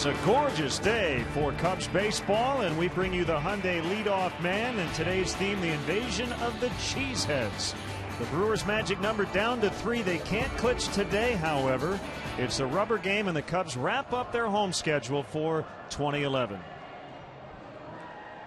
It's a gorgeous day for Cubs baseball, and we bring you the Hyundai leadoff man, and today's theme, the invasion of the Cheeseheads. The Brewers' magic number down to 3. They can't clinch today, however. It's a rubber game, and the Cubs wrap up their home schedule for 2011.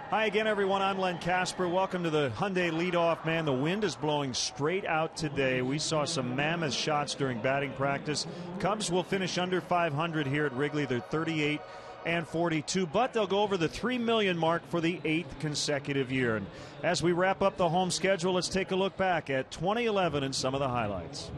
Hi again, everyone. I'm Len Casper. Welcome to the Hyundai leadoff man. The wind is blowing straight out today. We saw some mammoth shots during batting practice. Cubs will finish under 500 here at Wrigley. They're 38 and 42, but they'll go over the 3 million mark for the 8th consecutive year. And as we wrap up the home schedule, let's take a look back at 2011 and some of the highlights.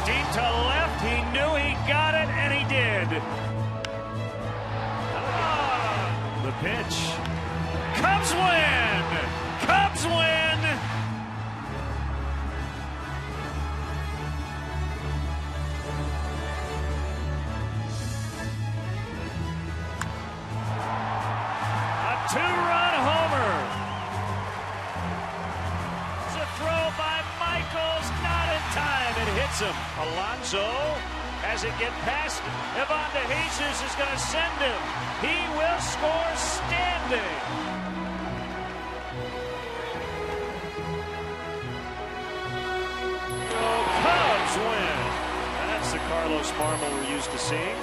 Deep to left, he knew he got it, and he did. The pitch. Cubs win! Cubs win! A two-run homer. It's a throw by Michaels, not in time. It hits him. Alonso has it get past Ivan De Jesus is going to send him. He will score standing. Oh, Cubs win. That's the Carlos Marmol we're used to seeing.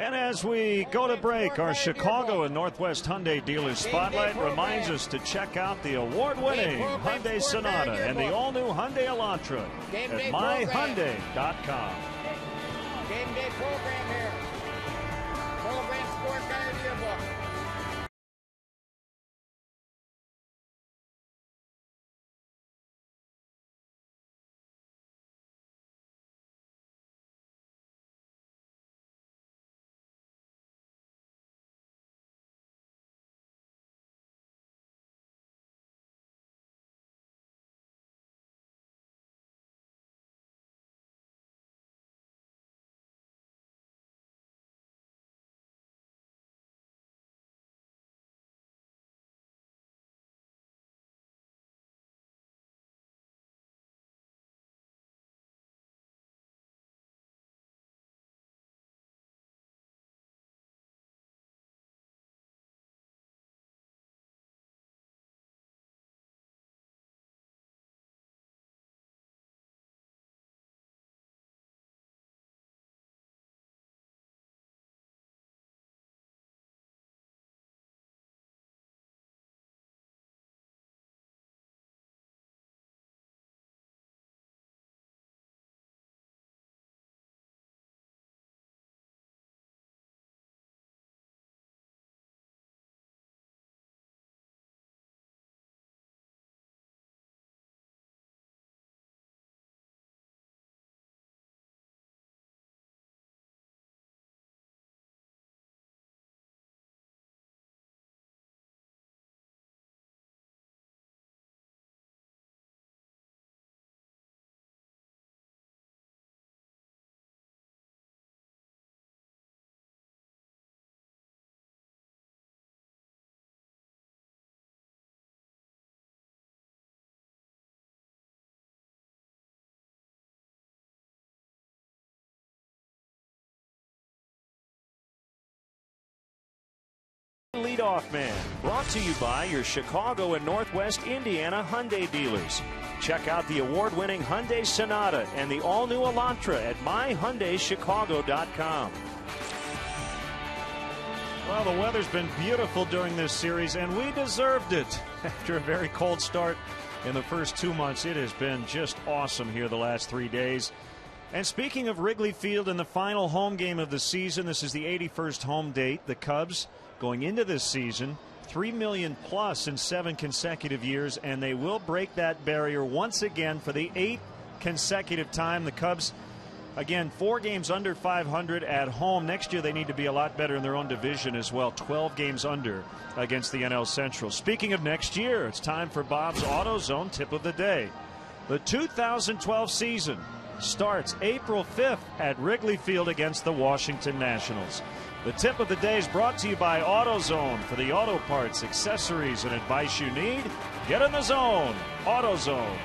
And as we go to break, our Chicago and Northwest Hyundai Dealer Spotlight reminds us to check out the award-winning Hyundai Sonata and the all-new Hyundai Elantra at myhyundai.com. Game day program here. Program scorecard yearbook. Leadoff man, brought to you by your Chicago and Northwest Indiana Hyundai dealers. Check out the award-winning Hyundai Sonata and the all-new Elantra at myhyundaichicago.com. Well, the weather's been beautiful during this series, and we deserved it. After a very cold start in the first 2 months, it has been just awesome here the last 3 days. And speaking of Wrigley Field in the final home game of the season, this is the 81st home date. The Cubs going into this season, 3 million plus in 7 consecutive years, and they will break that barrier once again for the 8th consecutive time. The Cubs, again, 4 games under 500 at home. Next year they need to be a lot better in their own division as well. 12 games under against the NL Central. Speaking of next year, it's time for Bob's AutoZone tip of the day. The 2012 season starts April 5th at Wrigley Field against the Washington Nationals. The tip of the day is brought to you by AutoZone. For the auto parts, accessories, and advice you need, get in the zone. AutoZone.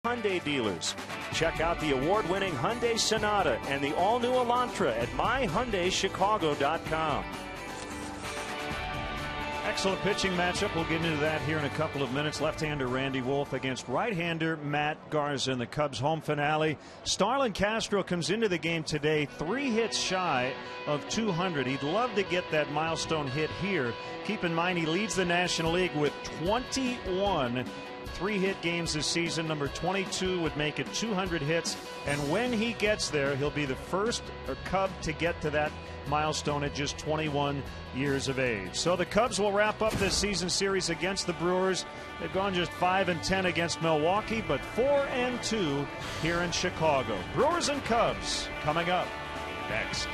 Hyundai dealers. Check out the award-winning Hyundai Sonata and the all-new Elantra at myhyundaichicago.com. Excellent pitching matchup. We'll get into that here in a couple of minutes. Left-hander Randy Wolf against right-hander Matt Garza in the Cubs home finale. Starlin Castro comes into the game today 3 hits shy of 200. He'd love to get that milestone hit here. Keep in mind he leads the National League with 21 3-hit games this season. Number 22 would make it 200 hits, and when he gets there, he'll be the first Cub to get to that milestone at just 21 years of age. So the Cubs will wrap up this season series against the Brewers. They've gone just 5-10 against Milwaukee, but 4-2 here in Chicago. Brewers and Cubs coming up next.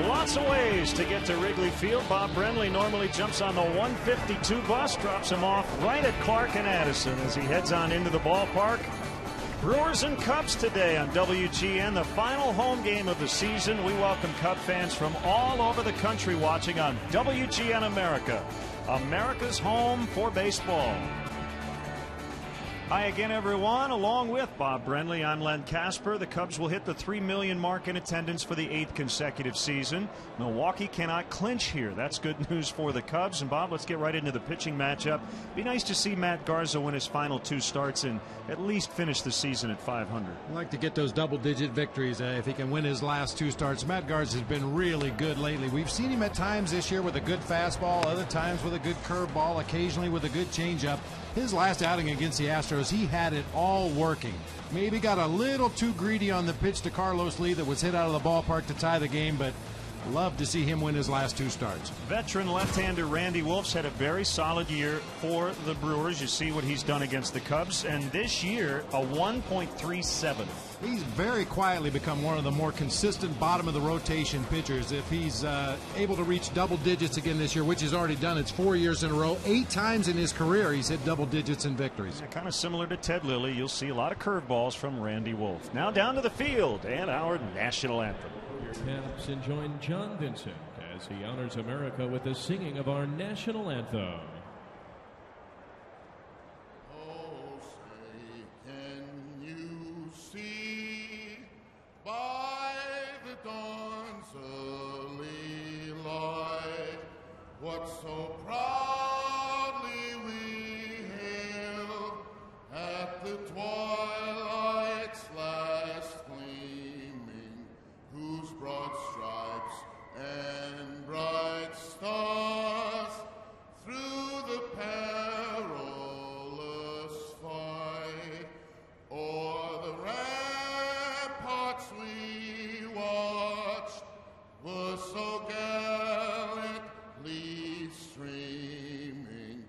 Lots of ways to get to Wrigley Field. Bob Brenly normally jumps on the 152 bus, drops him off right at Clark and Addison as he heads on into the ballpark. Brewers and Cubs today on WGN, the final home game of the season. We welcome Cub fans from all over the country watching on WGN America, America's home for baseball. Hi again, everyone. Along with Bob Brenly, I'm Len Casper. The Cubs will hit the 3 million mark in attendance for the 8th consecutive season. Milwaukee cannot clinch here. That's good news for the Cubs. And Bob, let's get right into the pitching matchup. Be nice to see Matt Garza win his final 2 starts and at least finish the season at 500. I'd like to get those double-digit victories if he can win his last 2 starts. Matt Garza has been really good lately. We've seen him at times this year with a good fastball, other times with a good curveball, occasionally with a good changeup. His last outing against the Astros, he had it all working. Maybe got a little too greedy on the pitch to Carlos Lee that was hit out of the ballpark to tie the game, but Love to see him win his last 2 starts. Veteran left-hander Randy Wolf's had a very solid year for the Brewers. You see what he's done against the Cubs, and this year a 1.37. He's very quietly become one of the more consistent bottom of the rotation pitchers. If he's able to reach double digits again this year, which he's already done, it's 4 years in a row. 8 times in his career he's hit double digits in victories. Yeah, kind of similar to Ted Lilly. You'll see a lot of curveballs from Randy Wolf. Now down to the field and our national anthem. Caps and join John Vincent as he honors America with the singing of our national anthem. Oh, say, can you see by the dawn's early light what so proudly we hailed at the twilight's last gleaming, whose broad stripes and bright stars through the perilous fight o'er the ramparts we watched were so gallantly streaming,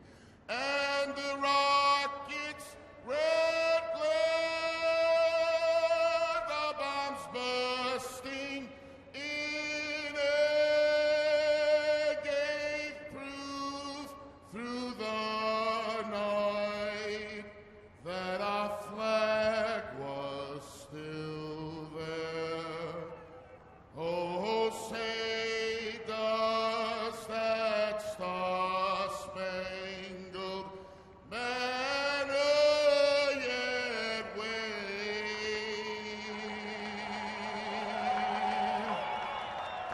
and the rockets' red glare, the bombs bursting in air, gave proof through the night that our flag was still there. Oh, say does that star-spangled banner yet wave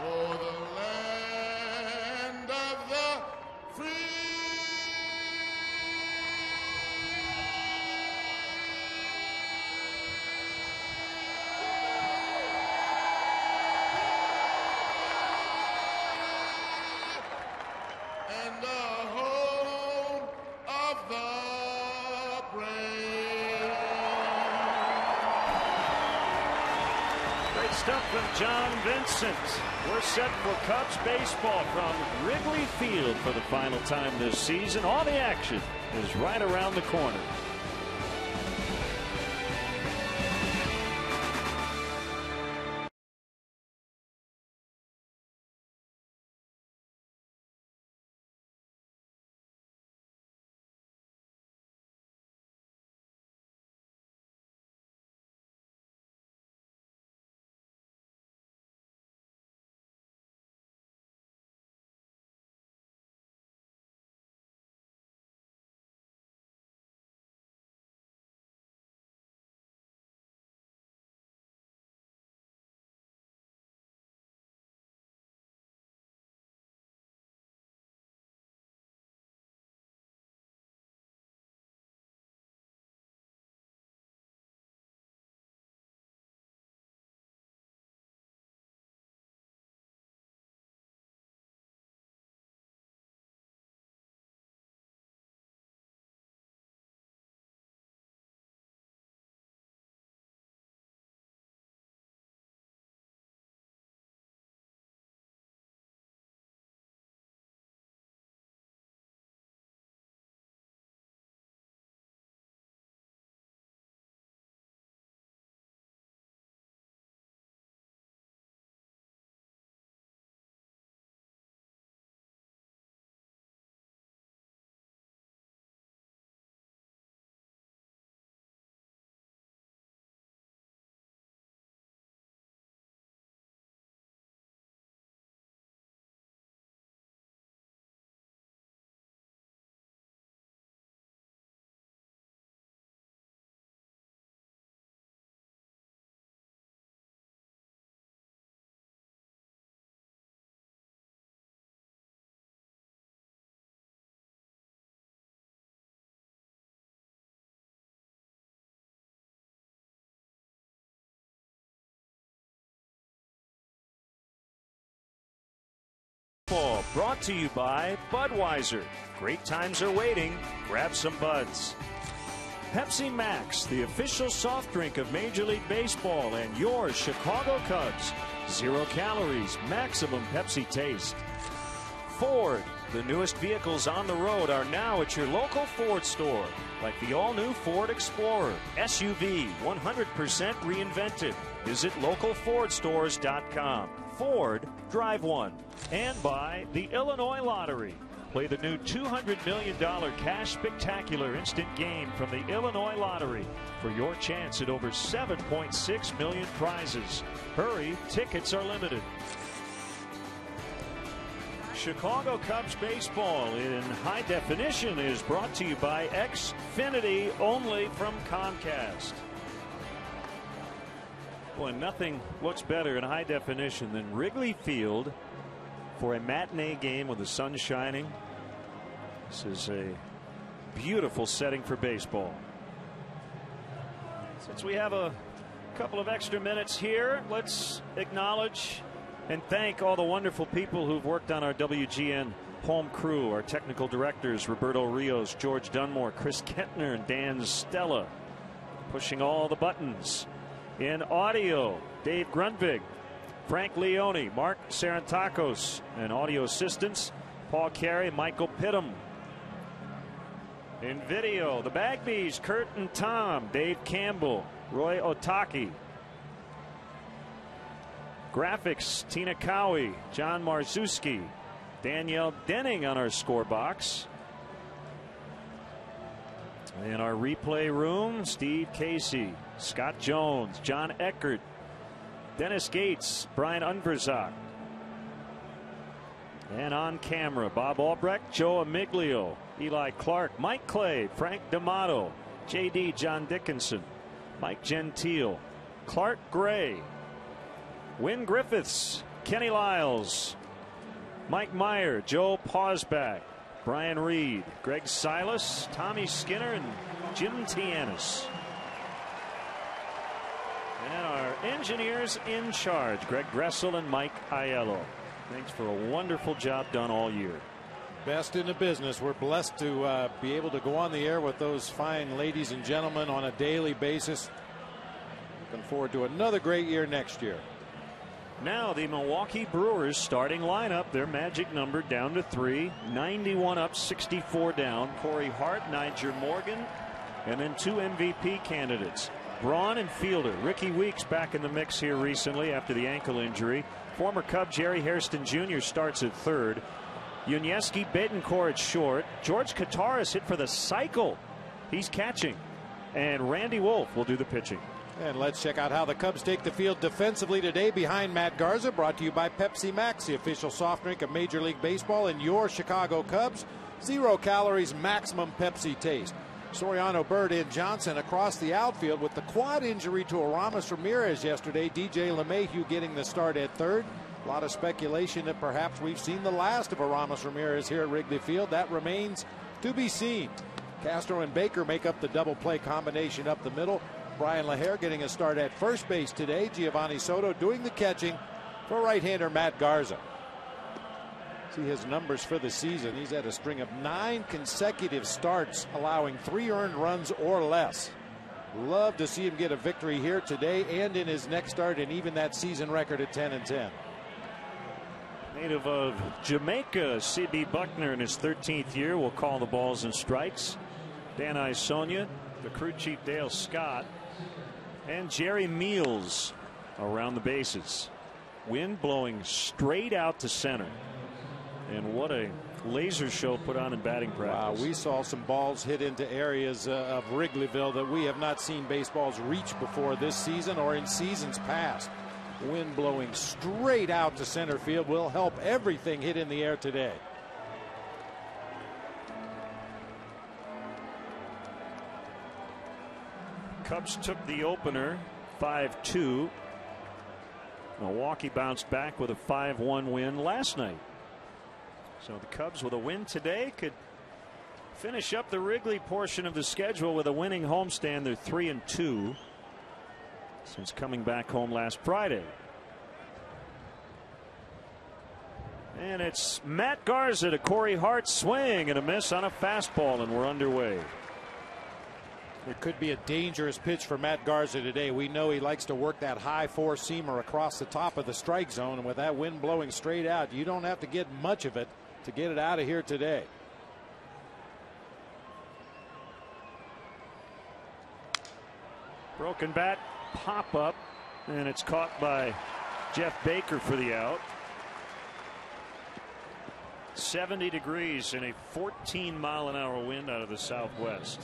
o'er the land of the free? And the home of the brave. Great stuff from John Vincent. We're set for Cubs baseball from Wrigley Field for the final time this season. All the action is right around the corner. Brought to you by Budweiser. Great times are waiting. Grab some buds. Pepsi Max, the official soft drink of Major League Baseball and your Chicago Cubs. 0 calories, maximum Pepsi taste. Ford, the newest vehicles on the road are now at your local Ford store, like the all-new Ford Explorer SUV, 100% reinvented. Visit localfordstores.com. Ford, drive one. And by the Illinois Lottery. Play the new $200 million cash spectacular instant game from the Illinois Lottery for your chance at over 7.6 million prizes. Hurry, tickets are limited. Chicago Cubs baseball in high definition is brought to you by Xfinity, only from Comcast. Boy, nothing looks better in high definition than Wrigley Field for a matinee game with the sun shining. This is a beautiful setting for baseball. Since we have a couple of extra minutes here, let's acknowledge and thank all the wonderful people who've worked on our WGN home crew. Our technical directors, Roberto Rios, George Dunmore, Chris Kentner, and Dan Stella, pushing all the buttons. In audio, Dave Grundvig, Frank Leone, Mark Sarantakos, and audio assistants, Paul Carey, Michael Pittum. In video, the Bagbies, Kurt and Tom, Dave Campbell, Roy Otaki. Graphics, Tina Cowie, John Marzuski, Danielle Denning on our score box. In our replay room, Steve Casey, Scott Jones, John Eckert, Dennis Gates, Brian Unverzak. And on camera, Bob Albrecht, Joe Amiglio, Eli Clark, Mike Clay, Frank D'Amato, J.D. John Dickinson, Mike Gentile, Clark Gray, Wynn Griffiths, Kenny Lyles, Mike Meyer, Joe Pausback, Brian Reed, Greg Silas, Tommy Skinner, and Jim Tianis. And our engineers in charge, Greg Gressel and Mike Aiello. Thanks for a wonderful job done all year. Best in the business. We're blessed to be able to go on the air with those fine ladies and gentlemen on a daily basis. Looking forward to another great year next year. Now the Milwaukee Brewers starting lineup, their magic number down to 3, 91 up, 64 down. Corey Hart, Niger Morgan, and then 2 MVP candidates, Braun and Fielder. Ricky Weeks back in the mix here recently after the ankle injury. Former Cub Jerry Hairston Jr. starts at third. Yuniesky Betancourt at short. George Kataris hit for the cycle. He's catching. And Randy Wolf will do the pitching. And let's check out how the Cubs take the field defensively today behind Matt Garza. Brought to you by Pepsi Max, the official soft drink of Major League Baseball and your Chicago Cubs. 0 calories, maximum Pepsi taste. Soriano, Byrd, and Johnson across the outfield with the quad injury to Aramis Ramirez yesterday. DJ LeMahieu getting the start at third. A lot of speculation that perhaps we've seen the last of Aramis Ramirez here at Wrigley Field. That remains to be seen. Castro and Baker make up the double play combination up the middle. Brian LaHare getting a start at first base today. Giovanni Soto doing the catching for right-hander Matt Garza. See his numbers for the season. He's had a string of 9 consecutive starts, allowing 3 earned runs or less. Love to see him get a victory here today and in his next start, and even that season record at 10-10. Native of Jamaica, C.B. Buckner in his 13th year will call the balls and strikes. Dan Isonia, the crew chief Dale Scott, and Jerry Meals around the bases. Wind blowing straight out to center. And what a laser show put on in batting practice. Wow, we saw some balls hit into areas of Wrigleyville that we have not seen baseballs reach before this season or in seasons past. Wind blowing straight out to center field will help everything hit in the air today. Cubs took the opener 5-2. Milwaukee bounced back with a 5-1 win last night. So the Cubs with a win today could finish up the Wrigley portion of the schedule with a winning homestand. They're 3-2 since coming back home last Friday. And it's Matt Garza to Corey Hart's swing and a miss on a fastball, and we're underway. It could be a dangerous pitch for Matt Garza today. We know he likes to work that high four-seamer across the top of the strike zone, and with that wind blowing straight out, you don't have to get much of it to get it out of here today. Broken bat, pop up, and it's caught by Jeff Baker for the out. 70 degrees and a 14-mile-an-hour wind out of the southwest.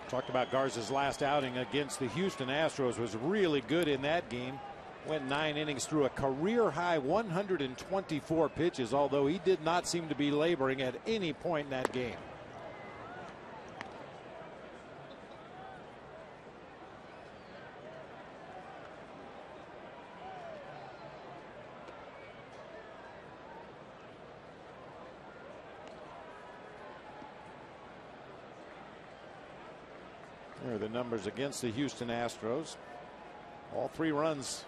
Talked about Garza's last outing against the Houston Astros was really good in that game. Went 9 innings through a career-high 124 pitches, although he did not seem to be laboring at any point in that game. There are the numbers against the Houston Astros. All 3 runs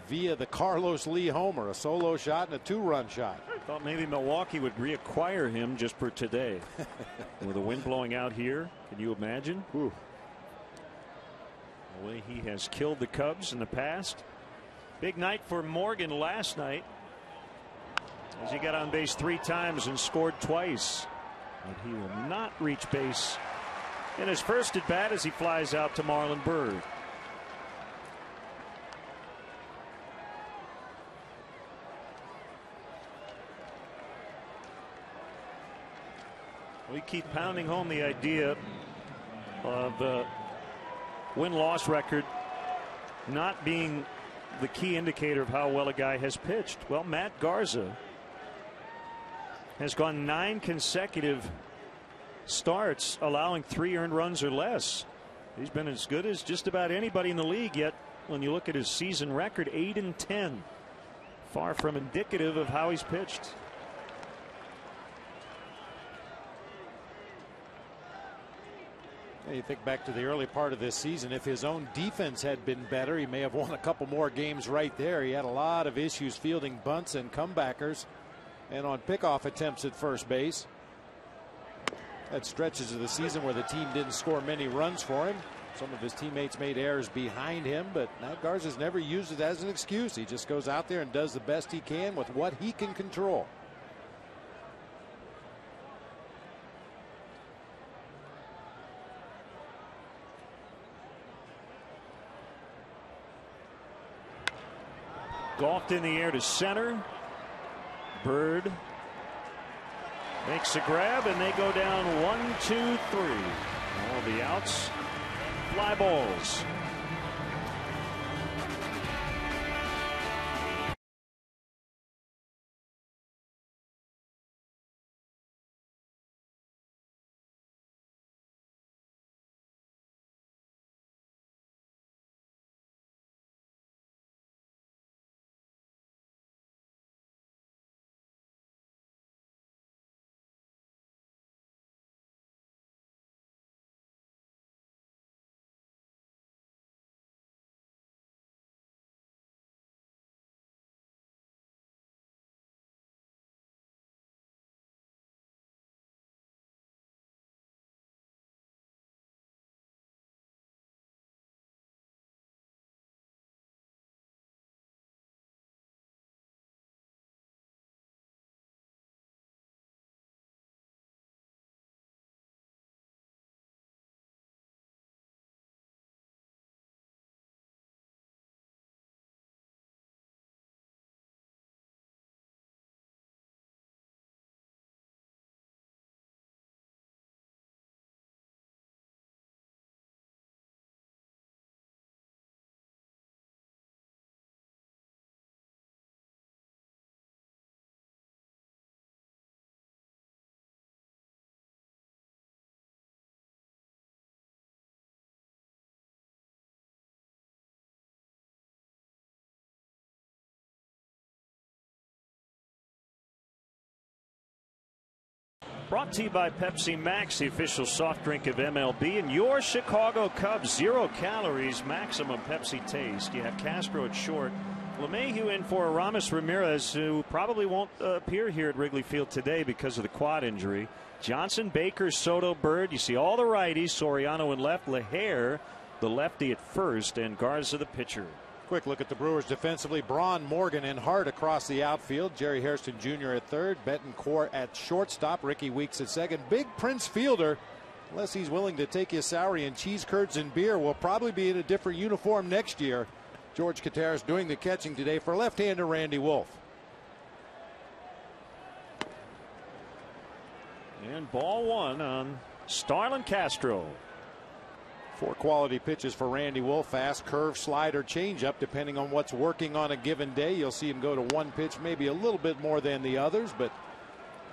via the Carlos Lee homer, a solo shot and a 2-run shot. I thought maybe Milwaukee would reacquire him just for today. With the wind blowing out here, can you imagine? Ooh. The way he has killed the Cubs in the past. Big night for Morgan last night, as he got on base 3 times and scored twice. But he will not reach base in his first at bat as he flies out to Marlon Byrd. We keep pounding home the idea of the win-loss record not being the key indicator of how well a guy has pitched. Well, Matt Garza has gone 9 consecutive starts allowing 3 earned runs or less. He's been as good as just about anybody in the league, yet when you look at his season record, 8-10, far from indicative of how he's pitched. You think back to the early part of this season, if his own defense had been better, he may have won a couple more games right there. He had a lot of issues fielding bunts and comebackers and on pickoff attempts at first base. Had stretches of the season where the team didn't score many runs for him. Some of his teammates made errors behind him, but Matt Garza's never used it as an excuse. He just goes out there and does the best he can with what he can control. Golfed in the air to center. Byrd makes a grab, and they go down 1, 2, 3. All the outs, fly balls. Brought to you by Pepsi Max, the official soft drink of MLB, and your Chicago Cubs. 0 calories, maximum Pepsi taste. You have Castro at short, LeMahieu in for Aramis Ramirez, who probably won't appear here at Wrigley Field today because of the quad injury. Johnson, Baker, Soto, Byrd. You see all the righties. Soriano in left, Leher the lefty at first, and Garza the pitcher. Quick look at the Brewers defensively. Braun, Morgan, and Hart across the outfield. Jerry Hairston Jr. at third. Betancourt at shortstop. Ricky Weeks at second. Big Prince Fielder, unless he's willing to take his salary in cheese curds and beer, will probably be in a different uniform next year. George Contreras doing the catching today for left-hander Randy Wolf. And ball one on Starlin Castro. 4 quality pitches for Randy Wolf. Fast curve, slider, changeup, depending on what's working on a given day. You'll see him go to one pitch, maybe a little bit more than the others, but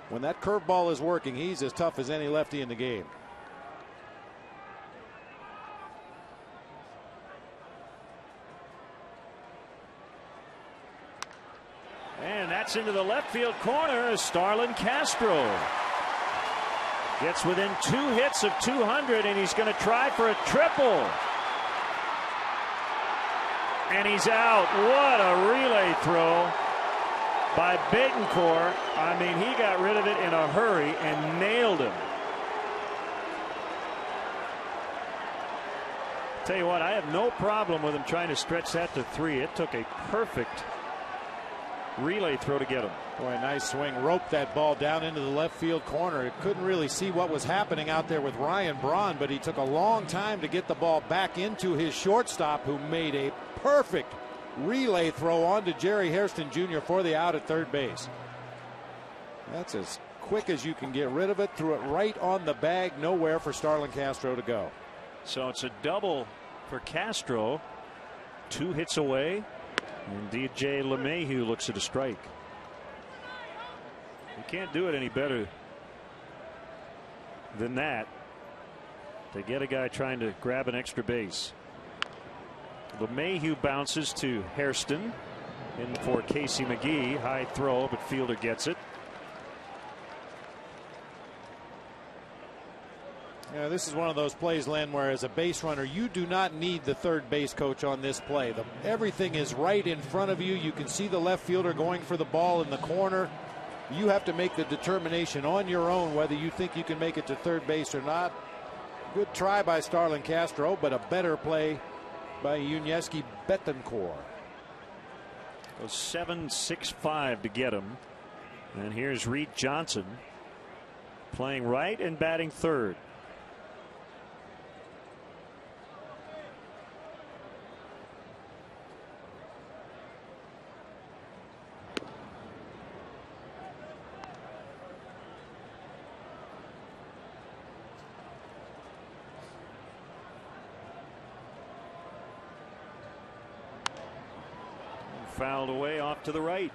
when that curveball is working, he's as tough as any lefty in the game. And that's into the left field corner. Starlin Castro gets within 2 hits of 200, and he's going to try for a triple. And he's out. What a relay throw by Betancourt. I mean, he got rid of it in a hurry and nailed him. Tell you what, I have no problem with him trying to stretch that to 3. It took a perfect relay throw to get him. Boy, nice swing. Roped that ball down into the left field corner. It couldn't really see what was happening out there with Ryan Braun, but he took a long time to get the ball back into his shortstop, who made a perfect relay throw on to Jerry Hairston Jr. for the out at third base. That's as quick as you can get rid of it. Threw it right on the bag. Nowhere for Starlin Castro to go. So it's a double for Castro. 2 hits away. And DJ LeMahieu looks at a strike. You can't do it any better than that to get a guy trying to grab an extra base. LeMahieu bounces to Hairston in for Casey McGee. High throw, but fielder gets it. Yeah, this is one of those plays, Len, where as a base runner, you do not need the third base coach on this play. Everything is right in front of you. You can see the left fielder going for the ball in the corner. You have to make the determination on your own whether you think you can make it to third base or not. Good try by Starlin Castro, but a better play by Yuniesky Betancourt. Goes 7-6-5 to get him. And here's Reed Johnson playing right and batting third. Fouled away off to the right.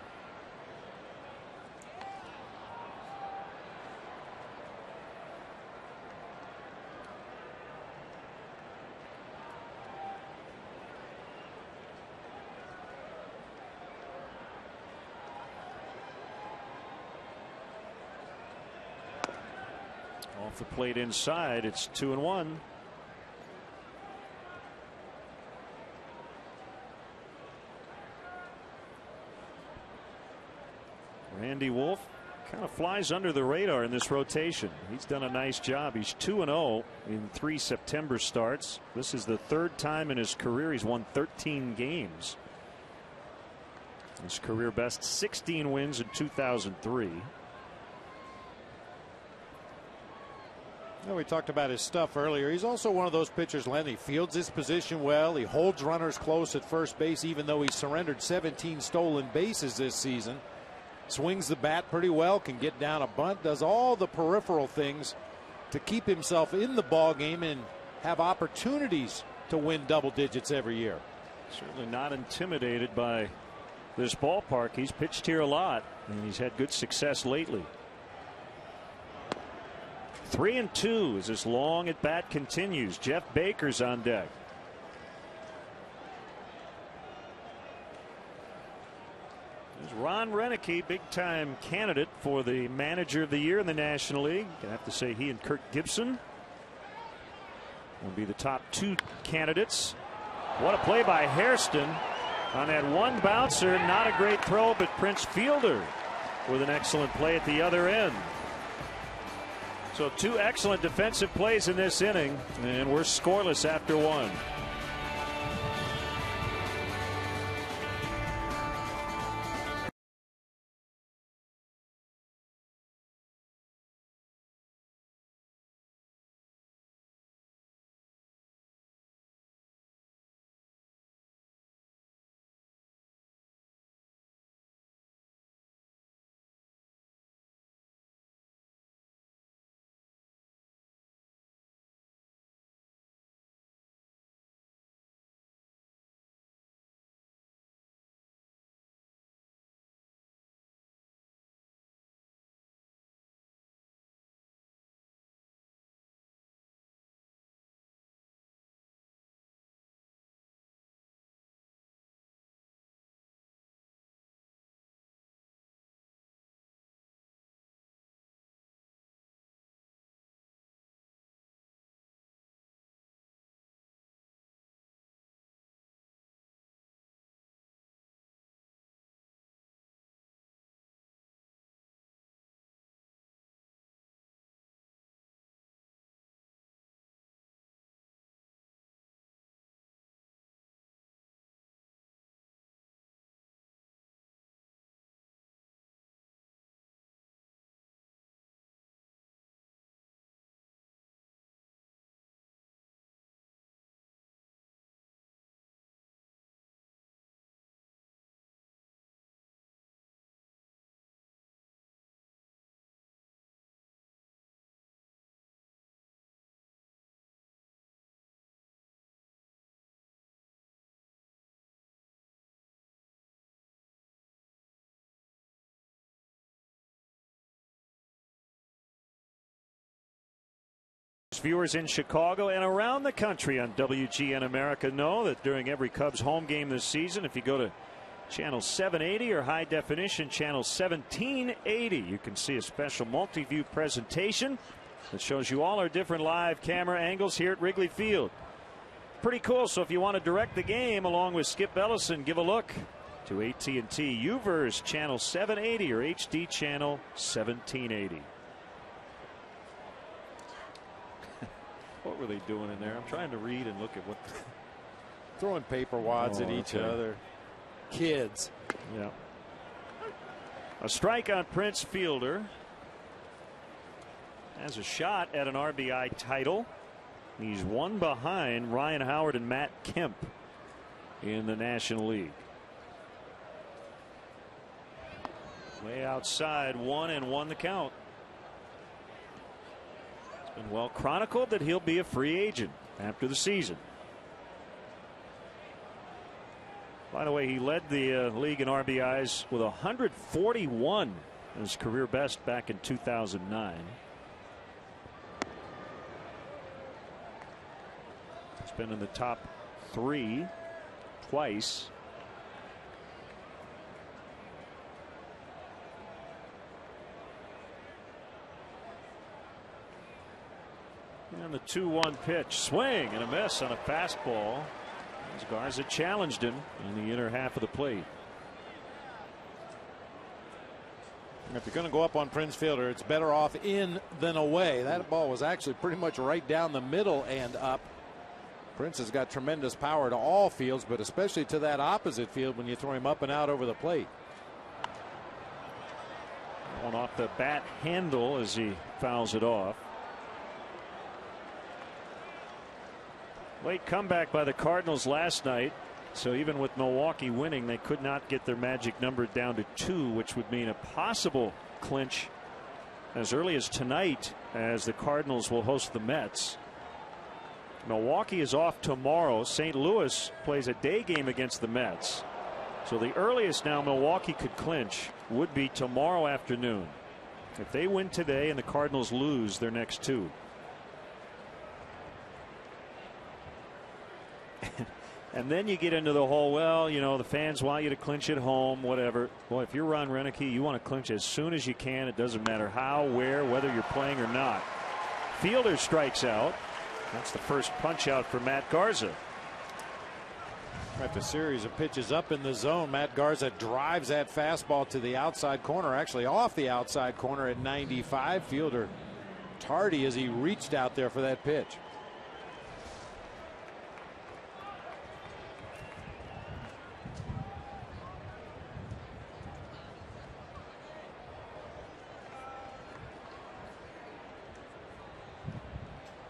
Off the plate inside, it's 2-1. Randy Wolf kind of flies under the radar in this rotation. He's done a nice job. He's 2-0 in 3 September starts. This is the 3rd time in his career he's won 13 games. His career best 16 wins in 2003. Well, we talked about his stuff earlier. He's also one of those pitchers, Len. He fields his position well. He holds runners close at first base, even though he surrendered 17 stolen bases this season. Swings the bat pretty well, can get down a bunt, does all the peripheral things to keep himself in the ball game and have opportunities to win double digits every year. Certainly not intimidated by this ballpark. He's pitched here a lot, and he's had good success lately. 3-2 as this long at bat continues. Jeff Baker's on deck. Ron Renicky, big-time candidate for the manager of the year in the National League. I have to say he and Kirk Gibson will be the top 2 candidates. What a play by Hairston. On that one bouncer, not a great throw, but Prince Fielder with an excellent play at the other end. So 2 excellent defensive plays in this inning, and we're scoreless after 1. Viewers in Chicago and around the country on WGN America know that during every Cubs home game this season, if you go to channel 780 or high definition channel 1780, you can see a special multi-view presentation that shows you all our different live camera angles here at Wrigley Field. Pretty cool. So if you want to direct the game along with Skip Ellison, give a look to AT&T UVerse channel 780 or HD channel 1780. What were they doing in there? I'm trying to read and look at what. Throwing paper wads at each other. Kids. Yeah. A strike on Prince Fielder. Has a shot at an RBI title. He's 1 behind Ryan Howard and Matt Kemp in the National League. Way outside, 1-1 the count. And well chronicled that he'll be a free agent after the season. By the way, he led the league in RBIs with 141, his career best back in 2009. He's been in the top 3 twice. And the 2-1 pitch, swing and a miss on a fastball. As Garza challenged him in the inner half of the plate. If you're going to go up on Prince Fielder, it's better off in than away. That ball was actually pretty much right down the middle and up. Prince has got tremendous power to all fields, but especially to that opposite field when you throw him up and out over the plate. One off the bat handle as he fouls it off. Late comeback by the Cardinals last night. So even with Milwaukee winning, they could not get their magic number down to 2, which would mean a possible clinch as early as tonight, as the Cardinals will host the Mets. Milwaukee is off tomorrow. St. Louis plays a day game against the Mets. So the earliest now Milwaukee could clinch would be tomorrow afternoon. If they win today and the Cardinals lose their next 2. And then you get into the whole, well, you know, the fans want you to clinch at home, whatever. Well, if you're Ron Renicky, you want to clinch as soon as you can. It doesn't matter how, where, whether you're playing or not. Fielder strikes out. That's the first punch out for Matt Garza. After a series of pitches up in the zone, Matt Garza drives that fastball to the outside corner, actually off the outside corner at 95. Fielder tardy as he reached out there for that pitch.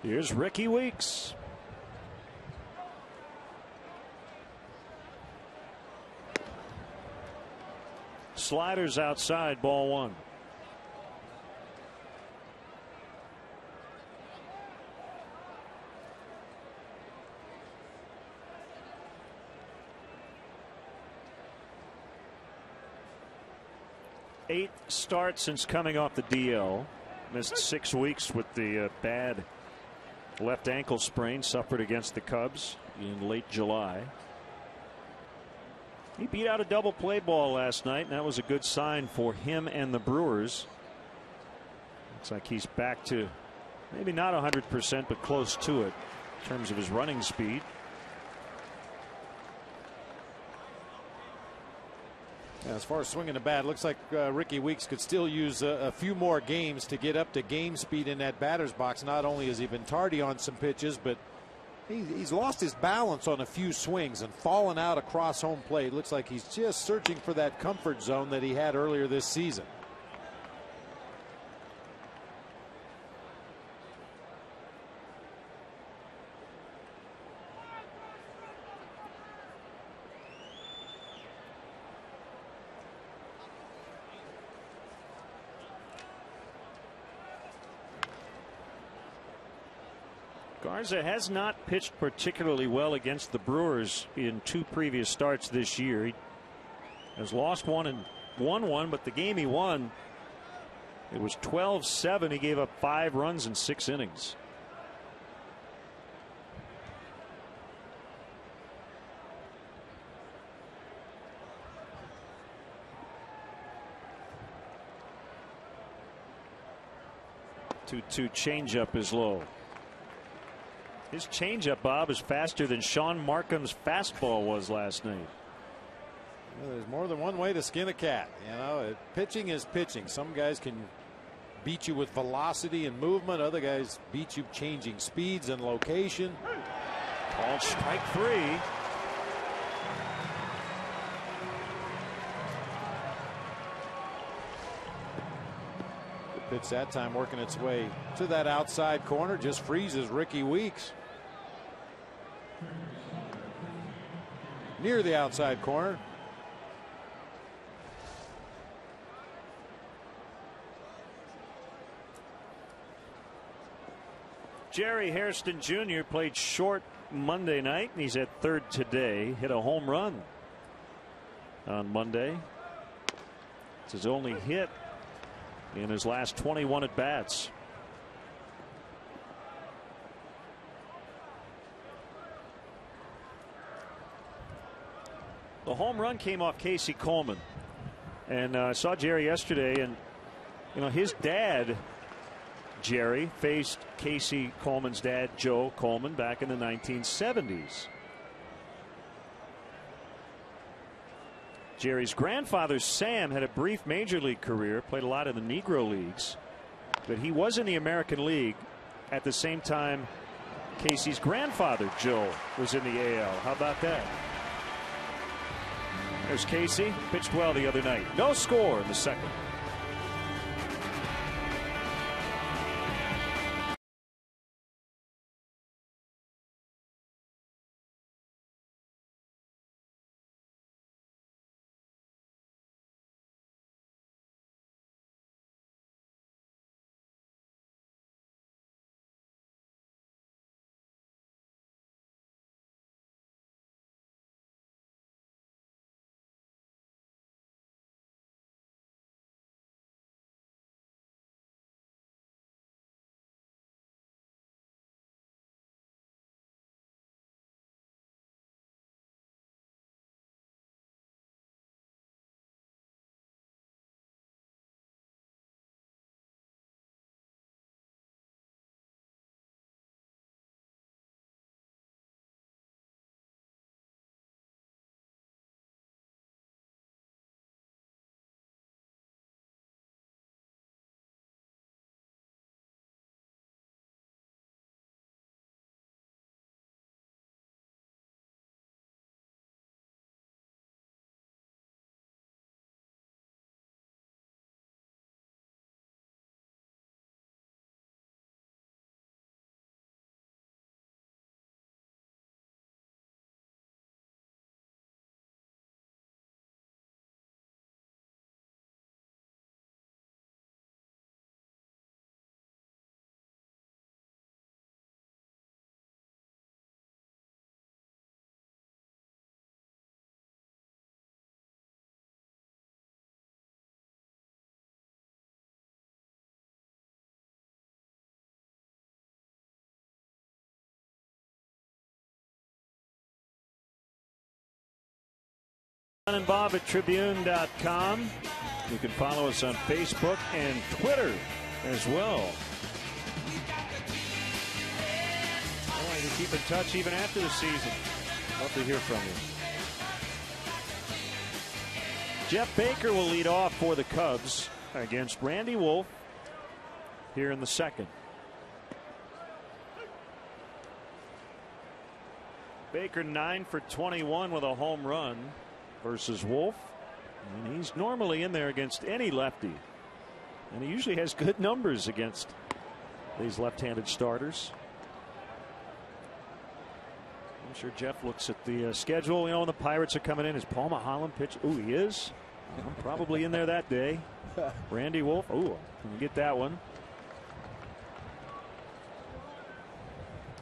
Here's Ricky Weeks. Sliders outside, ball one. Eight starts since coming off the DL. Missed 6 weeks with the bad left ankle sprain suffered against the Cubs in late July. He beat out a double play ball last night, and that was a good sign for him and the Brewers. Looks like he's back to maybe not 100%, but close to it in terms of his running speed. As far as swinging the bat, looks like Ricky Weeks could still use a few more games to get up to game speed in that batter's box. Not only has he been tardy on some pitches, but he's lost his balance on a few swings and fallen out across home plate. Looks like he's just searching for that comfort zone that he had earlier this season. Garza has not pitched particularly well against the Brewers in 2 previous starts this year. He has lost one and won one, but the game he won, it was 12-7. He gave up 5 runs in 6 innings. Two changeup is low. His changeup, Bob, is faster than Sean Markham's fastball was last night. Well, there's more than one way to skin a cat. You know, pitching is pitching. Some guys can beat you with velocity and movement. Other guys beat you changing speeds and location. Called strike 3. The pitch that time working its way to that outside corner, just freezes Ricky Weeks. Near the outside corner. Jerry Hairston Jr. played short Monday night, and he's at third today. Hit a home run on Monday. It's his only hit in his last 21 at bats. The home run came off Casey Coleman, and I saw Jerry yesterday, and you know his dad Jerry faced Casey Coleman's dad Joe Coleman back in the 1970s. Jerry's grandfather Sam had a brief major league career, played a lot in the Negro Leagues, but he was in the American League at the same time Casey's grandfather Joe was in the AL. How about that? There's Casey, pitched well the other night. No score in the second. John and Bob at Tribune.com. You can follow us on Facebook and Twitter as well. All right, to keep in touch even after the season. Love to hear from you. Jeff Baker will lead off for the Cubs against Randy Wolf here in the second. Baker 9 for 21 with a home run versus Wolf. And he's normally in there against any lefty. And he usually has good numbers against these left-handed starters. I'm sure Jeff looks at the schedule. You know, when the Pirates are coming in, is Paul Maholm pitch? Ooh, he is. I'm probably in there that day. Randy Wolf. Ooh, can we get that one?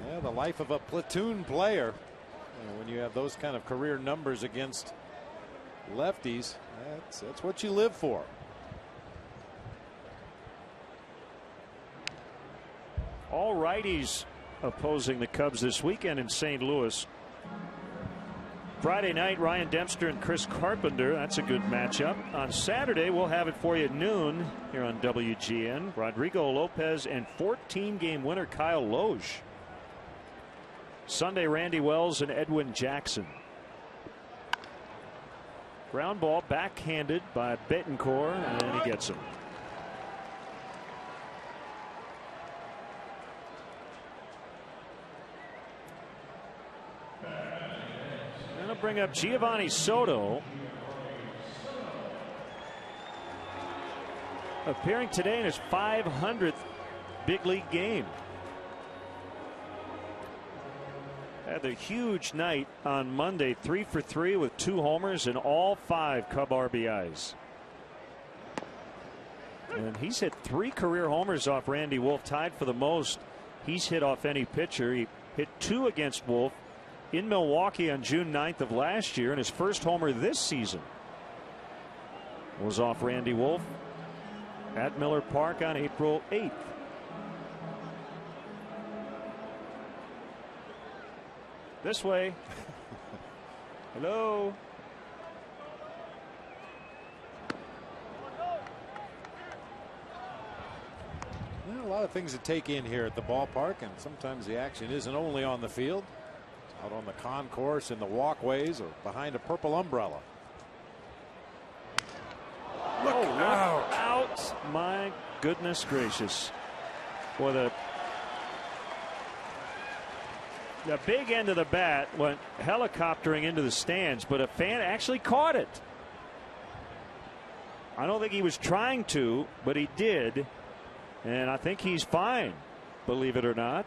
Yeah, the life of a platoon player. You know, when you have those kind of career numbers against lefties, that's what you live for. All righties opposing the Cubs this weekend in St. Louis. Friday night, Ryan Dempster and Chris Carpenter. That's a good matchup. On Saturday, we'll have it for you at noon here on WGN. Rodrigo Lopez and 14-game winner Kyle Loesch. Sunday, Randy Wells and Edwin Jackson. Ground ball backhanded by Betancourt, and he gets him. And I'll bring up Giovanni Soto. Appearing today in his 500th big league game. Had a huge night on Monday, 3 for 3 with 2 homers and all 5 Cub RBIs. And he's hit 3 career homers off Randy Wolf, tied for the most he's hit off any pitcher. He hit 2 against Wolf in Milwaukee on June 9th of last year, and his first homer this season was off Randy Wolf at Miller Park on April 8th. This way. Hello. Well, a lot of things to take in here at the ballpark, and sometimes the action isn't only on the field. It's out on the concourse, in the walkways, or behind a purple umbrella. Look out. My goodness gracious. Boy, the big end of the bat went helicoptering into the stands, but a fan actually caught it. I don't think he was trying to, but he did. And I think he's fine, believe it or not.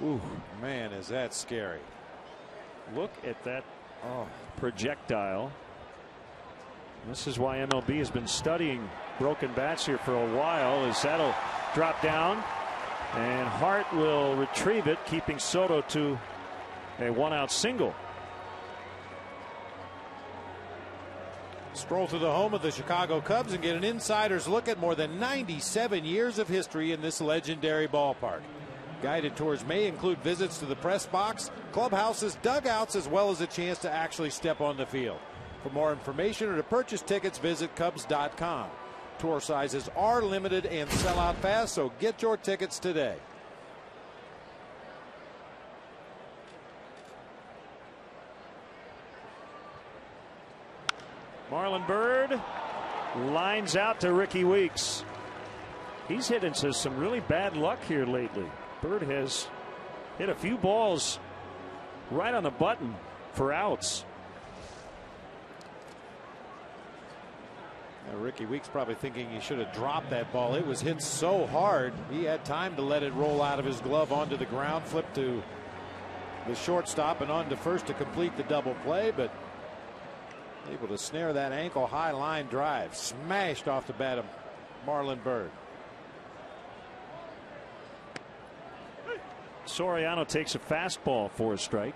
Ooh, man, is that scary. Look at that projectile. This is why MLB has been studying broken bats here for a while, as that'll drop down, and Hart will retrieve it, keeping Soto to a 1-out single. Stroll through the home of the Chicago Cubs and get an insider's look at more than 97 years of history in this legendary ballpark. Guided tours may include visits to the press box, clubhouses, dugouts, as well as a chance to actually step on the field. For more information or to purchase tickets, visit Cubs.com. Tour sizes are limited and sell out fast, so get your tickets today. Marlon Byrd lines out to Ricky Weeks. He's hit into some really bad luck here lately. Byrd has hit a few balls right on the button for outs. Now, Ricky Weeks probably thinking he should have dropped that ball. It was hit so hard he had time to let it roll out of his glove onto the ground, flip to the shortstop and on to first to complete the double play, but able to snare that ankle high line drive, smashed off the bat of Marlon Byrd. Soriano takes a fastball for a strike.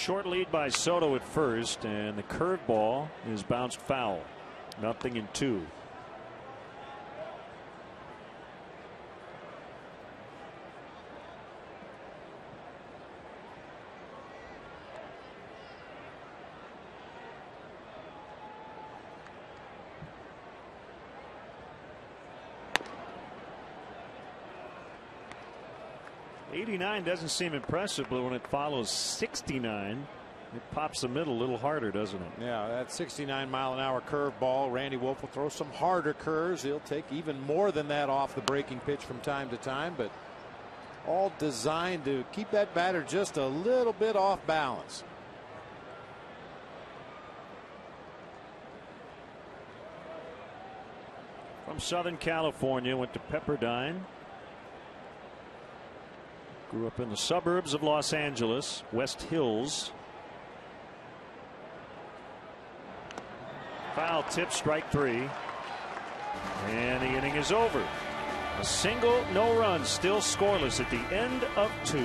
Short lead by Soto at first, and the curveball is bounced foul. 0-2. '89 doesn't seem impressive, but when it follows 69, it pops the middle a little harder, doesn't it? Yeah, that 69-mile-an-hour curveball. Randy Wolf will throw some harder curves. He'll take even more than that off the breaking pitch from time to time, but all designed to keep that batter just a little bit off balance. From Southern California, went to Pepperdine. Grew up in the suburbs of Los Angeles, West Hills. Foul tip, strike 3. And the inning is over. A single, no runs, still scoreless at the end of 2.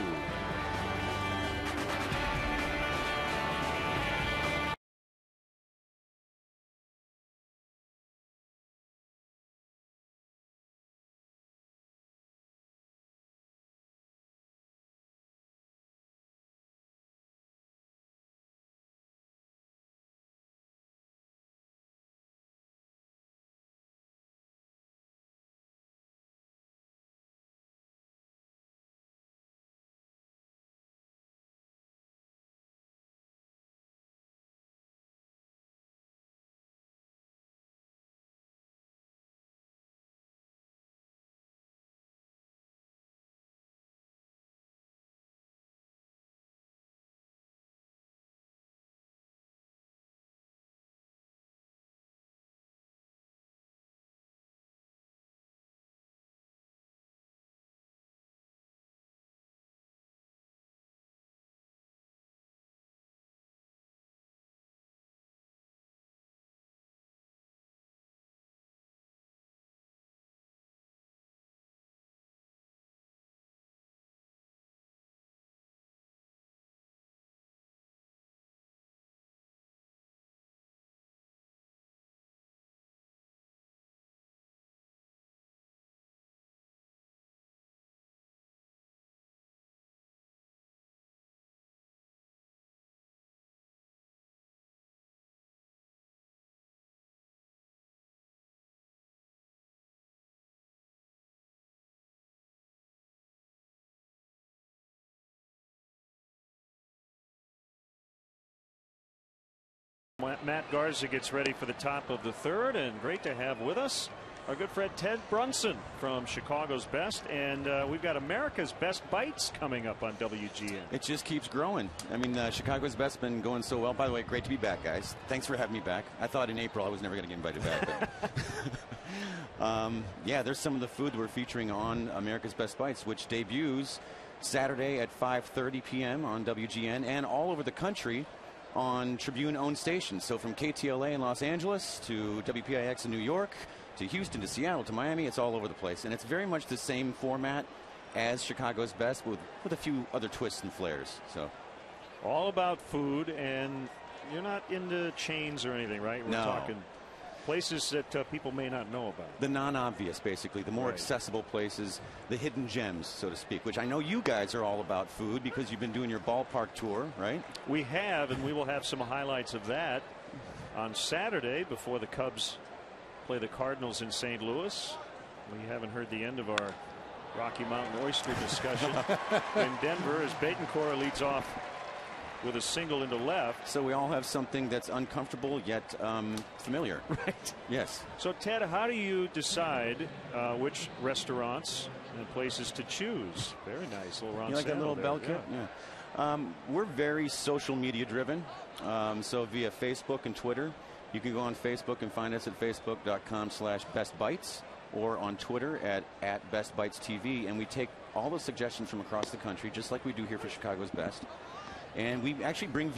Matt Garza gets ready for the top of the 3rd, and great to have with us our good friend Ted Brunson from Chicago's Best, and we've got America's Best Bites coming up on WGN. It just keeps growing. I mean, Chicago's Best been going so well. By the way, great to be back, guys. Thanks for having me back. I thought in April I was never going to get invited back. But yeah, there's some of the food we're featuring on America's Best Bites, which debuts Saturday at 5:30 p.m. on WGN and all over the country on Tribune-owned stations. So from KTLA in Los Angeles to WPIX in New York to Houston to Seattle to Miami, it's all over the place. And it's very much the same format as Chicago's Best with a few other twists and flares. So all about food, and you're not into chains or anything, right? We're talking places that people may not know about. The non-obvious, basically, the more accessible places, the hidden gems, so to speak, which I know you guys are all about food because you've been doing your ballpark tour, right? We have, and we will have some highlights of that on Saturday before the Cubs play the Cardinals in St. Louis. We haven't heard the end of our Rocky Mountain oyster discussion in Denver as Betancourt leads off with a single into left. So we all have something that's uncomfortable yet familiar. Right. Yes. So Ted, how do you decide which restaurants and places to choose? Very nice little round. You like that little bell kit? Yeah. We're very social media driven. So via Facebook and Twitter, you can go on Facebook and find us at facebook.com/bestbites or on Twitter at bestbitestv, and we take all the suggestions from across the country, just like we do here for Chicago's Best. And we actually bring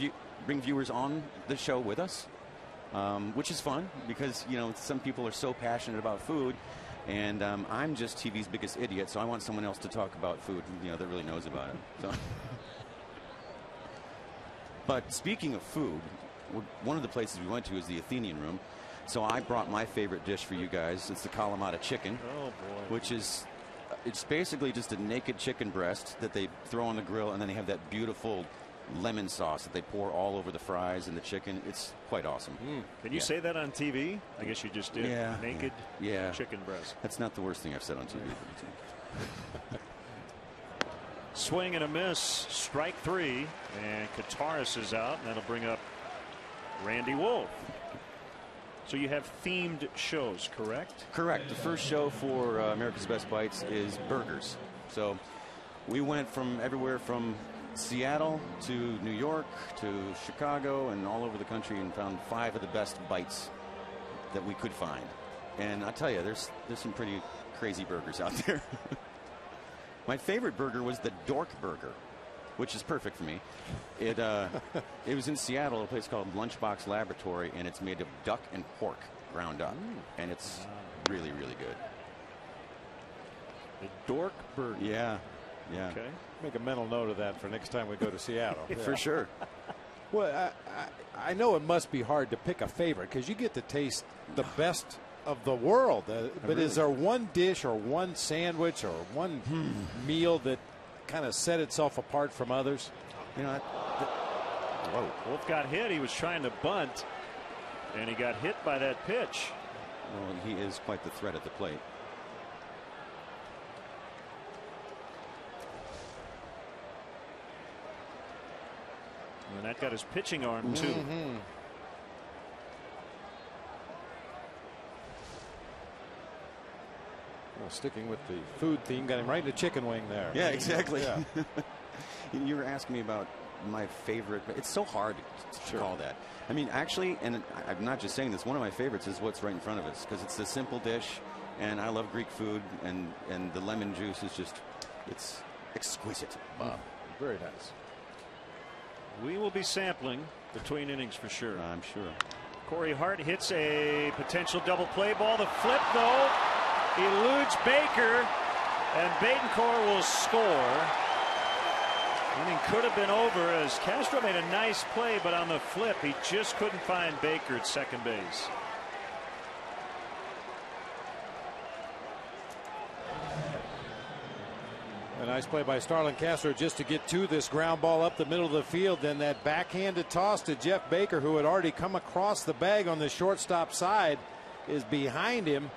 viewers on the show with us, which is fun because, you know, some people are so passionate about food, and I'm just TV's biggest idiot, so I want someone else to talk about food, you know, that really knows about it. So. But speaking of food, one of the places we went to is the Athenian Room. So I brought my favorite dish for you guys. It's the Kalamata chicken. Oh, boy. Which is, it's basically just a naked chicken breast that they throw on the grill, and then they have that beautiful lemon sauce that they pour all over the fries and the chicken. It's quite awesome. Can you say that on TV? I guess you just did. Yeah. Naked Yeah. chicken breast. That's not the worst thing I've said on TV. Swing and a miss. Strike 3. And Kataris is out. And that'll bring up Randy Wolf. So you have themed shows, correct? Correct. The first show for America's Best Bites is burgers. So we went from everywhere from Seattle to New York to Chicago and all over the country and found 5 of the best bites that we could find. And I tell you, there's some pretty crazy burgers out there. My favorite burger was the Dork Burger, which is perfect for me. It was in Seattle, a place called Lunchbox Laboratory, and it's made of duck and pork ground up, and it's really, really good. The Dork Burger. Yeah. Yeah. Okay. Make a mental note of that for next time we go to Seattle. For sure. Well, I know it must be hard to pick a favorite because you get to taste the best of the world. But is there one dish or one sandwich or one meal that kind of set itself apart from others? You know, whoa. Wolf got hit. He was trying to bunt, and he got hit by that pitch. Well, he is quite the threat at the plate. And that got his pitching arm, too. Well, sticking with the food theme, got him right in the chicken wing there. Yeah, exactly. Yeah. You were asking me about my favorite. It's so hard to call that. I mean, actually, and I'm not just saying this, one of my favorites is what's right in front of us because it's a simple dish, and I love Greek food, and the lemon juice is just, it's exquisite, Bob. Very nice. We will be sampling between innings for sure. I'm sure. Corey Hart hits a potential double play ball. The flip, though, eludes Baker, and Betancourt will score. Inning could have been over as Castro made a nice play, but on the flip, he just couldn't find Baker at second base. A nice play by Starlin Castro just to get to this ground ball up the middle of the field. Then that backhanded toss to Jeff Baker, who had already come across the bag on the shortstop side, is behind him.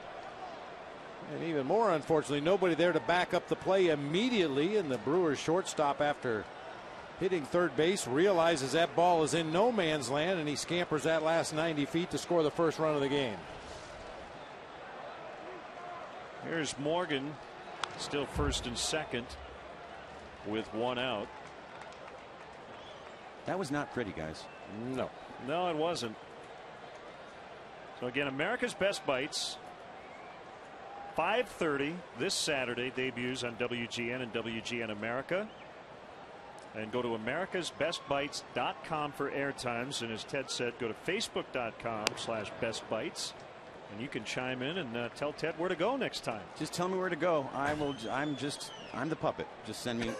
And even more unfortunately, nobody there to back up the play immediately. And the Brewers shortstop, after hitting third base, realizes that ball is in no man's land, and he scampers that last 90 feet to score the first run of the game. Here's Morgan, still first and second with one out. That was not pretty, guys. No, it wasn't. So again, America's Best Bites, 5:30 this Saturday, debuts on WGN and WGN America. And go to americasbestbites.com for airtimes. And as Ted said, go to facebook.com/bestbites. And you can chime in and tell Ted where to go next time. Just tell me where to go. I'm the puppet. Just send me.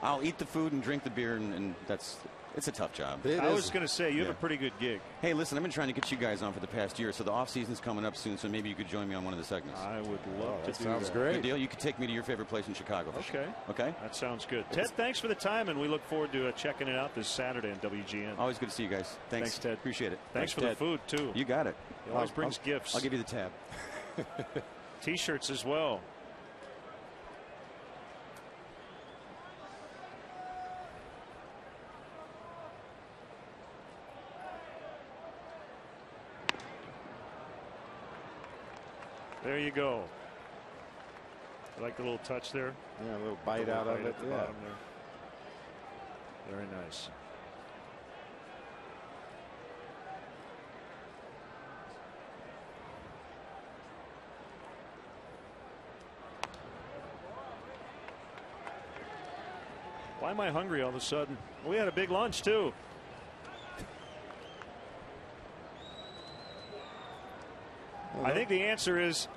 I'll eat the food and drink the beer, and it's a tough job. I was going to say, you have a pretty good gig. Hey, listen, I've been trying to get you guys on for the past year, so the off season's coming up soon, so maybe you could join me on one of the segments. I would love to do that. Sounds great. Good deal. You could take me to your favorite place in Chicago. Okay. Okay? That sounds good. Ted, thanks for the time, and we look forward to checking it out this Saturday on WGN. Always good to see you guys. Thanks Ted. Appreciate it. Thanks for the food, too. You got it. He always brings gifts. I'll give you the tab. T-shirts as well. There you go. I like the little touch there. Yeah, a little bite out of it. At the bottom there. Very nice. Why am I hungry all of a sudden? We had a big lunch too. I think the answer is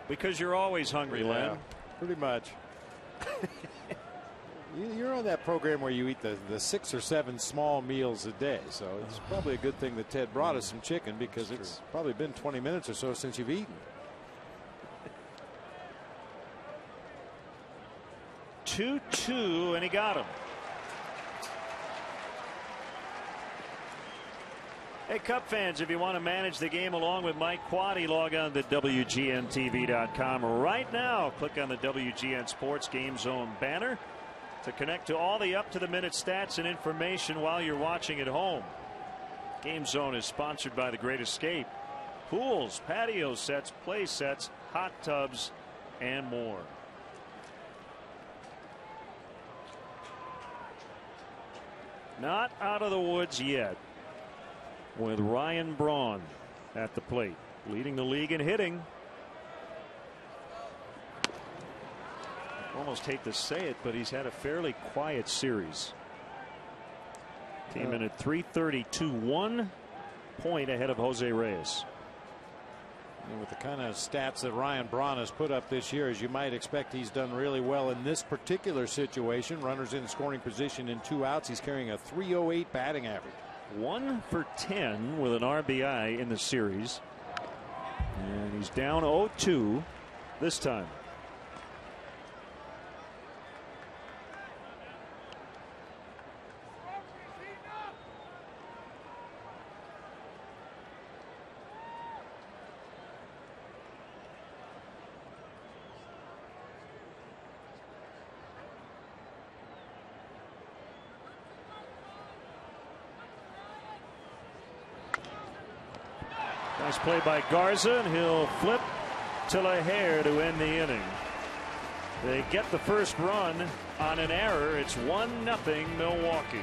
because you're always hungry, Len. Pretty much. You're on that program where you eat the 6 or 7 small meals a day, so it's probably a good thing that Ted brought us some chicken, because it's probably been 20 minutes or so since you've eaten. 2-2, and he got him. Hey, Cub fans, if you want to manage the game along with Mike Quaddy, log on to WGNTV.com right now. Click on the WGN Sports Game Zone banner to connect to all the up-to-the-minute stats and information while you're watching at home. Game Zone is sponsored by The Great Escape. Pools, patio sets, play sets, hot tubs, and more. Not out of the woods yet, with Ryan Braun at the plate, leading the league in hitting. Almost hate to say it, but he's had a fairly quiet series. Came in at 332, 1 point ahead of Jose Reyes. And with the kind of stats that Ryan Braun has put up this year, as you might expect, he's done really well in this particular situation. Runners in scoring position in 2 outs. He's carrying a .308 batting average. 1 for 10 with an RBI in the series. And he's down 0-2 this time. Nice play by Garza, and he'll flip to LaHare to end the inning. They get the first run on an error. It's 1-0 Milwaukee.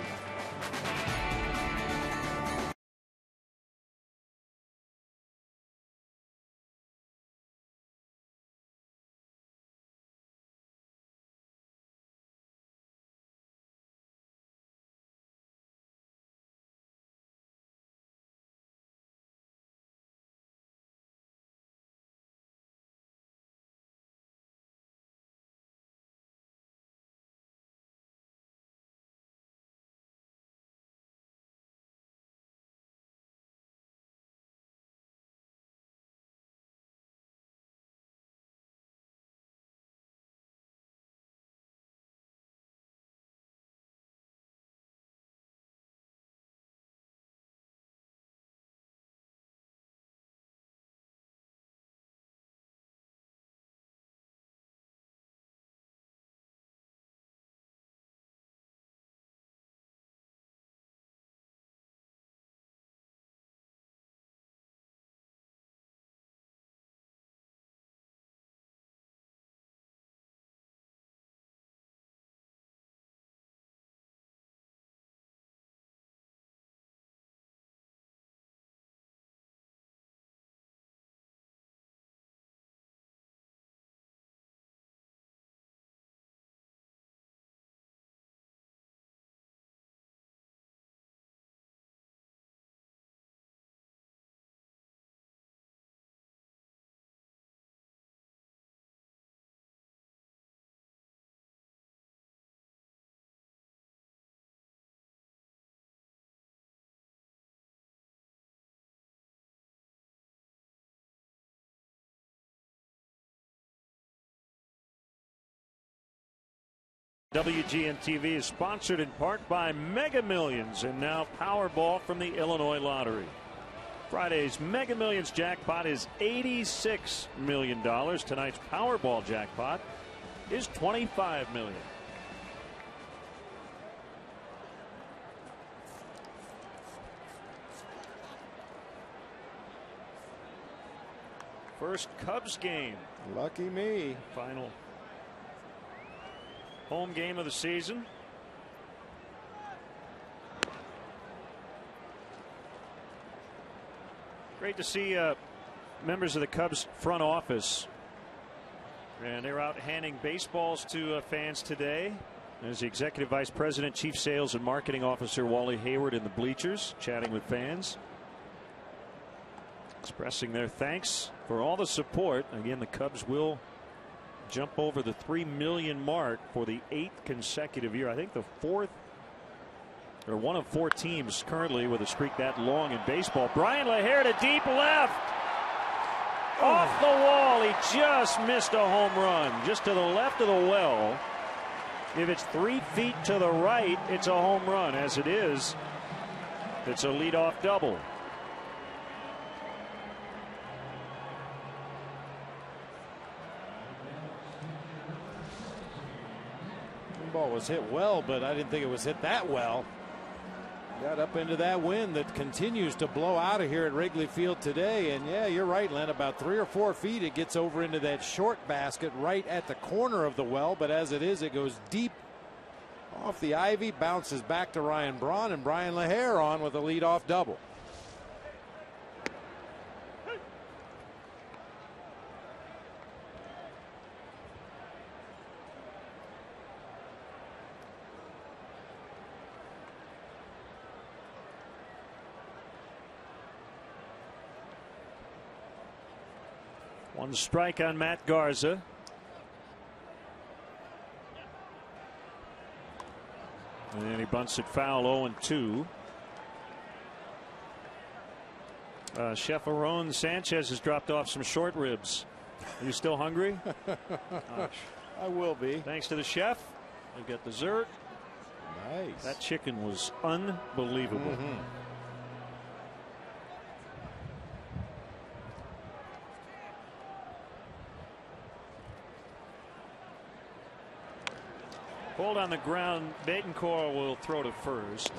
WGN TV is sponsored in part by Mega Millions and now Powerball from the Illinois Lottery. Friday's Mega Millions jackpot is $86 million. Tonight's Powerball jackpot is $25 million. First Cubs game. Lucky me. Final home game of the season. Great to see members of the Cubs front office, and they're out handing baseballs to fans today. There's the Executive Vice President, Chief Sales and Marketing Officer Wally Hayward in the bleachers, chatting with fans, expressing their thanks for all the support. Again, the Cubs will jump over the 3 million mark for the 8th consecutive year. I think the 4th or one of 4 teams currently with a streak that long in baseball. Brian LaHair to deep left. Off the wall. He just missed a home run. Just to the left of the well. If it's 3 feet to the right, it's a home run. As it is, it's a leadoff double. The ball was hit well, but I didn't think it was hit that well. Got up into that wind that continues to blow out of here at Wrigley Field today. And yeah, you're right, Len. About 3 or 4 feet, it gets over into that short basket right at the corner of the well. But as it is, it goes deep off the ivy, bounces back to Ryan Braun, and Brian LaHair on with a leadoff double. One strike on Matt Garza. And he bunts it foul, 0-2. Chef Aron Sanchez has dropped off some short ribs. Are you still hungry? I will be. Thanks to the chef. You get dessert. Nice. That chicken was unbelievable. Hold on the ground. Betancourt will throw to first.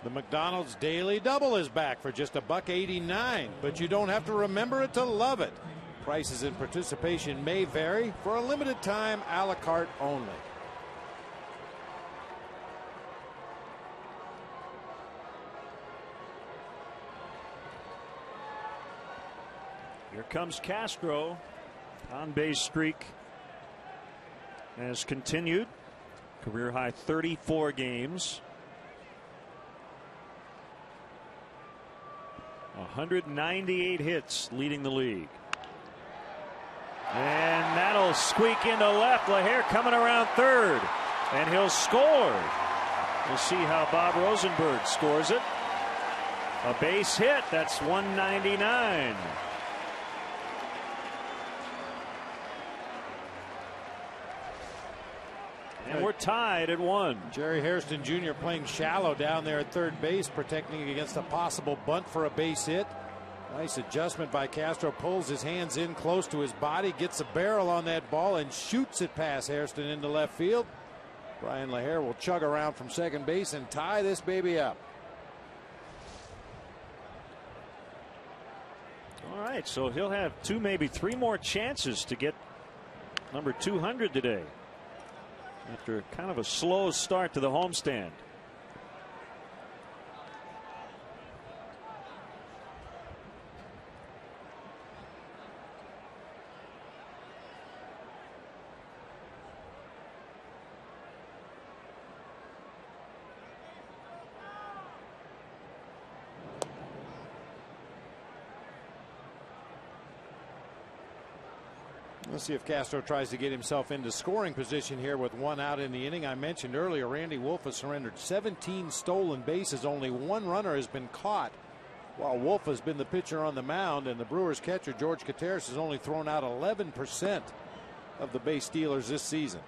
The McDonald's Daily Double is back for just $1.89, but you don't have to remember it to love it. Prices and participation may vary. For a limited time, a la carte only. Here comes Castro. On base streak has continued. Career high 34 games. 198 hits, leading the league. And that'll squeak into left. LaHair coming around third, and he'll score. We'll see how Bob Rosenberg scores it. A base hit. That's 199. And we're tied at 1. Jerry Hairston Jr. playing shallow down there at third base, protecting against a possible bunt for a base hit. Nice adjustment by Castro. Pulls his hands in close to his body, gets a barrel on that ball, and shoots it past Hairston into left field. Brian LaHair will chug around from second base and tie this baby up. All right, so he'll have 2, maybe 3 more chances to get number 200 today, after kind of a slow start to the homestand. Let's see if Castro tries to get himself into scoring position here with 1 out in the inning. I mentioned earlier, Randy Wolf has surrendered 17 stolen bases. Only 1 runner has been caught while Wolf has been the pitcher on the mound, and the Brewers catcher George Kateris has only thrown out 11% of the base stealers this season.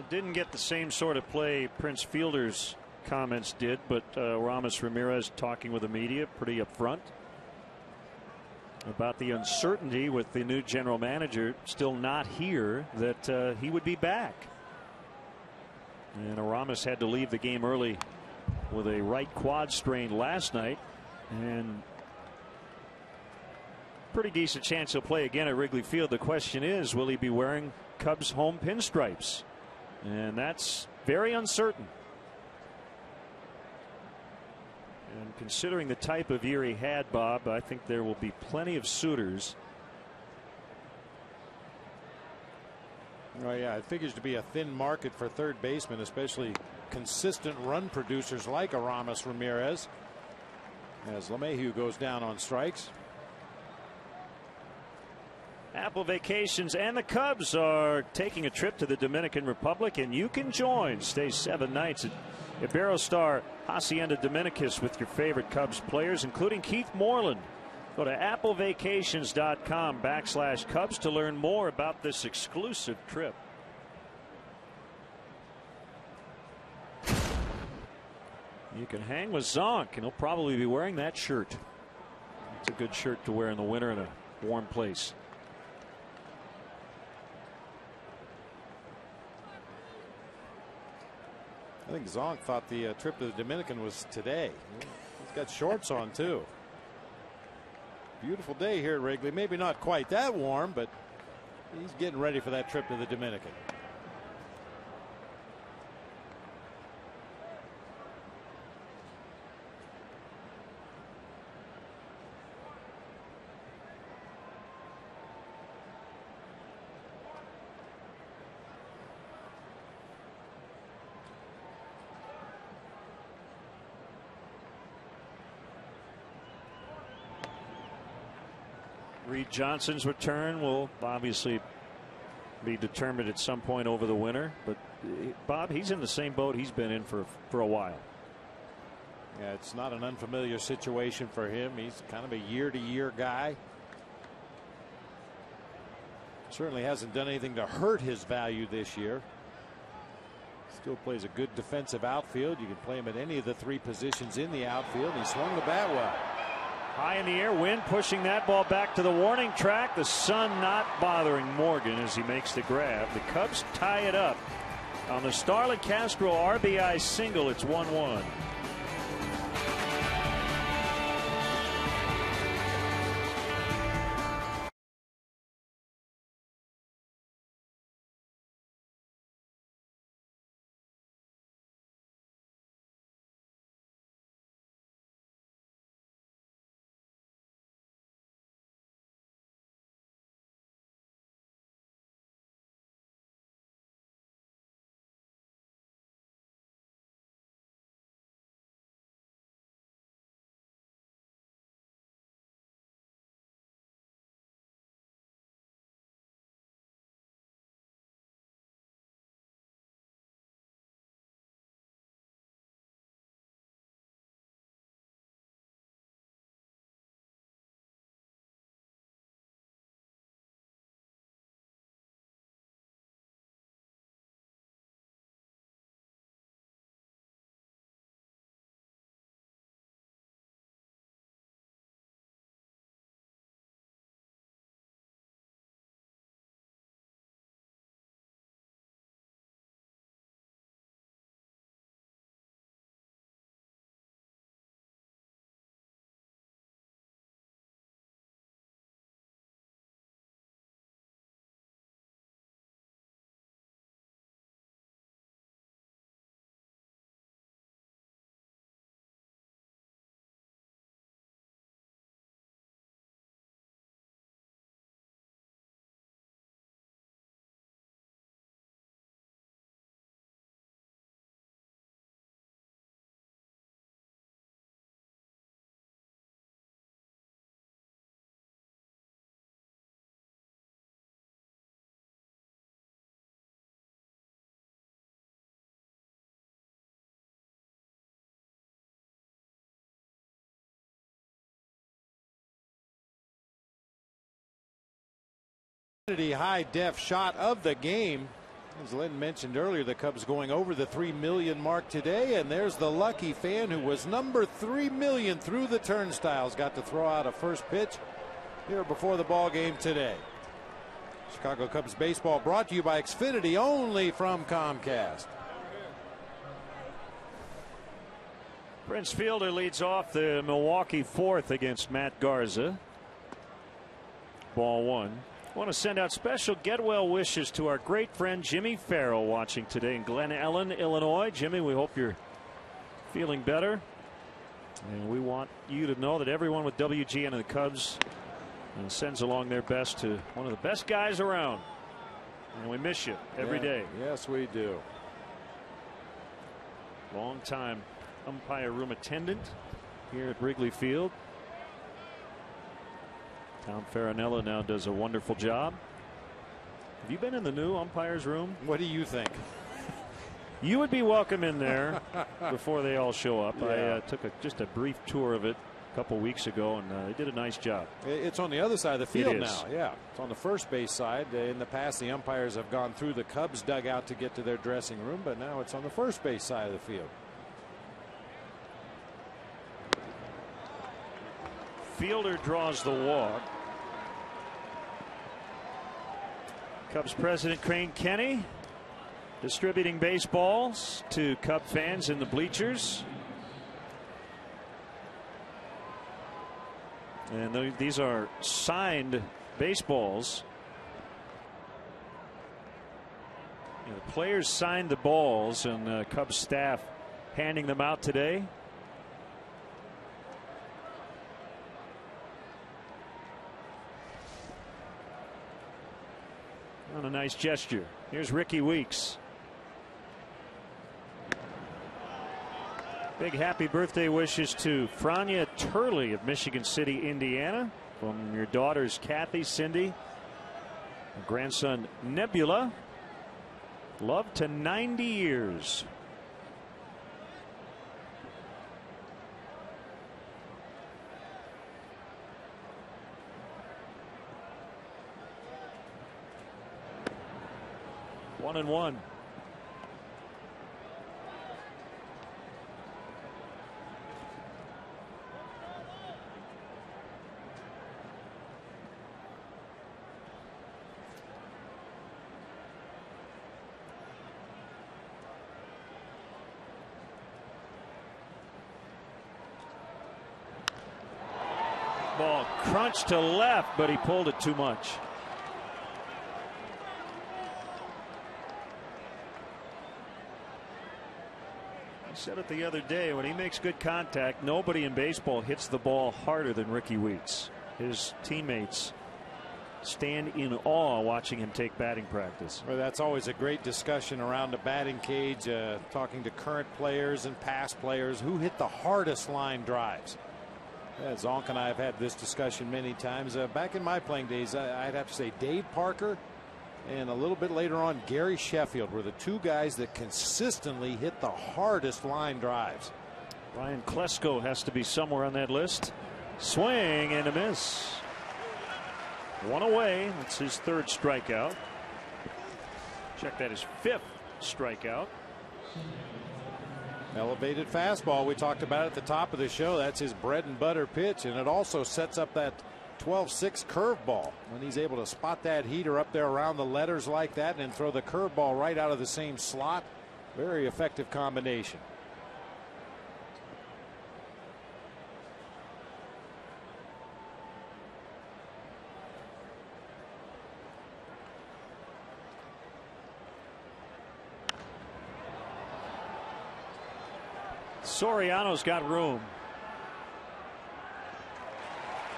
Didn't get the same sort of play Prince Fielder's comments did, but Ramos Ramirez talking with the media pretty upfront about the uncertainty with the new general manager still not here, that he would be back. And Ramos had to leave the game early with a right quad strain last night, and pretty decent chance he'll play again at Wrigley Field. The question is, will he be wearing Cubs home pinstripes? And that's very uncertain. And considering the type of year he had, Bob, I think there will be plenty of suitors. Oh, yeah, it figures to be a thin market for third baseman, especially consistent run producers like Aramis Ramirez, as LeMahieu goes down on strikes. Apple Vacations and the Cubs are taking a trip to the Dominican Republic, and you can join. Stay 7 nights at Iberostar Hacienda Dominicus with your favorite Cubs players, including Keith Moreland. Go to applevacations.com/Cubs to learn more about this exclusive trip. You can hang with Zonk, and he'll probably be wearing that shirt. It's a good shirt to wear in the winter in a warm place. I think Zonk thought the trip to the Dominican was today. He's got shorts on, too. Beautiful day here at Wrigley. Maybe not quite that warm, but he's getting ready for that trip to the Dominican. Reed Johnson's return will obviously be determined at some point over the winter, but Bob, he's in the same boat he's been in for a while. Yeah, it's not an unfamiliar situation for him. He's kind of a year-to-year guy. Certainly hasn't done anything to hurt his value this year. Still plays a good defensive outfield. You can play him at any of the 3 positions in the outfield. He swung the bat well. High in the air, Wynn pushing that ball back to the warning track. The sun not bothering Morgan as he makes the grab. The Cubs tie it up on the Starlin Castro RBI single. It's 1-1. High def shot of the game. As Lynn mentioned earlier, the Cubs going over the 3 million mark today, and there's the lucky fan who was number 3 million through the turnstiles. Got to throw out a first pitch here before the ball game today. Chicago Cubs baseball brought to you by Xfinity, only from Comcast. Prince Fielder leads off the Milwaukee 4th against Matt Garza. Ball 1. I want to send out special get well wishes to our great friend Jimmy Farrell watching today in Glen Ellen, Illinois. Jimmy, we hope you're feeling better. And we want you to know that everyone with WGN and the Cubs sends along their best to one of the best guys around. And we miss you every day. Yes, we do. Long-time umpire room attendant here at Wrigley Field. Tom Farinella now does a wonderful job. Have you been in the new umpire's room? What do you think? You would be welcome in there before they all show up. Yeah. I took just a brief tour of it a couple weeks ago, and they did a nice job. It's on the other side of the field It is. now. Yeah, it's on the first base side. In the past, the umpires have gone through the Cubs dugout to get to their dressing room, but now it's on the first base side of the field. Fielder draws the walk. Cubs president Crane Kenny distributing baseballs to Cub fans in the bleachers. And these are signed baseballs. The players signed the balls, and Cubs staff handing them out today. On a nice gesture. Here's Ricky Weeks. Big happy birthday wishes to Frania Turley of Michigan City, Indiana, from your daughters Kathy, Cindy, and grandson Nebula. Love to 90 years. One and one. Ball crunched to left, but he pulled it too much. I said it the other day, when he makes good contact, nobody in baseball hits the ball harder than Ricky Weeks. His teammates stand in awe watching him take batting practice. Well, that's always a great discussion around the batting cage, talking to current players and past players who hit the hardest line drives. Zonk and I have had this discussion many times. Back in my playing days, I'd have to say Dave Parker and a little bit later on Gary Sheffield were the two guys that consistently hit the hardest line drives. Ryan Klesko has to be somewhere on that list. Swing and a miss. One away. That's his third strikeout. Check that, his fifth strikeout. Elevated fastball. We talked about it at the top of the show. That's his bread and butter pitch, and it also sets up that 12-6 curveball. When he's able to spot that heater up there around the letters like that and then throw the curveball right out of the same slot. Very effective combination. Soriano's got room.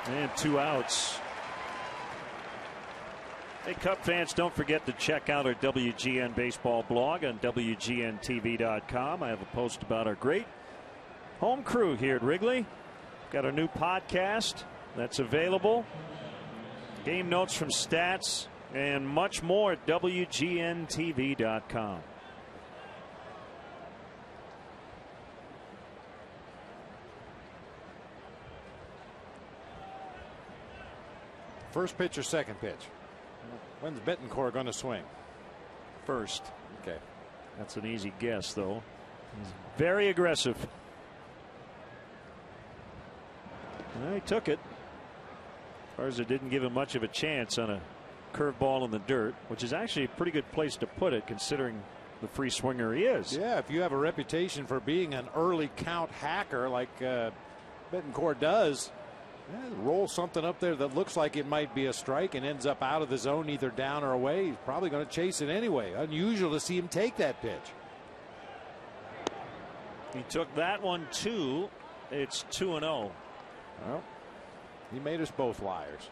And 2 outs. Hey, Cub fans, don't forget to check out our WGN baseball blog on WGNTV.com. I have a post about our great home crew here at Wrigley. Got our new podcast that's available. Game notes from stats and much more at WGNTV.com. First pitch or second pitch? When's Bettencourt going to swing? First. Okay. That's an easy guess, though. He's very aggressive. Well, he took it. Garza didn't give him much of a chance on a curveball in the dirt, which is actually a pretty good place to put it considering the free swinger he is. Yeah, if you have a reputation for being an early count hacker like Bettencourt does, Roll something up there that looks like it might be a strike and ends up out of the zone, either down or away. He's probably going to chase it anyway. Unusual to see him take that pitch. He took that one too. It's 2-0. Well, he made us both liars.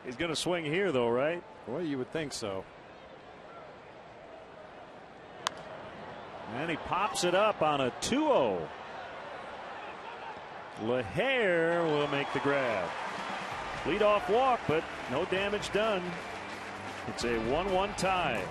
He's going to swing here, though, right? Well, you would think so. And he pops it up on a 2-0. LaHare will make the grab. Leadoff walk, but no damage done. It's a 1-1 tie.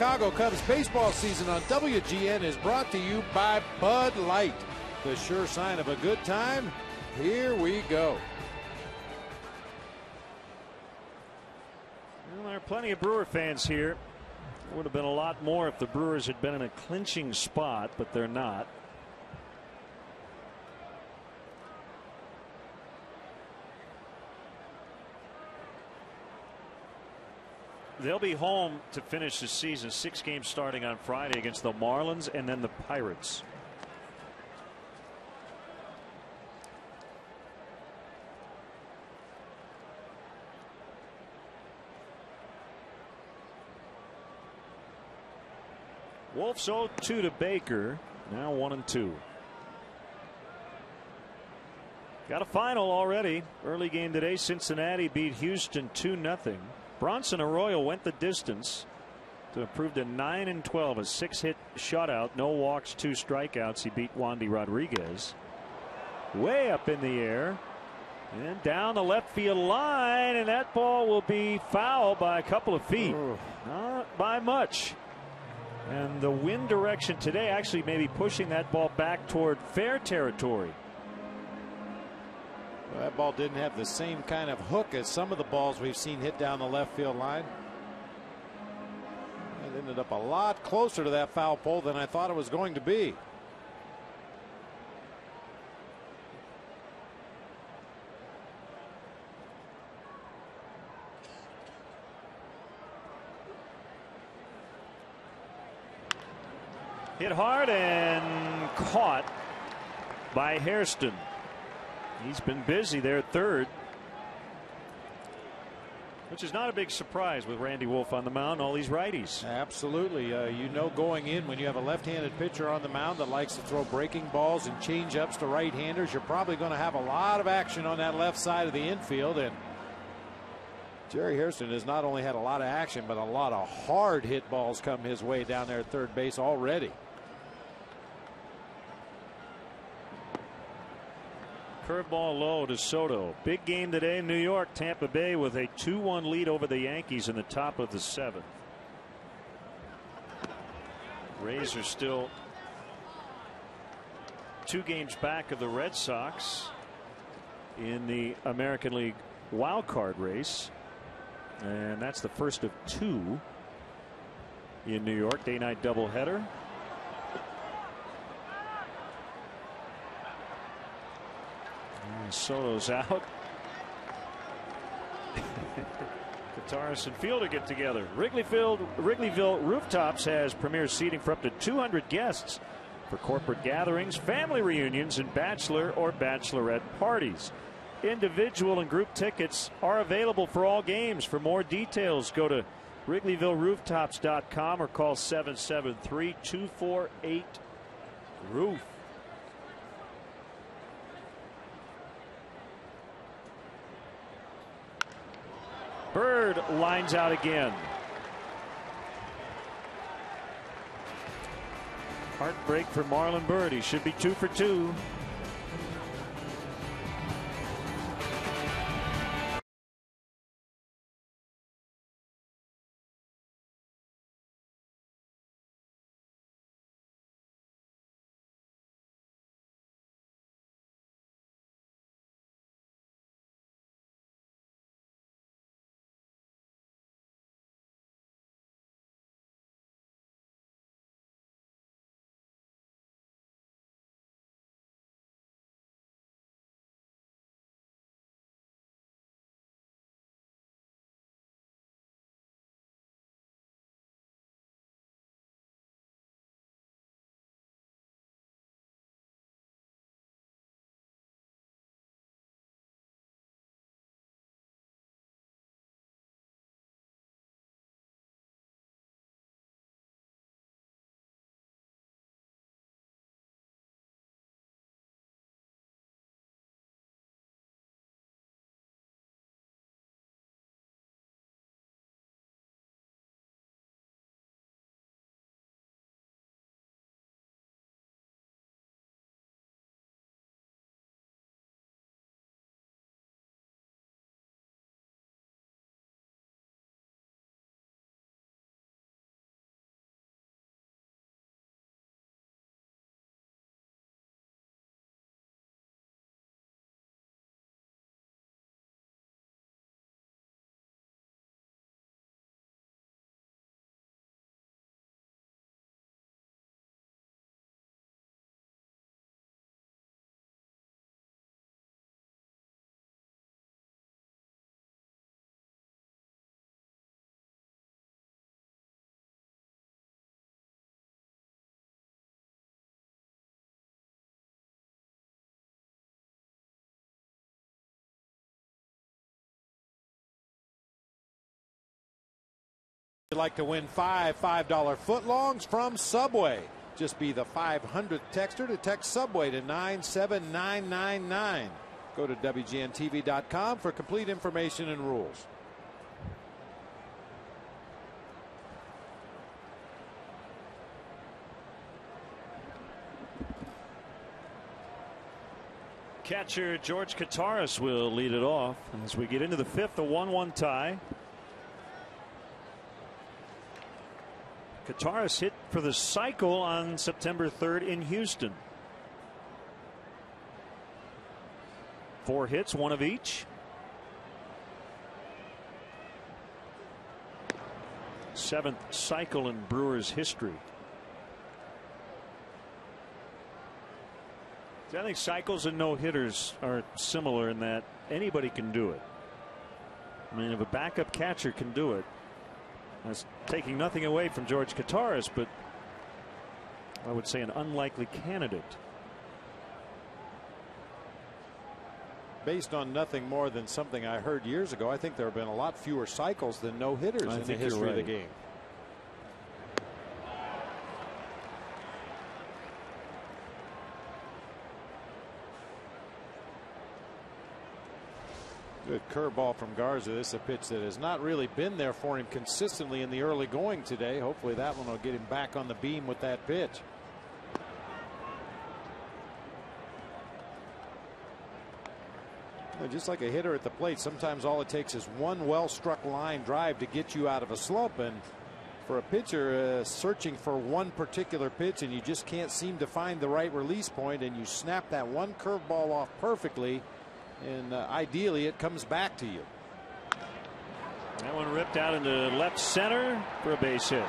Chicago Cubs baseball season on WGN is brought to you by Bud Light. The sure sign of a good time. Here we go. Well, there are plenty of Brewer fans here. There would have been a lot more if the Brewers had been in a clinching spot, but they're not. They'll be home to finish the season. 6 games starting on Friday against the Marlins and then the Pirates. Wolves 0-2 to Baker. Now 1-2. Got a final already. Early game today. Cincinnati beat Houston 2-0. Bronson Arroyo went the distance to improve to 9-12, a 6-hit shutout, no walks, 2 strikeouts. He beat Wandy Rodriguez. Way up in the air and down the left field line, and that ball will be foul by a couple of feet. Not by much. And the wind direction today actually may be pushing that ball back toward fair territory. Well, that ball didn't have the same kind of hook as some of the balls we've seen hit down the left field line. It ended up a lot closer to that foul pole than I thought it was going to be. Hit hard and caught by Hairston. He's been busy there at third, which is not a big surprise with Randy Wolf on the mound, all these righties. Absolutely. You know, going in, when you have a left-handed pitcher on the mound that likes to throw breaking balls and change-ups to right-handers, you're probably going to have a lot of action on that left side of the infield. And Jerry Hairston has not only had a lot of action, but a lot of hard hit balls come his way down there at third base already. Curveball low to Soto. Big game today in New York. Tampa Bay with a 2-1 lead over the Yankees in the top of the 7th. Rays are still 2 games back of the Red Sox in the American League wild card race, and that's the first of 2 in New York. Day-night doubleheader. Soto's out. Guitarist and fielder get together. Wrigleyville Rooftops has premier seating for up to 200 guests for corporate gatherings, family reunions, and bachelor or bachelorette parties. Individual and group tickets are available for all games. For more details, go to WrigleyvilleRooftops.com or call 773-248-ROOF. Byrd lines out again. Heartbreak for Marlon Byrd. He should be 2 for 2. You'd like to win 5 $5 footlongs from Subway. Just be the 500th texter to text Subway to 97999. Go to WGNTV.com for complete information and rules. Catcher George Kataris will lead it off as we get into the 5th, a 1-1 tie. Kataris hit for the cycle on September 3rd in Houston. 4 hits, 1 of each. 7th cycle in Brewers history. I think cycles and no-hitters are similar in that anybody can do it. I mean, if a backup catcher can do it, that's taking nothing away from George Kataris, but I would say an unlikely candidate. Based on nothing more than something I heard years ago, I think there have been a lot fewer cycles than no-hitters in the history of the game. Good curveball from Garza. This is a pitch that has not really been there for him consistently in the early going today. Hopefully that one will get him back on the beam with that pitch. Just like a hitter at the plate, sometimes all it takes is one well-struck line drive to get you out of a slump. And for a pitcher searching for one particular pitch and you just can't seem to find the right release point, and you snap that one curveball off perfectly, and ideally it comes back to you. That one ripped out into left center for a base hit.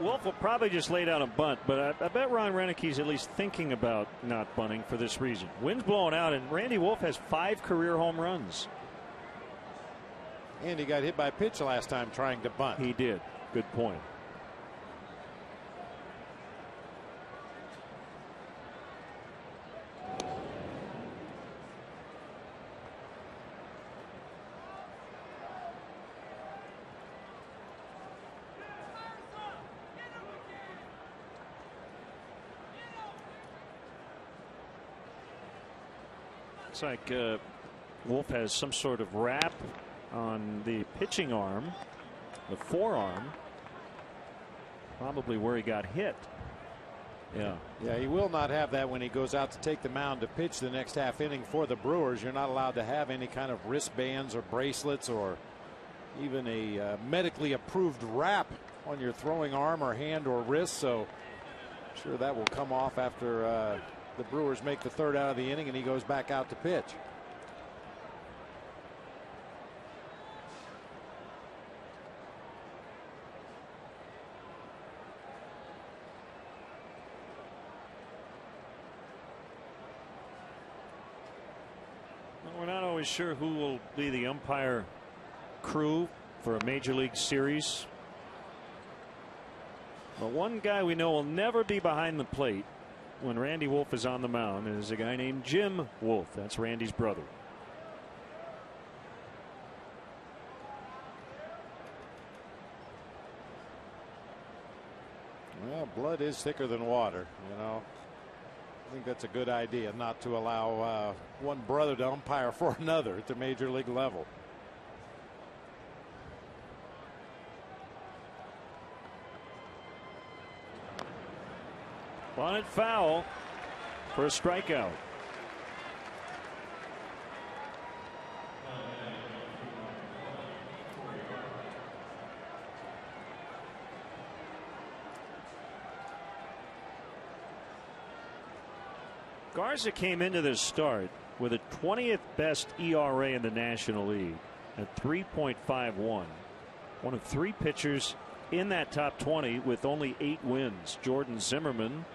Wolf will probably just lay down a bunt, but I bet Ron Renicki's at least thinking about not bunting for this reason. Wind's blowing out, and Randy Wolf has 5 career home runs. And he got hit by a pitch last time trying to bunt. He did. Good point. Looks like Wolf has some sort of wrap on the pitching arm, the forearm, probably where he got hit. Yeah, he will not have that when he goes out to take the mound to pitch the next half inning for the Brewers. You're not allowed to have any kind of wristbands or bracelets or even a medically approved wrap on your throwing arm or hand or wrist. So I'm sure that will come off after the Brewers make the third out of the inning and he goes back out to pitch. We're not always sure who will be the umpire crew for a major league series. But one guy we know will never be behind the plate when Randy Wolf is on the mound is a guy named Jim Wolf. That's Randy's brother. Well, blood is thicker than water, you know. I think that's a good idea, not to allow one brother to umpire for another at the major league level. Bunted foul for a strikeout. Garza came into this start with a 20th best ERA in the National League at 3.51. One of 3 pitchers in that top 20 with only 8 wins. Jordan Zimmerman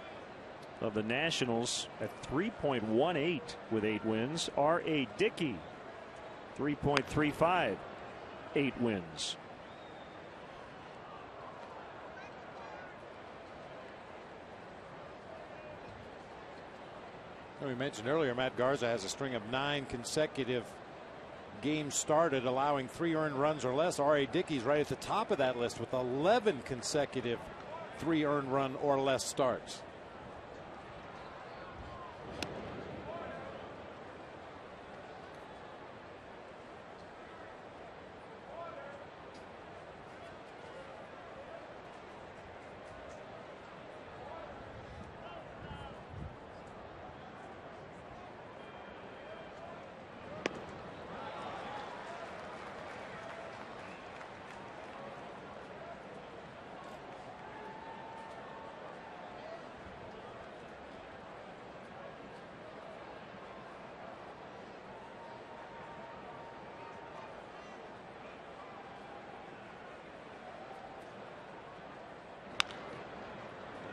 of the Nationals at 3.18 with 8 wins. R.A. Dickey 3.35, 8 wins. We mentioned earlier Matt Garza has a string of 9 consecutive games started allowing 3 earned runs or less. R.A. Dickey's right at the top of that list with 11 consecutive 3 earned run or less starts.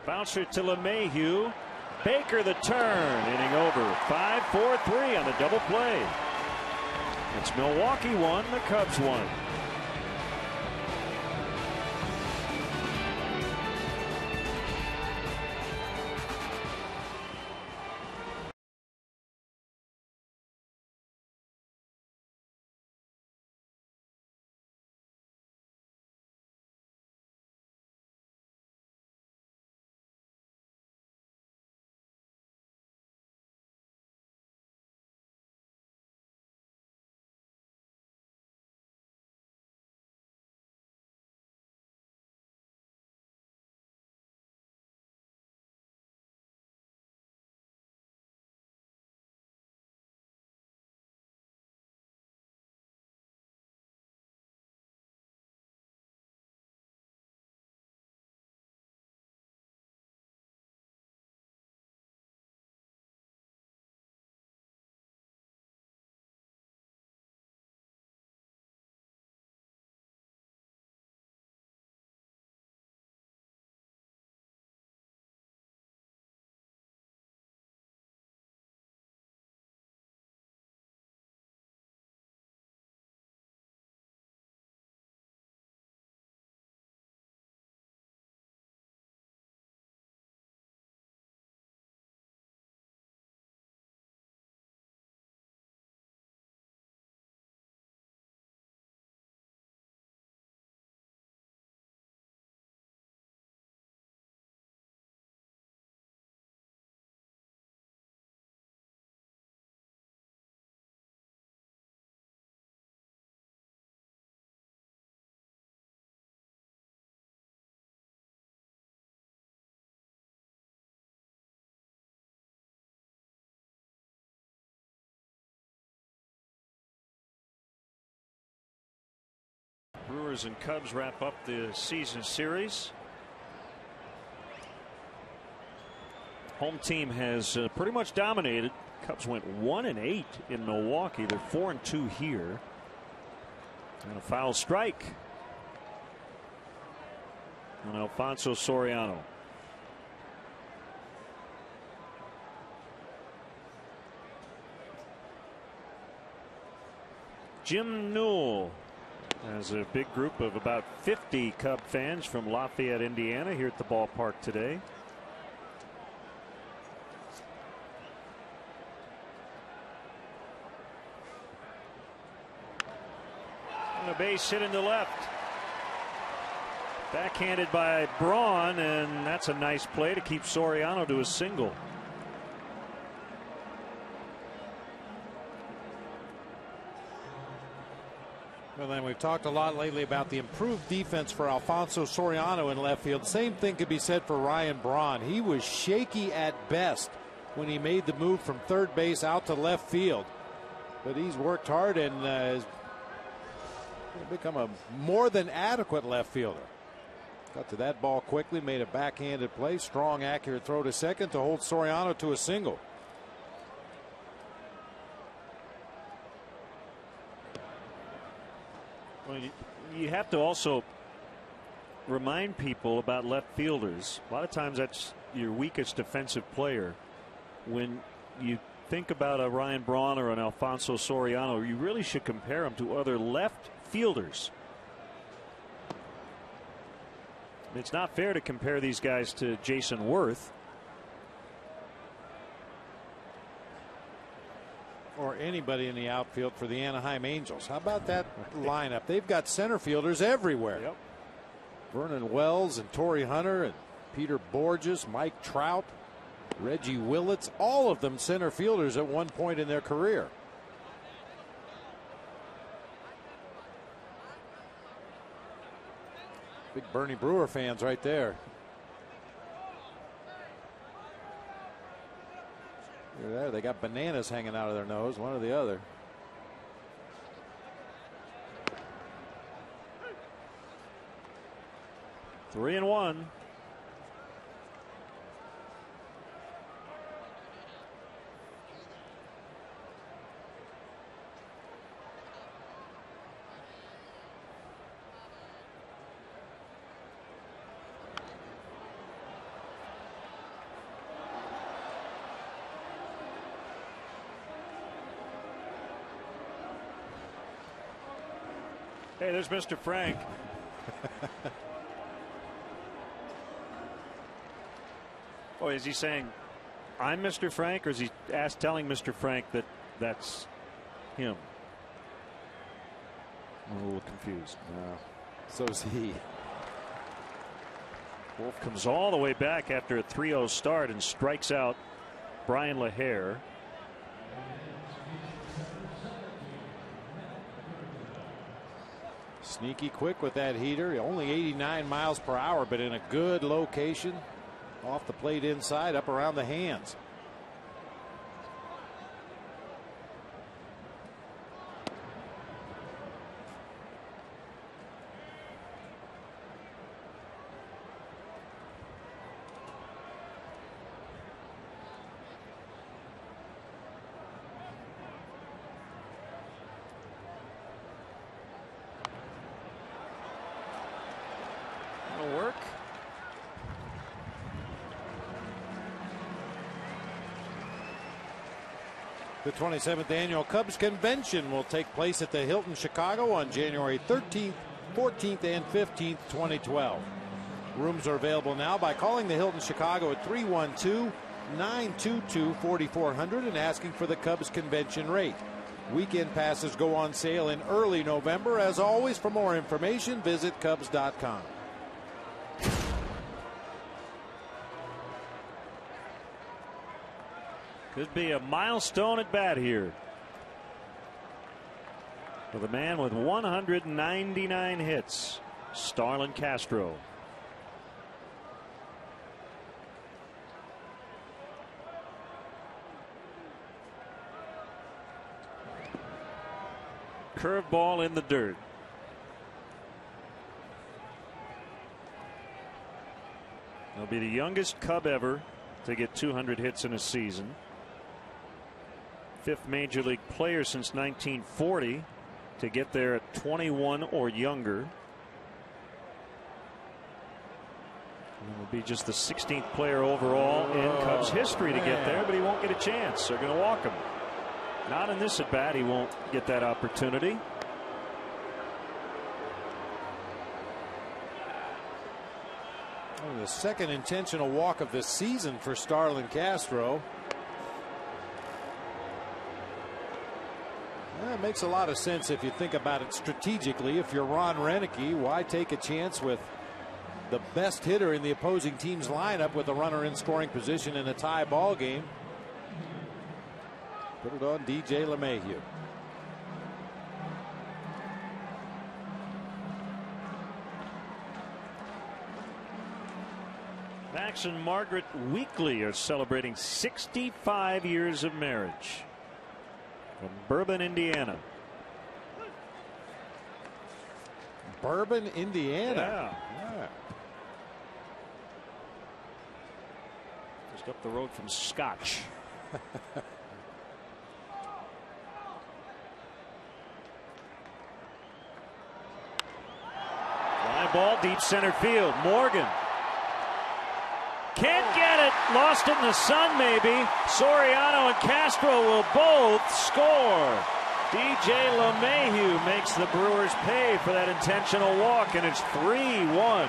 Bouncer to LeMahieu. Baker the turn. Inning over. 5-4-3 on the double play. It's Milwaukee 1, the Cubs 1. Brewers and Cubs wrap up the season series. Home team has pretty much dominated. Cubs went 1-8 in Milwaukee. They're 4-2 here. And a foul strike on Alfonso Soriano. Jim Newell has a big group of about 50 Cub fans from Lafayette, Indiana, here at the ballpark today. And a base hit into left. Backhanded by Braun, and that's a nice play to keep Soriano to a single. Well, then we've talked a lot lately about the improved defense for Alfonso Soriano in left field. Same thing could be said for Ryan Braun. He was shaky at best when he made the move from third base out to left field. But he's worked hard and has become a more than adequate left fielder. Got to that ball quickly, made a backhanded play. Strong, accurate throw to second to hold Soriano to a single. Well, you have to also remind people about left fielders. A lot of times that's your weakest defensive player. When you think about a Ryan Braun or an Alfonso Soriano, you really should compare them to other left fielders. It's not fair to compare these guys to Jason Worth. Or anybody in the outfield for the Anaheim Angels. How about that lineup? They've got center fielders everywhere. Yep. Vernon Wells and Torrey Hunter and Peter Borges, Mike Trout, Reggie Willits, all of them center fielders at one point in their career. Big Bernie Brewer fans right there. There, they got bananas hanging out of their nose, one or the other. Three and one. Hey, there's Mr. Frank. Oh, is he saying I'm Mr. Frank, or is he telling Mr. Frank that that's him? I'm a little confused. So is he. Wolf comes all the way back after a 3-0 start and strikes out Brian LaHare. Sneaky quick with that heater. Only 89 miles per hour, but in a good location. Off the plate inside, up around the hands. Work. The 27th annual Cubs convention will take place at the Hilton Chicago on January 13th, 14th, and 15th, 2012. Rooms are available now by calling the Hilton Chicago at 312-922-4400 and asking for the Cubs convention rate. Weekend passes go on sale in early November. As always, for more information, visit Cubs.com. Could be a milestone at bat here for the man with 199 hits, Starlin Castro. Curveball in the dirt. Be the youngest Cub ever to get 200 hits in a season. 5th major league player since 1940 to get there at 21 or younger. And will be just the 16th player overall in Cubs history to get there, but he won't get a chance. They're going to walk him. Not in this at bat. He won't get that opportunity. The second intentional walk of the season for Starlin Castro. That makes a lot of sense if you think about it strategically. If you're Ron Renicky, why take a chance with the best hitter in the opposing team's lineup with a runner in scoring position in a tie ball game? Put it on DJ LeMahieu. Max and Margaret Weekly are celebrating 65 years of marriage. From Bourbon, Indiana. Bourbon, Indiana. Yeah. Just up the road from Scotch. Fly ball deep center field. Morgan can't get it. Lost it in the sun, maybe. Soriano and Castro will both score. DJ LeMahieu makes the Brewers pay for that intentional walk, and it's 3-1.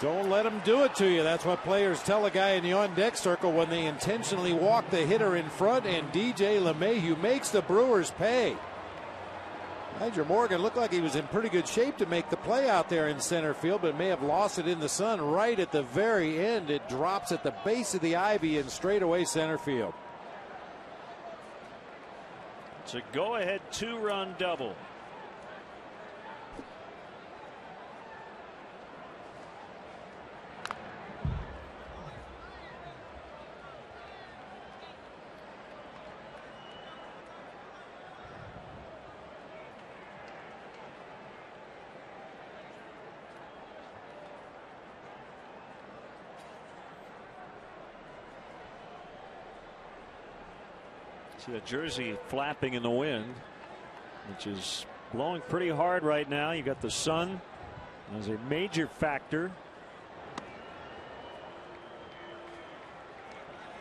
Don't let them do it to you. That's what players tell a guy in the on-deck circle when they intentionally walk the hitter in front, and DJ LeMahieu makes the Brewers pay. Elijah Morgan looked like he was in pretty good shape to make the play out there in center field, but may have lost it in the sun right at the very end. It drops at the base of the ivy in straightaway center field. It's a go-ahead 2-run double. See the jersey flapping in the wind, which is blowing pretty hard right now. You got the sun as a major factor.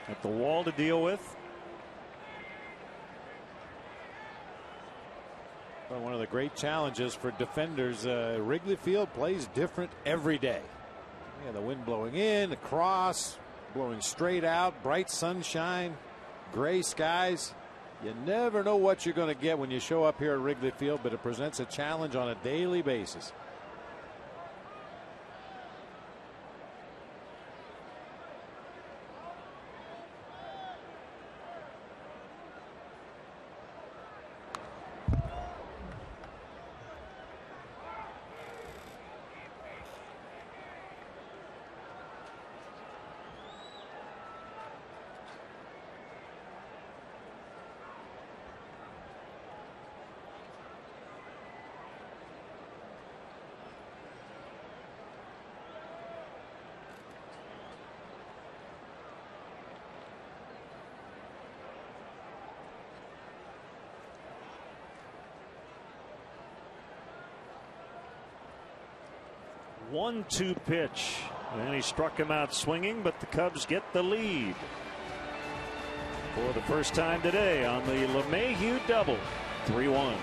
At the wall to deal with. Well, one of the great challenges for defenders, Wrigley Field plays different every day. Yeah, the wind blowing in, across, blowing straight out, bright sunshine, gray skies. You never know what you're going to get when you show up here at Wrigley Field, but it presents a challenge on a daily basis. One-two pitch, and he struck him out swinging, but the Cubs get the lead for the first time today on the LeMahieu double. 3-1.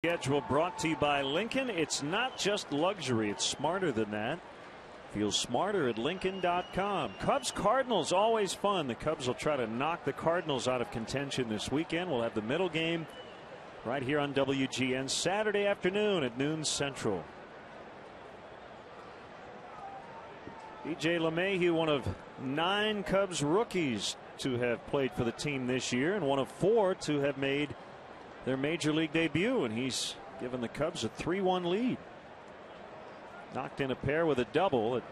Schedule brought to you by Lincoln. It's not just luxury, it's smarter than that. Feel smarter at Lincoln.com. Cubs Cardinals, always fun. The Cubs will try to knock the Cardinals out of contention this weekend. We'll have the middle game right here on WGN Saturday afternoon at noon Central. DJ LeMahieu, one of 9 Cubs rookies to have played for the team this year, and one of 4 to have made their major league debut, and he's given the Cubs a 3-1 lead. Knocked in a pair with a double that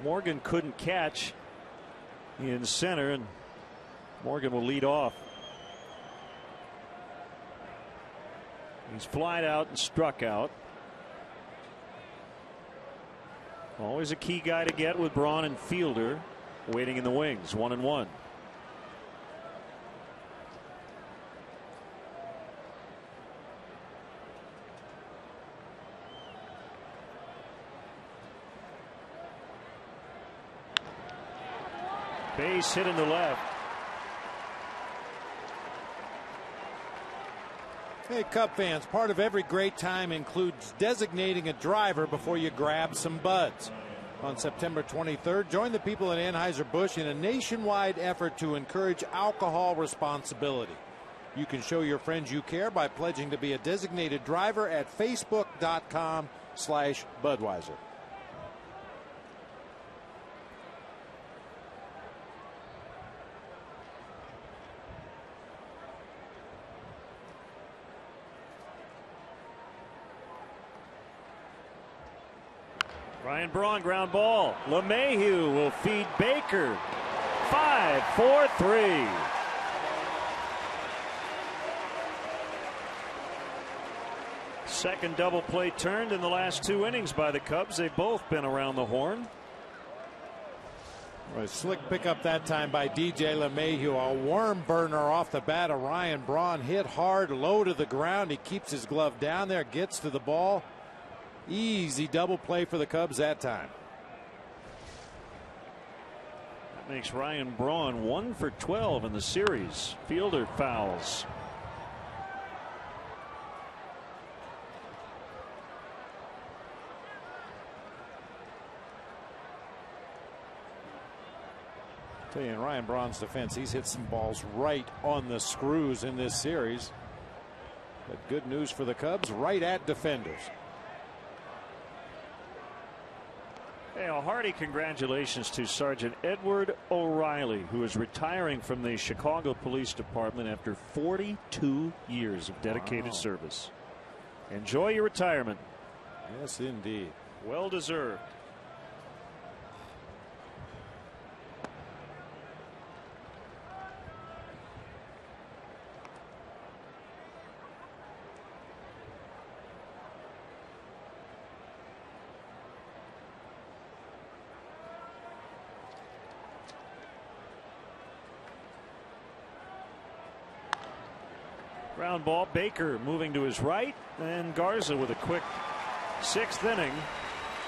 Morgan couldn't catch in center, and Morgan will lead off. He's flied out and struck out. Always a key guy to get with Braun and Fielder waiting in the wings. 1-1. Base hit in the left. Hey, Cub fans, part of every great time includes designating a driver before you grab some buds. On September 23rd, join the people at Anheuser-Busch in a nationwide effort to encourage alcohol responsibility. You can show your friends you care by pledging to be a designated driver at facebook.com/Budweiser. Ryan Braun, ground ball. LeMahieu will feed Baker. 5-4-3. Second double play turned in the last 2 innings by the Cubs. They've both been around the horn. A slick pickup that time by DJ LeMahieu. A worm burner off the bat of Ryan Braun. Hit hard, low to the ground. He keeps his glove down there, gets to the ball. Easy double play for the Cubs that time. That makes Ryan Braun 1 for 12 in the series. Fielder fouls. Tell you, in Ryan Braun's defense, he's hit some balls right on the screws in this series. But good news for the Cubs, right at defenders. Hey, a hearty congratulations to Sergeant Edward O'Reilly, who is retiring from the Chicago Police Department after 42 years of dedicated service. Enjoy your retirement. Yes, indeed. Well deserved. Ground ball. Baker moving to his right, and Garza with a quick 6th inning,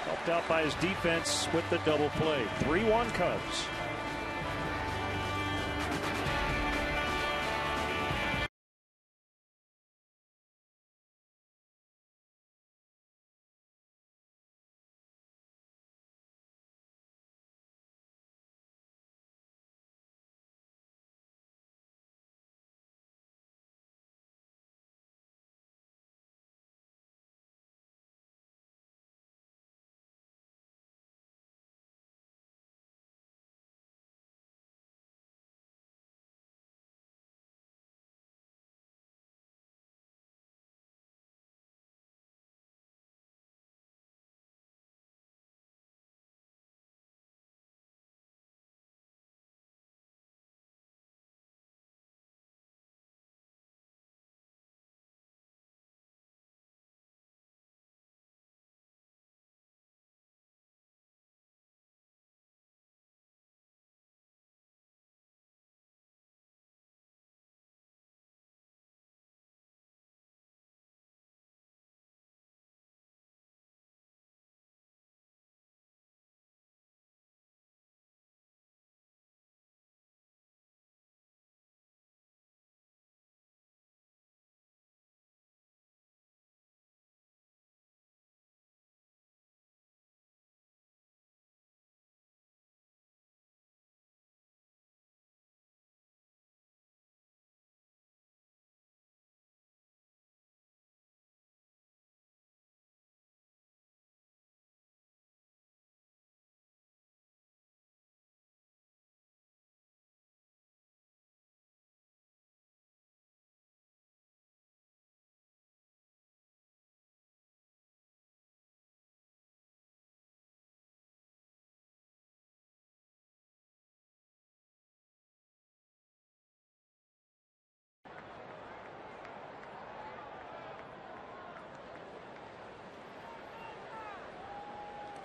helped out by his defense with the double play. 3-1 Cubs.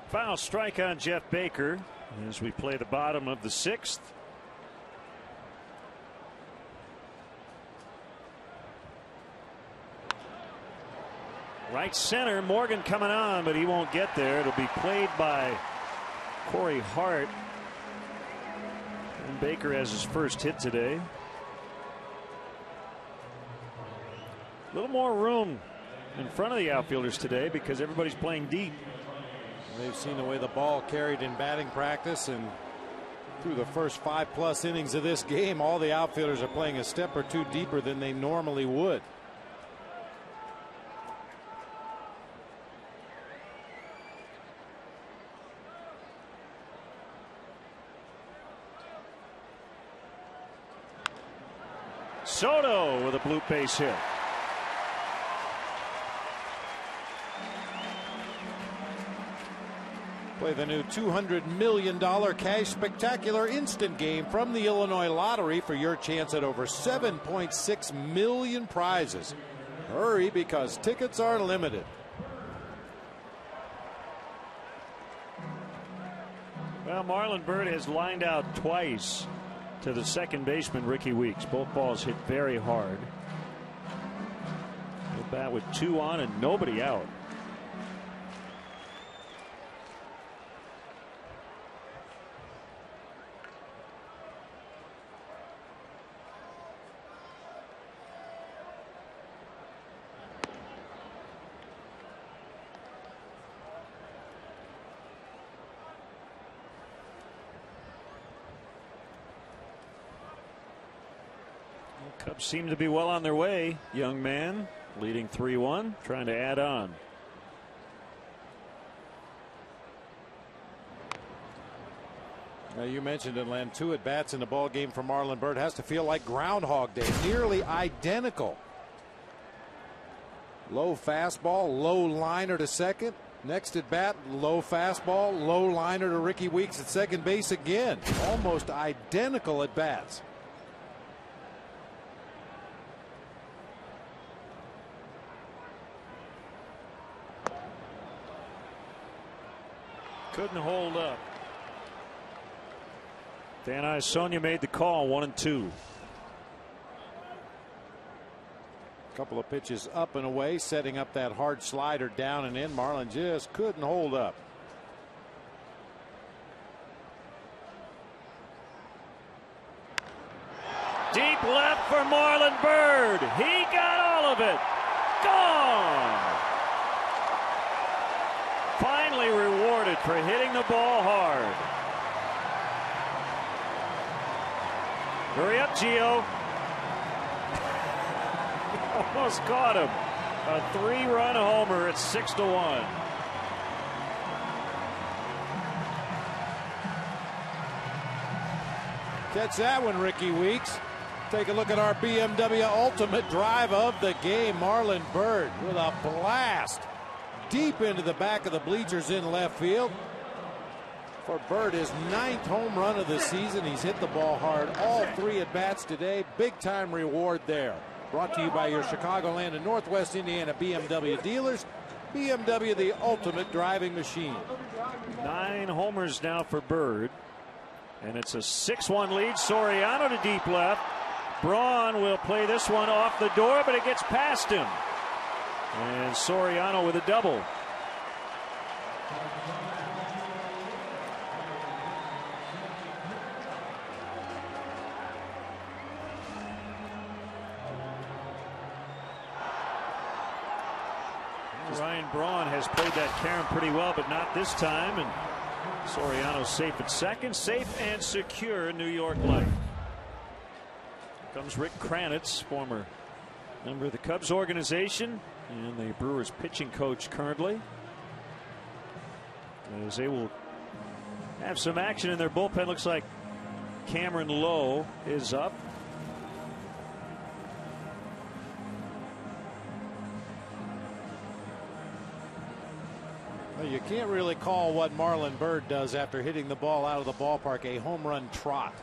Foul strike on Jeff Baker as we play the bottom of the 6th. Right center, Morgan coming on, but he won't get there. It'll be played by Corey Hart. And Baker has his first hit today. A little more room in front of the outfielders today because everybody's playing deep. They've seen the way the ball carried in batting practice, and through the first 5+ innings of this game, all the outfielders are playing a step or two deeper than they normally would. Soto with a bloop base hit. Play the new $200 million cash spectacular instant game from the Illinois Lottery for your chance at over 7.6 million prizes. Hurry, because tickets are limited. Well, Marlon Byrd has lined out twice to the second baseman, Ricky Weeks. Both balls hit very hard. The bat with 2 on and nobody out. Cubs seem to be well on their way. Young man leading 3-1, trying to add on. Now, you mentioned it, Len. 2 at-bats in the ball game for Marlon Byrd. Has to feel like Groundhog Day. Nearly identical. Low fastball, low liner to second. Next at bat, low fastball, low liner to Ricky Weeks at second base again. Almost identical at bats. Couldn't hold up. Dan Iasonia made the call, 1-2. Couple of pitches up and away, setting up that hard slider down and in. Marlon just couldn't hold up. Deep left for Marlon Byrd. He got all of it. Gone. Finally rewarded for hitting the ball hard. Hurry up, Gio. Almost caught him. A 3-run homer. It's 6-1. Catch that one, Ricky Weeks. Take a look at our BMW Ultimate Drive of the game. Marlon Byrd with a blast deep into the back of the bleachers in left field. For Byrd, his 9th home run of the season. He's hit the ball hard all 3 at bats today. Big time reward there. Brought to you by your Chicagoland and Northwest Indiana BMW dealers. BMW, the ultimate driving machine. 9 homers now for Byrd. And it's a 6-1 lead. Soriano to deep left. Braun will play this one off the door, but it gets past him. And Soriano with a double. Ryan Braun has played that carom pretty well, but not this time. And Soriano safe at second. Safe and secure, New York life. Comes Rick Kranitz, former member of the Cubs organization and the Brewers pitching coach currently, as they will have some action in their bullpen. Looks like Cameron Lowe is up. Well, you can't really call what Marlon Byrd does after hitting the ball out of the ballpark a home run trot.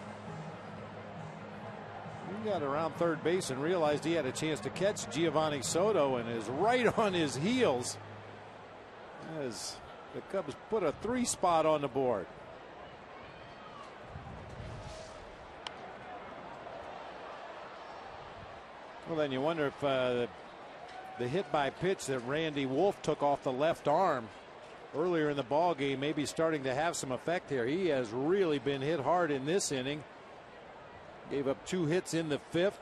He got around third base and realized he had a chance to catch Giovanni Soto and is right on his heels as The Cubs put a 3 spot on the board. Well, then you wonder if the hit by pitch that Randy Wolf took off the left arm earlier in the ball game may be starting to have some effect here. He has really been hit hard in this inning. Gave up 2 hits in the 5th.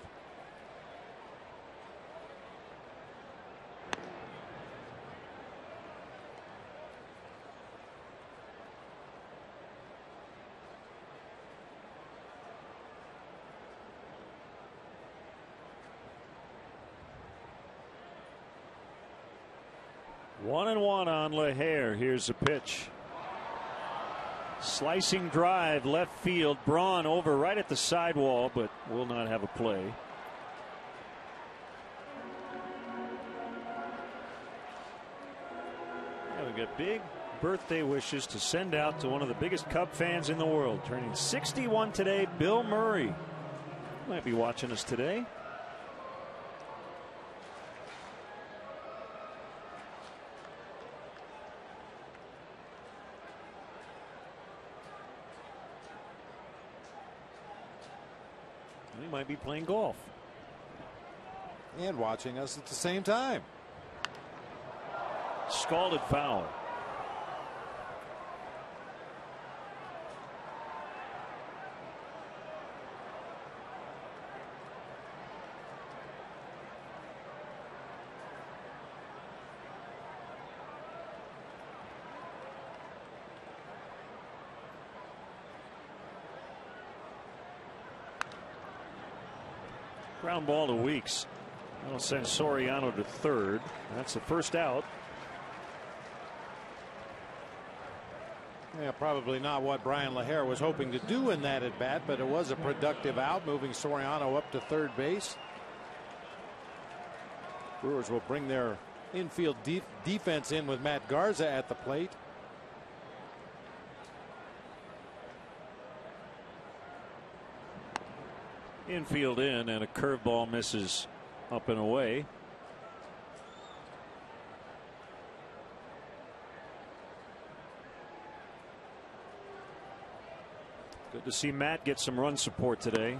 One and one on LaHare. Here's a pitch. Slicing drive left field. Braun over right at the sidewall, but will not have a play. Yeah, we got big birthday wishes to send out to one of the biggest Cub fans in the world. Turning 61 today, Bill Murray. Might be watching us today. He might be playing golf. And watching us at the same time. Scalded foul. Ground ball to Weeks. That'll send Soriano to third. That's the first out. Yeah, probably not what Brian LaHare was hoping to do in that at bat, but it was a productive out, moving Soriano up to third base. Brewers will bring their infield defense in with Matt Garza at the plate. Infield in, and a curveball misses up and away. Good to see Matt get some run support today.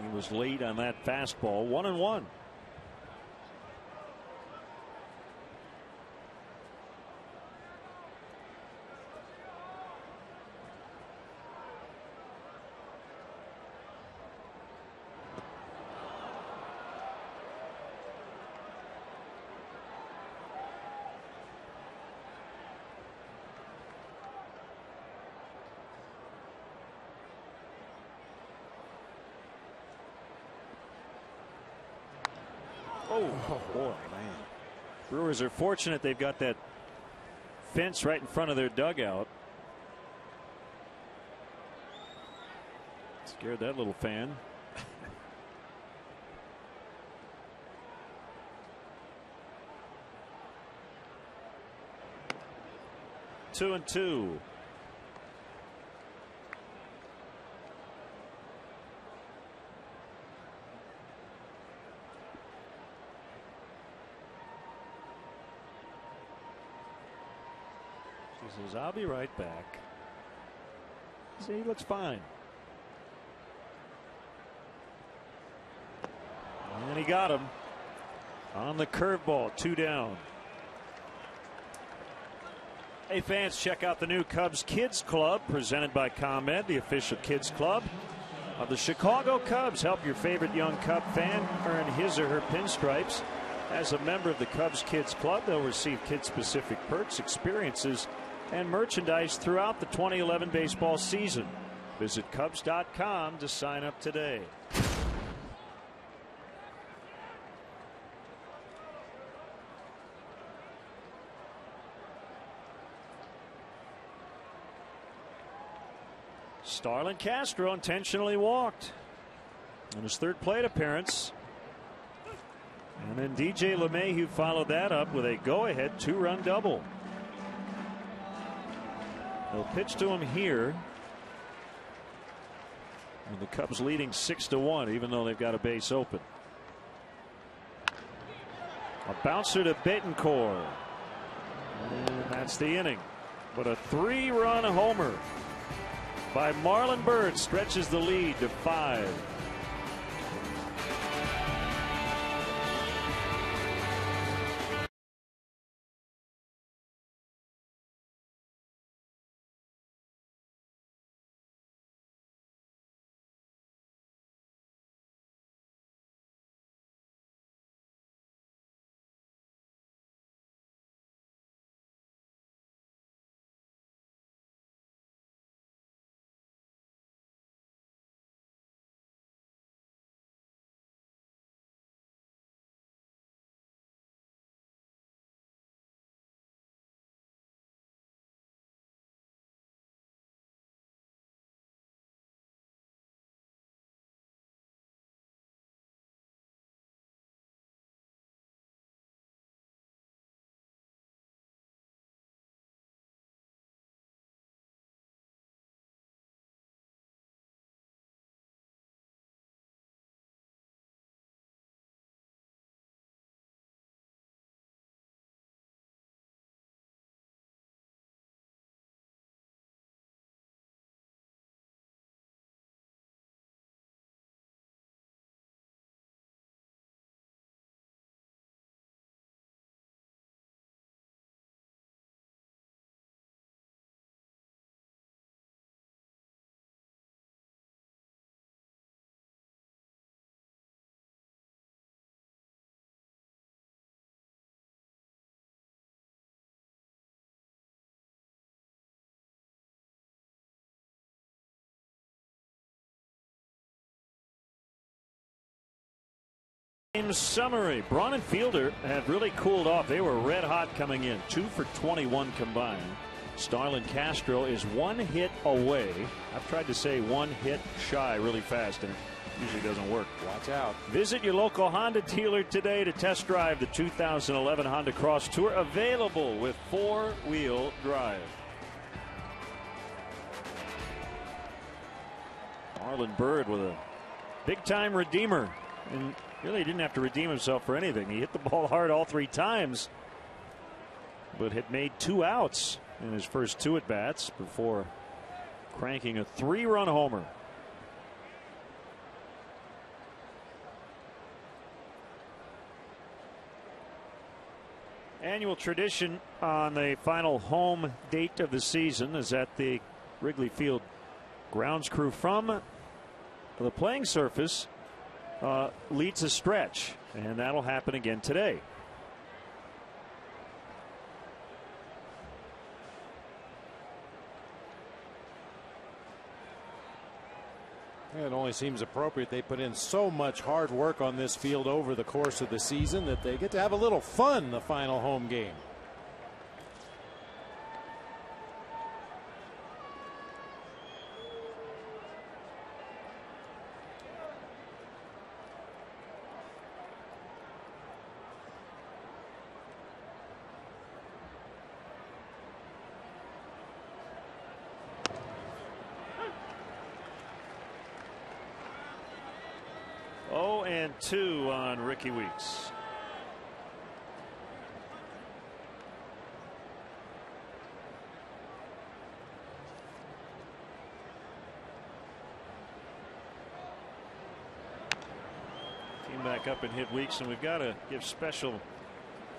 He was late on that fastball. 1-1. Oh boy, man. Brewers are fortunate they've got that fence right in front of their dugout. Scared that little fan. 2-2. He says, "I'll be right back." See, he looks fine. And he got him on the curveball. 2 down. Hey fans, check out the new Cubs Kids Club presented by ComEd, the official kids club of the Chicago Cubs. Help your favorite young Cub fan earn his or her pinstripes. As a member of the Cubs Kids Club, they'll receive kid-specific perks, experiences, and merchandise throughout the 2011 baseball season. Visit Cubs.com to sign up today. Starlin Castro intentionally walked on his third plate appearance. And then DJ LeMahieu followed that up with a go-ahead 2-run double. They'll pitch to him here. And the Cubs leading 6-1, even though they've got a base open. A bouncer to Betancourt. And that's the inning. But a 3-run homer by Marlon Byrd stretches the lead to 5. Game summary. Braun and Fielder have really cooled off. They were red hot coming in. 2 for 21 combined. Starlin Castro is 1 hit away. I've tried to say 1 hit shy really fast, and it usually doesn't work. Watch out. Visit your local Honda dealer today to test drive the 2011 Honda Cross Tour, available with 4-wheel drive. Marlon Byrd with a big-time redeemer. And really didn't have to redeem himself for anything. He hit the ball hard all 3 times, but had made 2 outs in his first 2 at-bats before cranking a 3-run homer. Annual tradition on the final home date of the season is that the Wrigley Field grounds crew from the playing surface leads a stretch, and that'll happen again today. It only seems appropriate. They put in so much hard work on this field over the course of the season that they get to have a little fun the final home game. And 2 on Ricky Weeks. Came back up and hit Weeks, and we've got to give special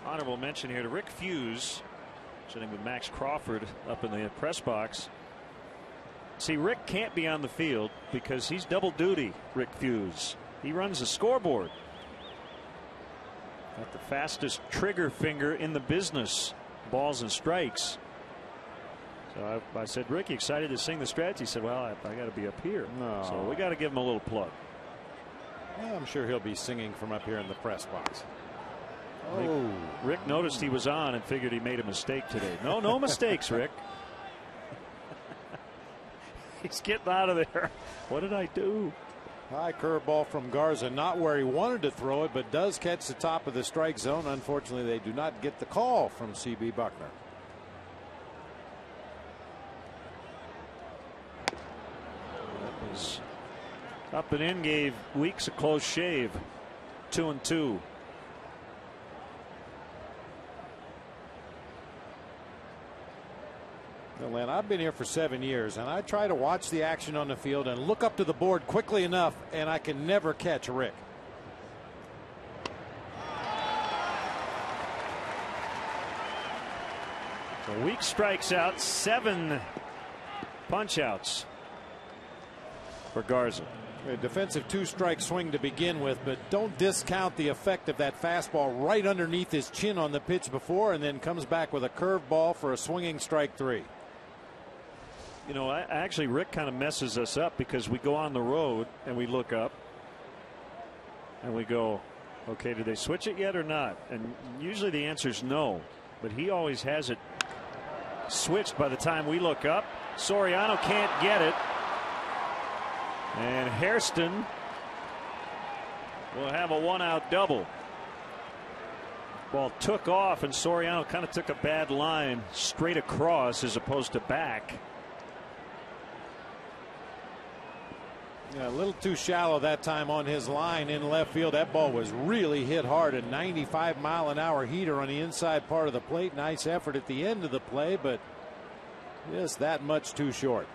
honorable mention here to Rick Fuse, sitting with Max Crawford up in the press box. See, Rick can't be on the field because he's double duty. Rick Fuse. He runs the scoreboard. Got the fastest trigger finger in the business. Balls and strikes. So I said, Rick, you excited to sing the stretch? He said, well, I got to be up here. No. So we got to give him a little plug. Well, I'm sure he'll be singing from up here in the press box. Oh. Rick noticed he was on and figured he made a mistake today. No mistakes, Rick. He's getting out of there. What did I do? High curveball from Garza, not where he wanted to throw it, but does catch the top of the strike zone. Unfortunately, they do not get the call from C.B. Buckner. That was up and in, gave Weeks a close shave. 2-2. I've been here for 7 years, and I try to watch the action on the field and look up to the board quickly enough, and I can never catch Rick. So Weeks strikes out, 7 punch outs for Garza. A defensive 2-strike swing to begin with, but don't discount the effect of that fastball right underneath his chin on the pitch before, and then comes back with a curveball for a swinging strike 3. You know, actually Rick kind of messes us up because we go on the road and we look up and we go, okay, did they switch it yet or not? And usually the answer is no, but he always has it switched by the time we look up. Soriano can't get it. And Hairston will have a 1-out double. Ball took off, and Soriano kind of took a bad line straight across as opposed to back. Yeah, a little too shallow that time on his line in left field. That ball was really hit hard. A 95-mile-an-hour heater on the inside part of the plate. Nice effort at the end of the play, but just that much too short.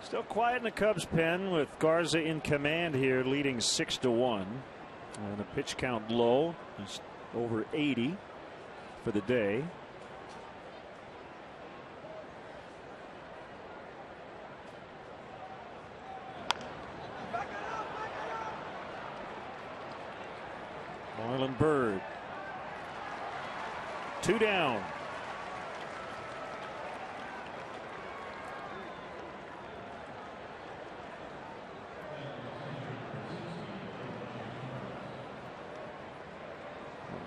Still quiet in the Cubs pen with Garza in command here, leading 6-1. And the pitch count low. It's over 80 for the day. Marlon Byrd. 2 down.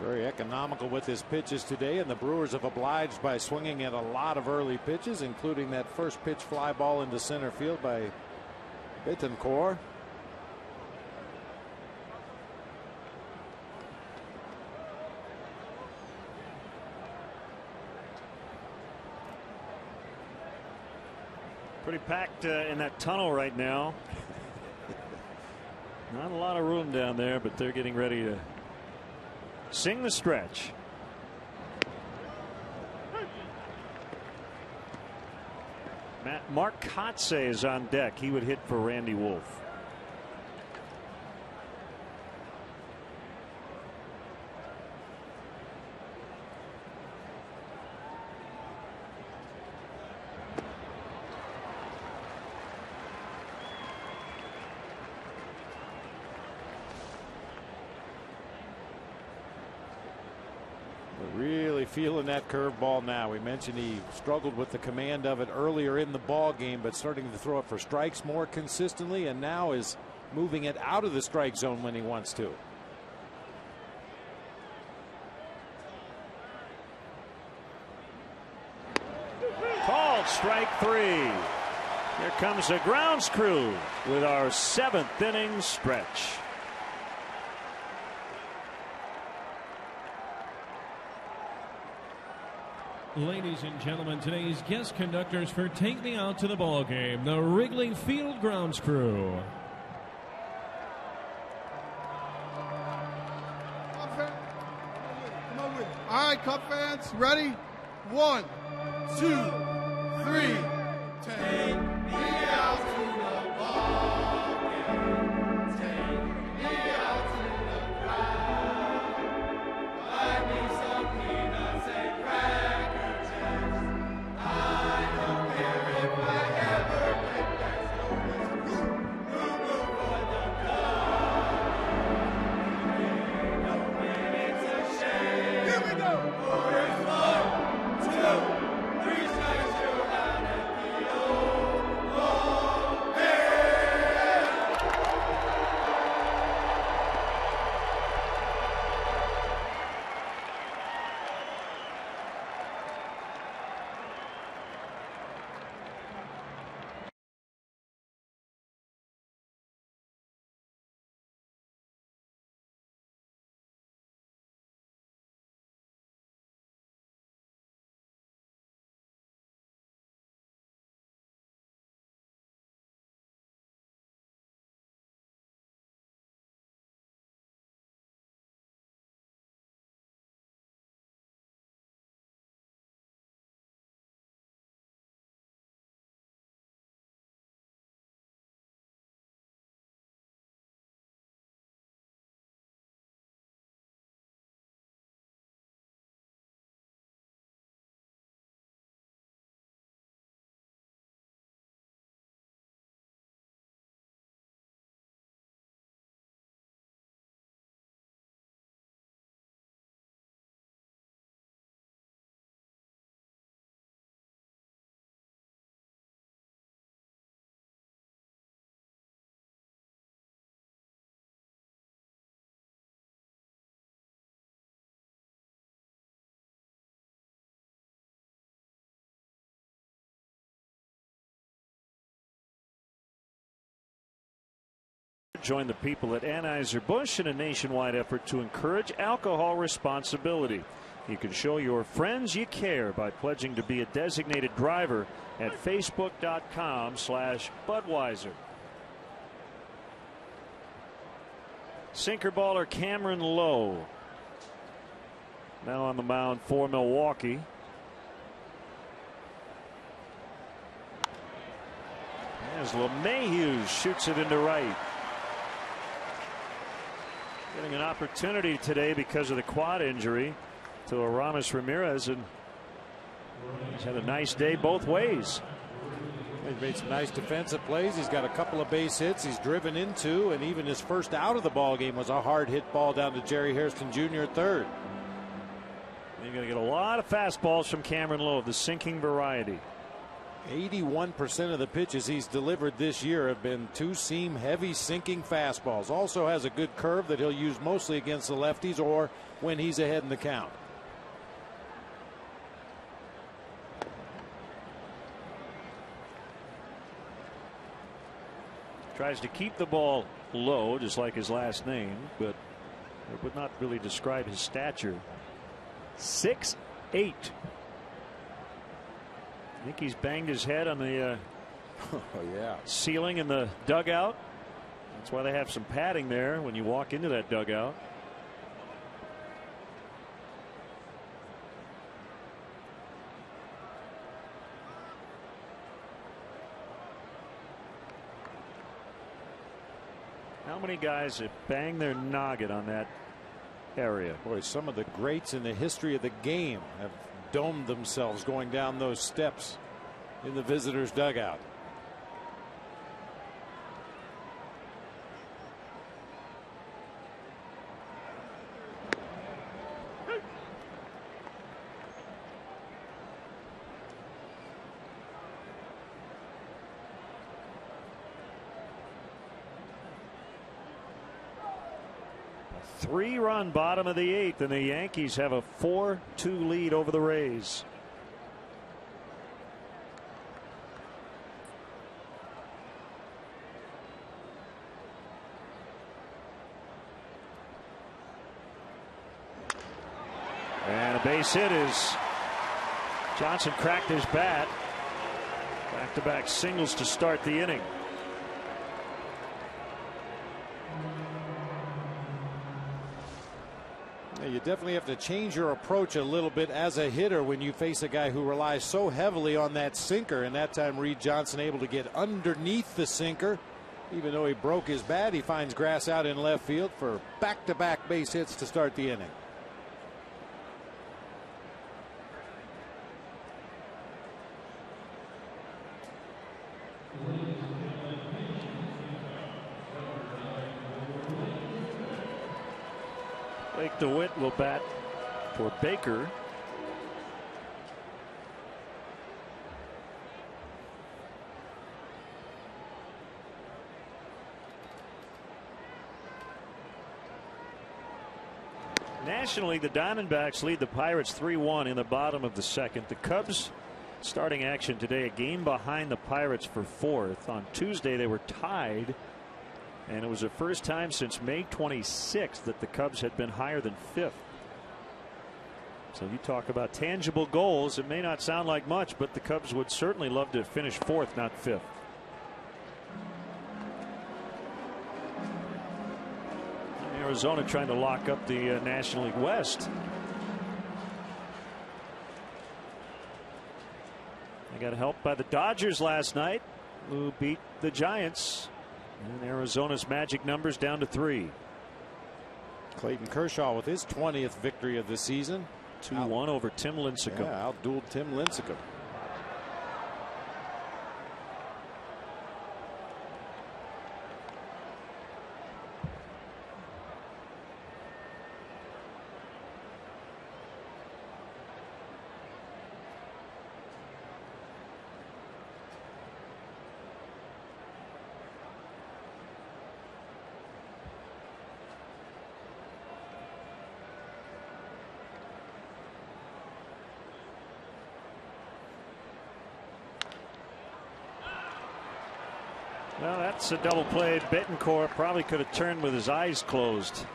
Very economical with his pitches today, and the Brewers have obliged by swinging at a lot of early pitches, including that first pitch fly ball into center field by Bittencourt. Pretty packed in that tunnel right now. Not a lot of room down there, but they're getting ready to sing the stretch. Mark Kotze is on deck. He would hit for Randy Wolf. Really feeling that curveball now. We mentioned he struggled with the command of it earlier in the ball game, but starting to throw it for strikes more consistently, and now is moving it out of the strike zone when he wants to. Called strike 3. Here comes a grounds crew with our 7th inning stretch. Ladies and gentlemen, today's guest conductors for Take Me Out to the Ball Game, the Wrigley Field Grounds Crew. All right, Cub fans, ready? 1, 2, 3. Take me out to the ball game. Take me out to the crowd. Buy me some peanuts and cracker jacks. I don't care if I ever get back. So let's root for the Cubs. Don't win, it's a shame. Here we go. 4, 1, 2, 3 strikes. joined the people at Anheuser-Busch in a nationwide effort to encourage alcohol responsibility. You can show your friends you care by pledging to be a designated driver at facebook.com/Budweiser. Sinker baller Cameron Lowe now on the mound for Milwaukee. As LeMahieu shoots it into right. Getting an opportunity today because of the quad injury to Aramis Ramirez, and he's had a nice day both ways. He's made some nice defensive plays. He's got a couple of base hits he's driven into, and even his first out of the ball game was a hard hit ball down to Jerry Hairston Jr. at third. You're going to get a lot of fastballs from Cameron Lowe, the sinking variety. 81% of the pitches he's delivered this year have been two-seam heavy sinking fastballs. Also has a good curve that he'll use mostly against the lefties or when he's ahead in the count. Tries to keep the ball low, just like his last name, but it would not really describe his stature. 6'8". I think he's banged his head on the ceiling in the dugout. That's why they have some padding there when you walk into that dugout. How many guys have banged their noggin on that area? Boy, some of the greats in the history of the game have domed themselves going down those steps in the visitors' dugout. Three-run bottom of the eighth, and the Yankees have a 4-2 lead over the Rays. And a base hit is Johnson cracked his bat. Back-to-back singles to start the inning. You definitely have to change your approach a little bit as a hitter when you face a guy who relies so heavily on that sinker. And that time Reed Johnson able to get underneath the sinker. Even though he broke his bat, he finds grass out in left field for back-to-back base hits to start the inning. Blake DeWitt will bat for Baker. Nationally, the Diamondbacks lead the Pirates 3-1 in the bottom of the second. The Cubs starting action today, a game behind the Pirates for fourth. On Tuesday, they were tied. And it was the first time since May 26th that the Cubs had been higher than fifth. So you talk about tangible goals. It may not sound like much, but the Cubs would certainly love to finish fourth, not fifth. Arizona trying to lock up the National League West. They got helped by the Dodgers last night, who beat the Giants. And Arizona's magic numbers down to 3. Clayton Kershaw with his 20th victory of the season. 2-1 over Tim Lincecum. Yeah, outdueled Tim Lincecum. Well, that's a double play. Bettencourt probably could have turned with his eyes closed.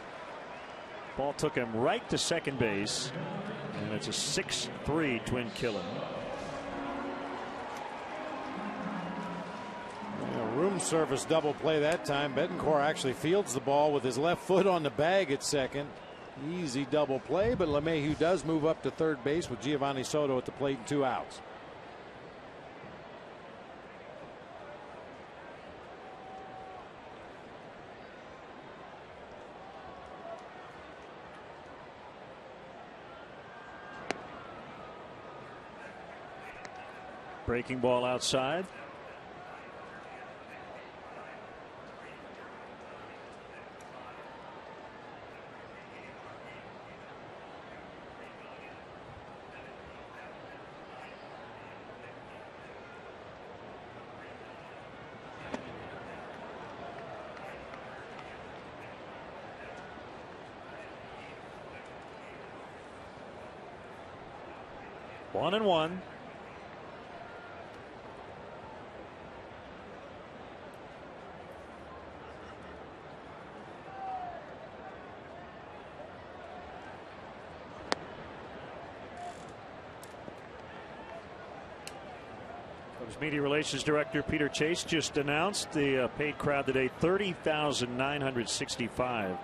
Ball took him right to second base, and it's a 6-3 Twin killing. Room service double play that time. Bettencourt actually fields the ball with his left foot on the bag at second. Easy double play, but LeMahieu does move up to third base with Giovanni Soto at the plate and 2 outs. Breaking ball outside. One and one. Cubs Media Relations Director Peter Chase just announced the paid crowd today, 30,965,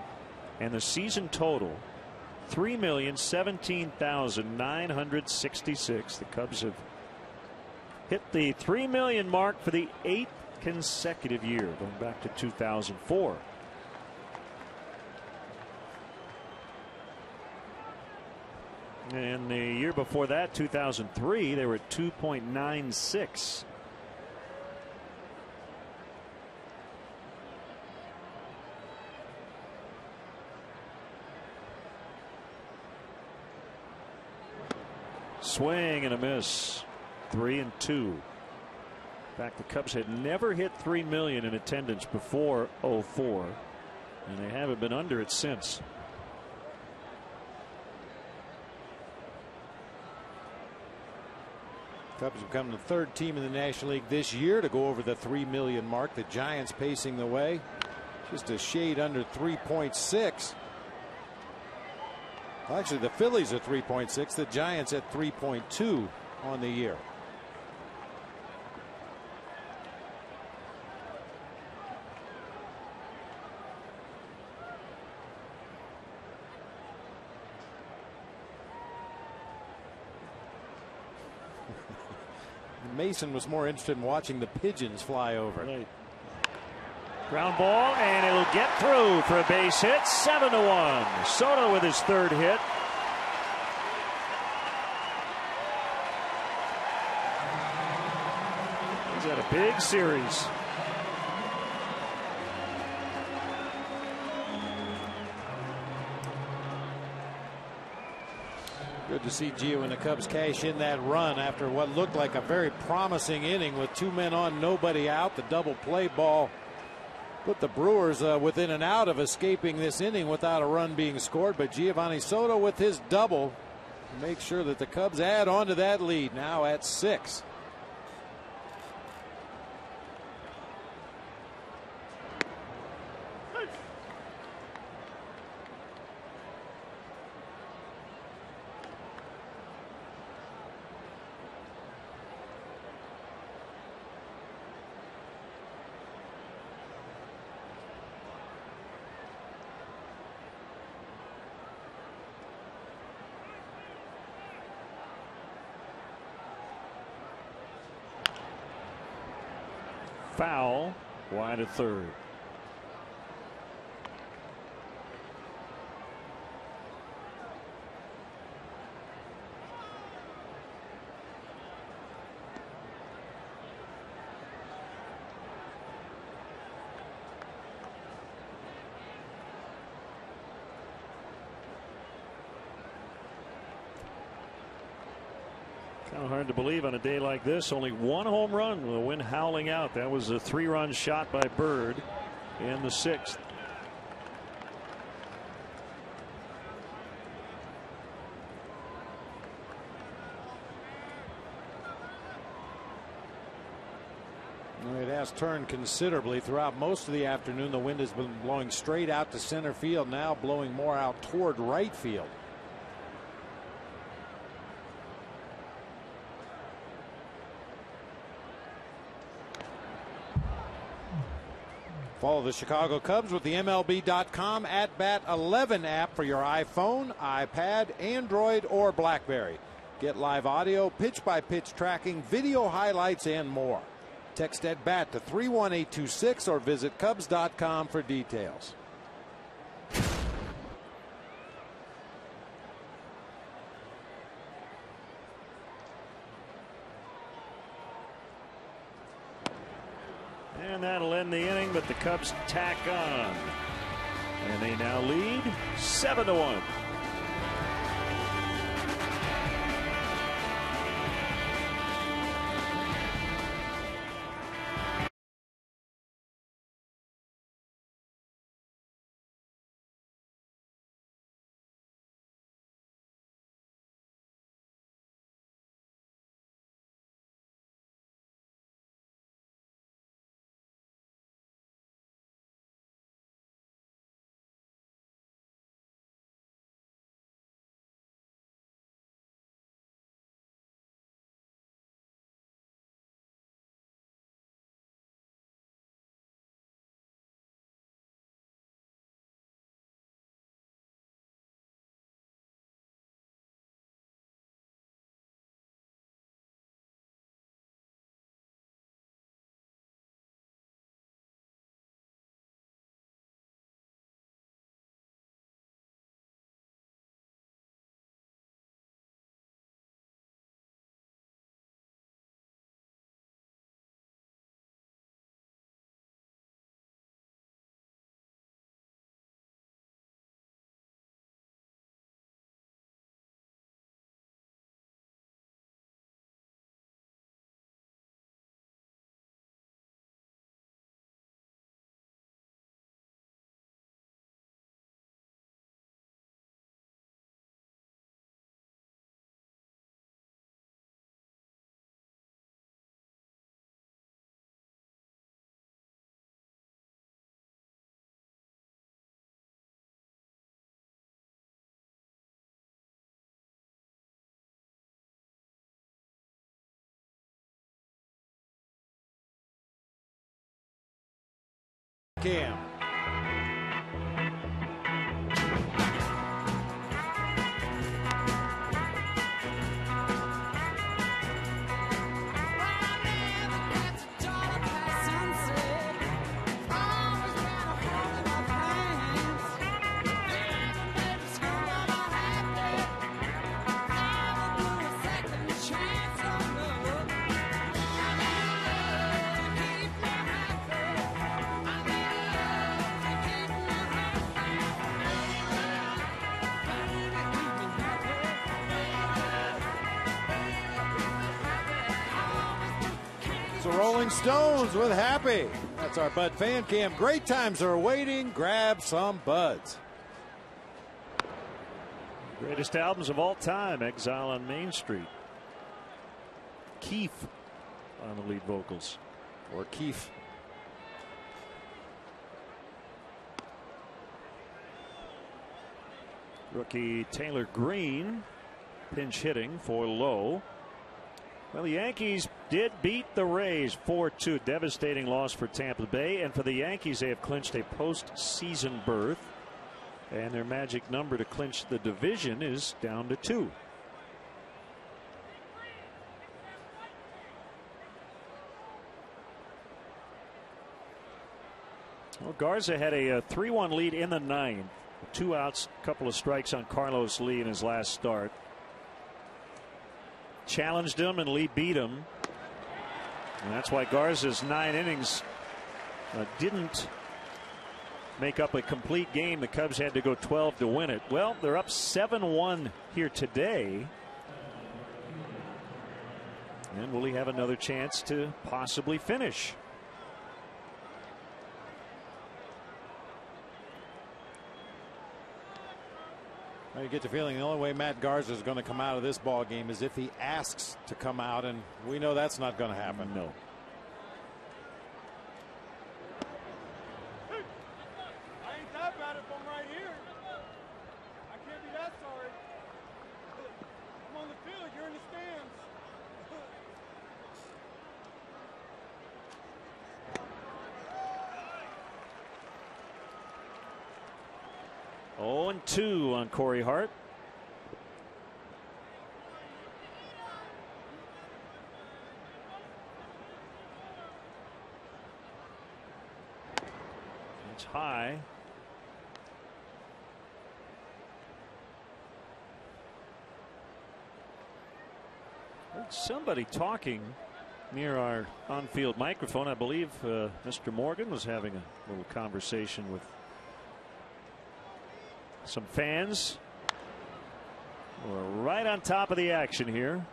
and the season total 3,017,966. The Cubs have hit the 3 million mark for the 8th consecutive year, going back to 2004. And the year before that, 2003, they were at 2.96. Swing and a miss. 3-2. In fact, the Cubs had never hit 3 million in attendance before 04, and they haven't been under it since. Cubs have become the 3rd team in the National League this year to go over the 3 million mark. The Giants pacing the way, just a shade under 3.6. Well, actually, the Phillies are 3.6. The Giants at 3.2 on the year. Mason was more interested in watching the pigeons fly over. Right. Ground ball, and it'll get through for a base hit. 7-1. Soto with his 3rd hit. He's had a big series. Good to see Gio and the Cubs cash in that run after what looked like a very promising inning with 2 men on, nobody out. The double play ball put the Brewers within an out of escaping this inning without a run being scored. But Giovanni Soto with his double makes sure that the Cubs add on to that lead, now at 6. Foul, wide at 3rd. Kind of hard to believe on a day like this. Only 1 home run with the wind howling out. That was a 3-run shot by Byrd in the 6th. It has turned considerably throughout most of the afternoon. The wind has been blowing straight out to center field, now blowing more out toward right field. Follow the Chicago Cubs with the MLB.com At Bat 11 app for your iPhone, iPad, Android, or BlackBerry. Get live audio, pitch-by-pitch tracking, video highlights, and more. Text At Bat to 31826 or visit Cubs.com for details. And that'll end the inning, but the Cubs tack on. And they now lead 7-1. Cam. The Rolling Stones with Happy. That's our Bud fan cam. Great times are awaiting. Grab some buds. Greatest albums of all time, Exile on Main Street. Keith on the lead vocals. Or Keith. Rookie Taylor Green pinch hitting for Lowe. Well, the Yankees did beat the Rays 4-2. Devastating loss for Tampa Bay. And for the Yankees, they have clinched a postseason berth. And their magic number to clinch the division is down to 2. Well, Garza had a 3-1 lead in the 9th. 2 outs, a couple of strikes on Carlos Lee in his last start. Challenged him and Lee beat him. And that's why Garza's 9 innings didn't make up a complete game. The Cubs had to go 12 to win it. Well, they're up 7-1 here today. And will he have another chance to possibly finish? I get the feeling the only way Matt Garza is going to come out of this ball game is if he asks to come out, and we know that's not going to happen. No. bad, sorry. I'm on the field, you're in the stands. 0-2 on Corey Hart. It's high. Heard somebody talking near our on-field microphone. I believe Mr. Morgan was having a little conversation with some fans. We're right on top of the action here.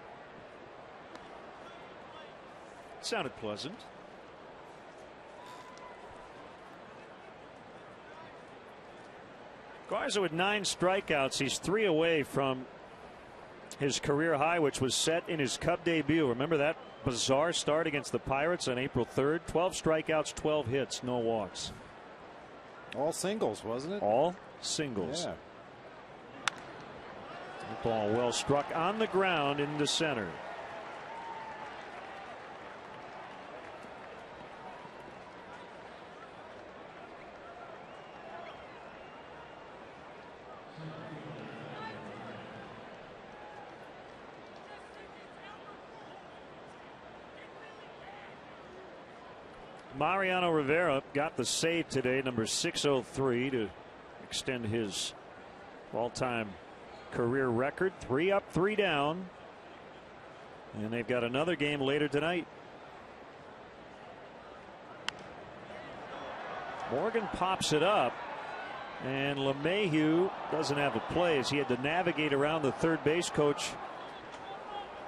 It sounded pleasant. Garza with 9 strikeouts. He's 3 away from his career high, which was set in his Cub debut. Remember that bizarre start against the Pirates on April 3rd? 12 strikeouts, 12 hits, no walks. All singles, wasn't it? All singles. Yeah. The ball well struck on the ground into center. Mariano Rivera got the save today, number 603, to extend his all-time career record. 3 up, 3 down. And they've got another game later tonight. Morgan pops it up, and LeMahieu doesn't have a play as he had to navigate around the third base coach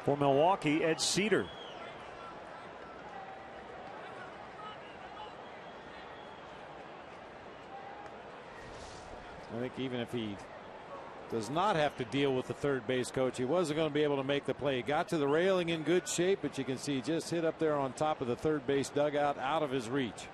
for Milwaukee, Ed Cedar. I think even if he does not have to deal with the third base coach, he wasn't going to be able to make the play. He got to the railing in good shape, but you can see he just hit up there on top of the third base dugout, out of his reach.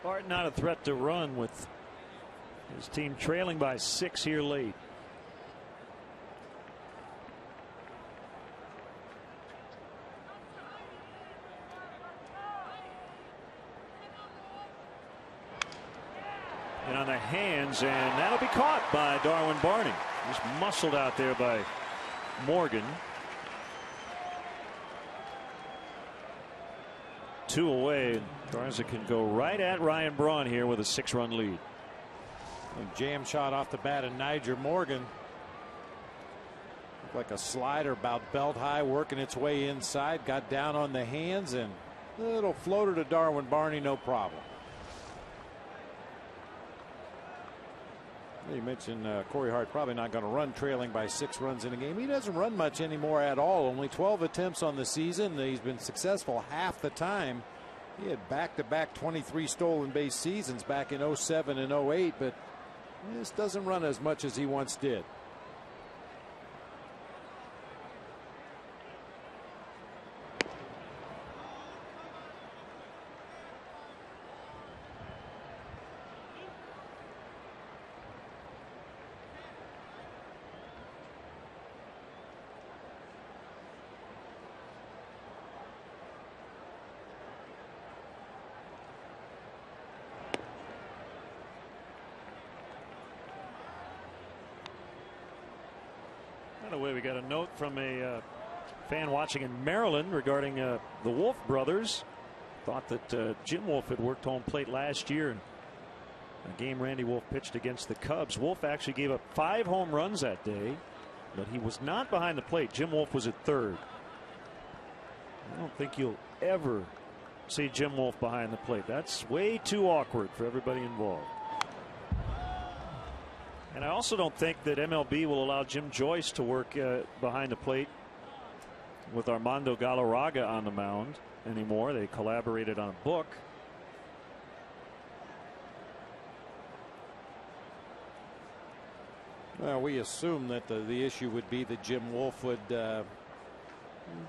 Bart not a threat to run with his team trailing by 6 here late. And on the hands, and that'll be caught by Darwin Barney. He's muscled out there by Morgan. 2 away. Garza can go right at Ryan Braun here with a 6-run lead. A jam shot off the bat of Niger Morgan. Looked like a slider about belt high, working its way inside. Got down on the hands and a little floater to Darwin Barney, no problem. You mentioned Corey Hart probably not going to run trailing by 6 runs in a game. He doesn't run much anymore at all. Only 12 attempts on the season. He's been successful half the time. He had back-to-back 23 stolen base seasons back in 07 and 08, but he just doesn't run as much as he once did. By the way, we got a note from a fan watching in Maryland regarding the Wolf brothers. thought that Jim Wolf had worked home plate last year in a game Randy Wolf pitched against the Cubs. Wolf actually gave up 5 home runs that day, but he was not behind the plate. Jim Wolf was at third. I don't think you'll ever see Jim Wolf behind the plate. That's way too awkward for everybody involved. And I also don't think that MLB will allow Jim Joyce to work behind the plate with Armando Galarraga on the mound anymore. They collaborated on a book. Well, we assume that the issue would be that Jim Wolf would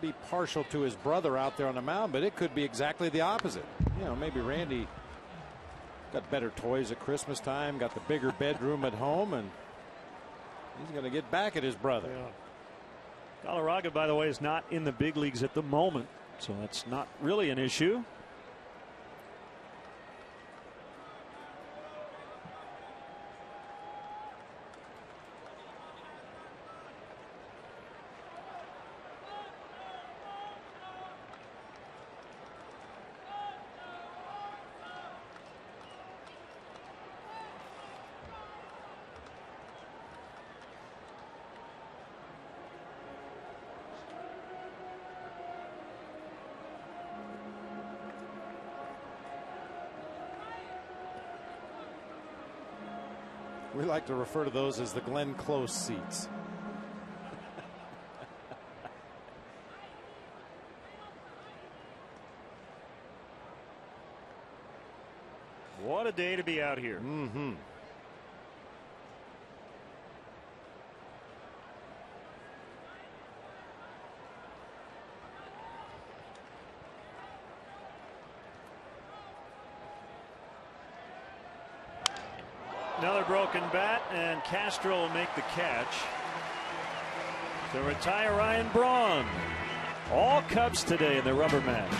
be partial to his brother out there on the mound, but it could be exactly the opposite. You know, maybe Randy got better toys at Christmas time, got the bigger bedroom at home, and he's going to get back at his brother. Yeah. Galarraga, by the way, is not in the big leagues at the moment, so that's not really an issue. We like to refer to those as the Glenn Close seats. What a day to be out here. Mm-hmm. Another broken bat, and Castro will make the catch to retire Ryan Braun. All Cubs today in the rubber match.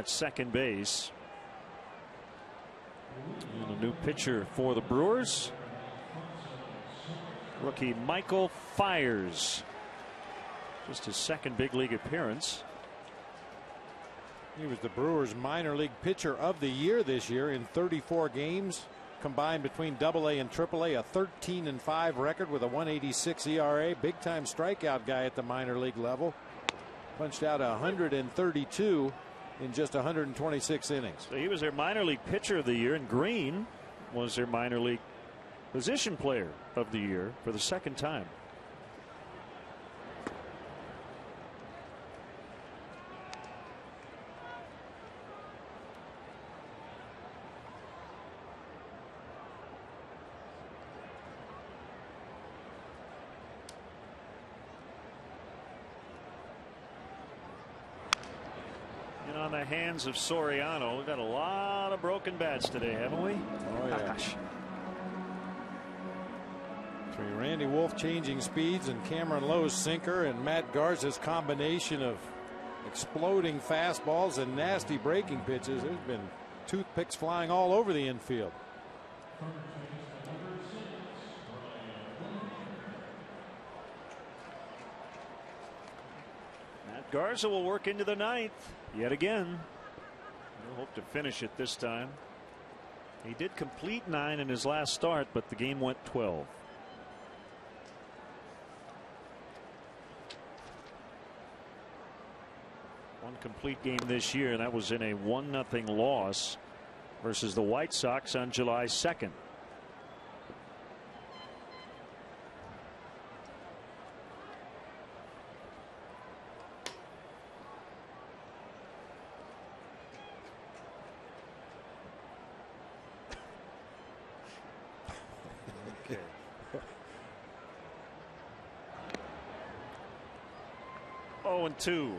At second base. And a new pitcher for the Brewers. Rookie Michael Fiers. Just his second big league appearance. He was the Brewers minor league pitcher of the year this year in 34 games combined between AA and AAA, a 13-5 record with a 1.86 ERA. Big time strikeout guy at the minor league level. Punched out 132 in just 126 innings. So he was their minor league pitcher of the year, and Green was their minor league position player of the year for the second time. On the hands of Soriano. We've got a lot of broken bats today, haven't we? Oh, yeah. Gosh. Between Randy Wolf changing speeds and Cameron Lowe's sinker and Matt Garza's combination of exploding fastballs and nasty breaking pitches, there's been toothpicks flying all over the infield. Matt Garza will work into the ninth yet again. He'll hope to finish it this time. He did complete 9 in his last start, but the game went 12. One complete game this year, and that was in a 1-0 loss versus the White Sox on July 2nd. Okay. 0-2.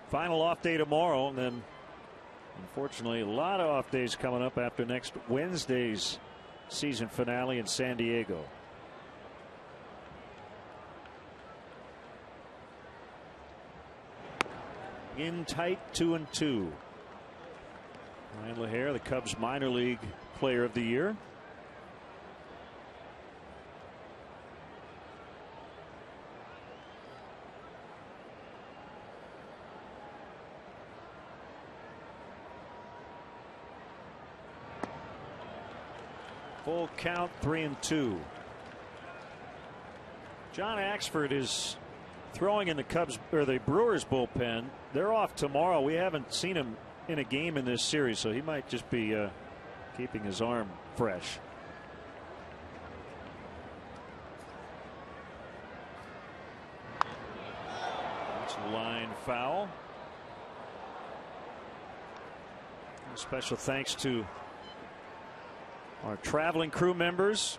Final off day tomorrow, and then unfortunately a lot of off days coming up after next Wednesday's season finale in San Diego. In tight, 2-2. Ryan LaHare, the Cubs minor league player of the year. Full count, 3-2. John Axford is throwing in the Cubs or the Brewers bullpen. They're off tomorrow. We haven't seen him in a game in this series, so he might just be keeping his arm fresh. That's a line foul. Special thanks to our traveling crew members,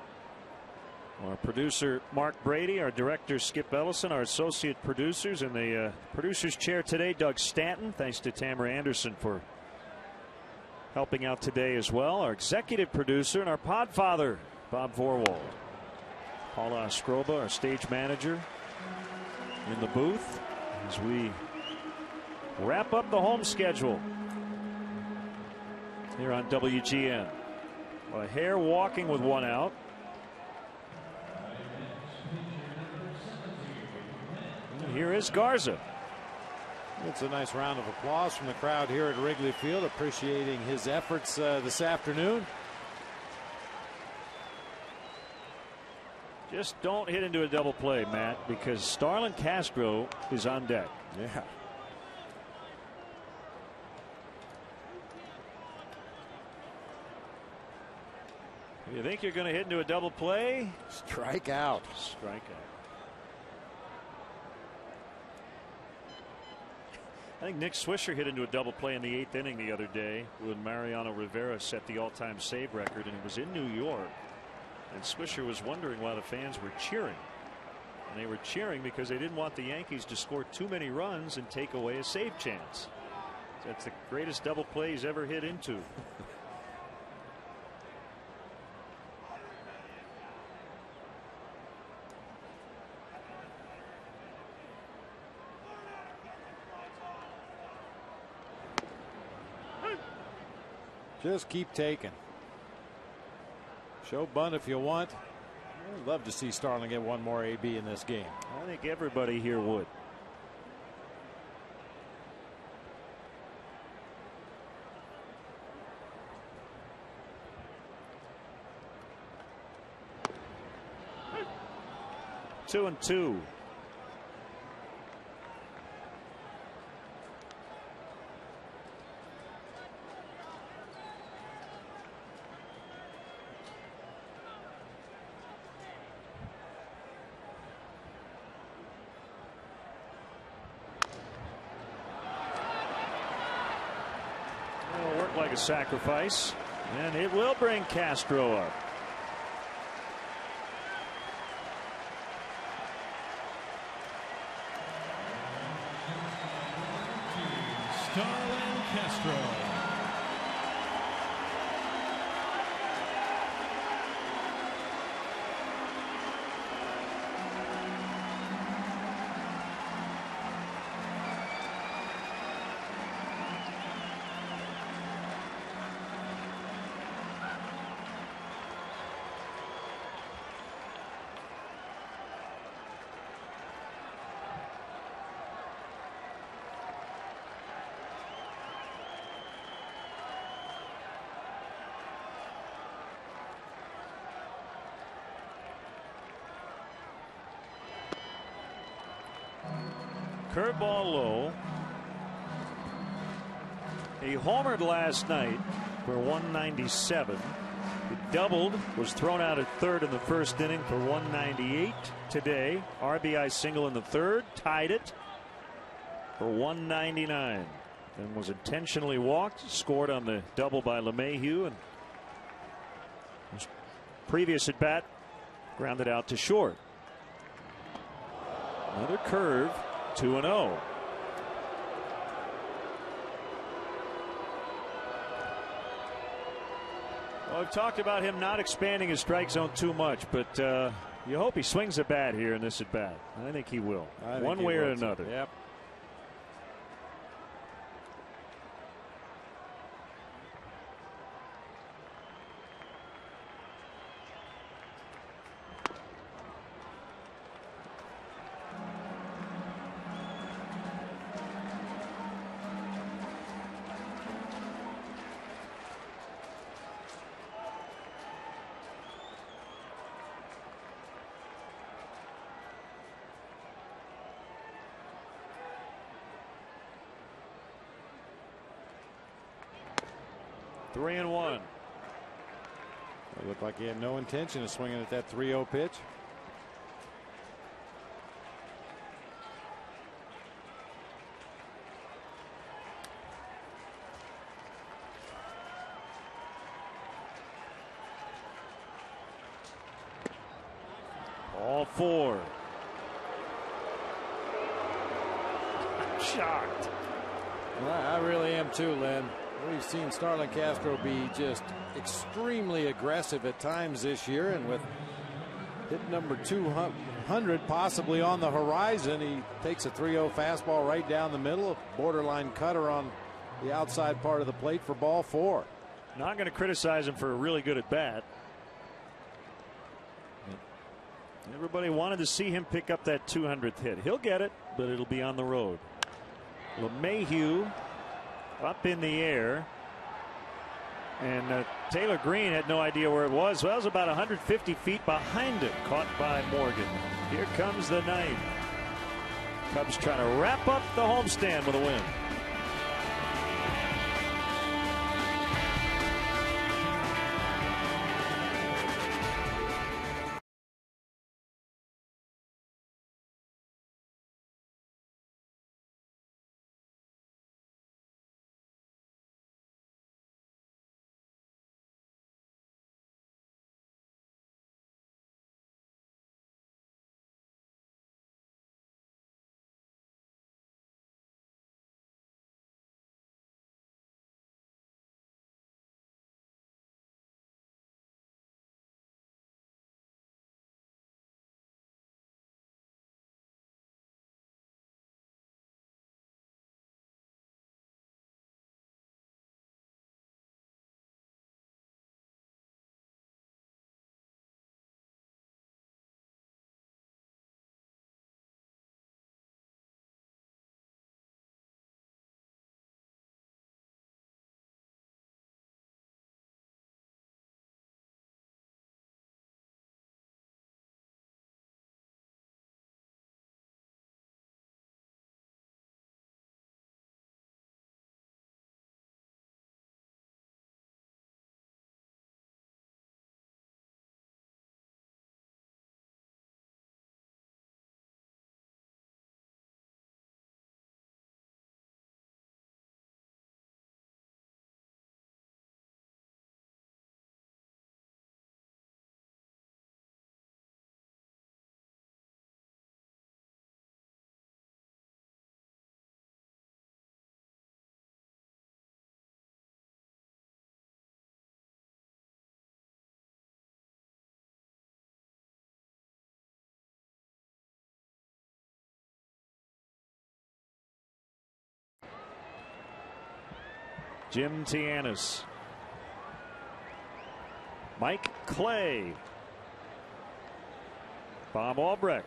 our producer Mark Brady, our director Skip Ellison, our associate producers, and the producer's chair today, Doug Stanton. Thanks to Tamara Anderson for helping out today as well. Our executive producer and our podfather, Bob Vorwald. Paula Ostroba, our stage manager, in the booth as we wrap up the home schedule here on WGN. LaHare walking with 1 out. And here is Garza. It's a nice round of applause from the crowd here at Wrigley Field, appreciating his efforts this afternoon. Just don't hit into a double play, Matt, because Starlin Castro is on deck. Yeah. You think you're going to hit into a double play? Strike out. Strike out. I think Nick Swisher hit into a double play in the 8th inning the other day when Mariano Rivera set the all-time save record, and it was in New York. And Swisher was wondering why the fans were cheering. And they were cheering because they didn't want the Yankees to score too many runs and take away a save chance. That's the greatest double play he's ever hit into. Just keep taking. Show bunt if you want. I'd love to see Starling get one more AB in this game. I think everybody here would. Two and two. It'll work like a sacrifice, and it will bring Castro up. Starlin Castro. Curveball low. He homered last night for 197. He doubled, was thrown out at third in the first inning for 198 today. RBI single in the third, tied it for 199. Then was intentionally walked, scored on the double by LeMahieu, and his previous at bat grounded out to short. Another curve. 2-0. Well, we've talked about him not expanding his strike zone too much, but you hope he swings a bat here in this at bat. I think he will, one way or another. Yep. Three and one. It looked like he had no intention of swinging at that 3-0 pitch. All four. I'm shocked. Well, I really am too, Lynn. We've seen Starlin Castro be just extremely aggressive at times this year, and with hit number 200 possibly on the horizon, he takes a 3-0 fastball right down the middle, a borderline cutter on the outside part of the plate for ball four. Not going to criticize him for a really good at bat. Everybody wanted to see him pick up that 200th hit. He'll get it, but it'll be on the road. LeMahieu up in the air, and Taylor Green had no idea where it was. Well, it was about 150 feet behind him, caught by Morgan. Here comes the ninth. Cubs trying to wrap up the homestand with a win. Jim Tianis. Mike Clay. Bob Albrecht.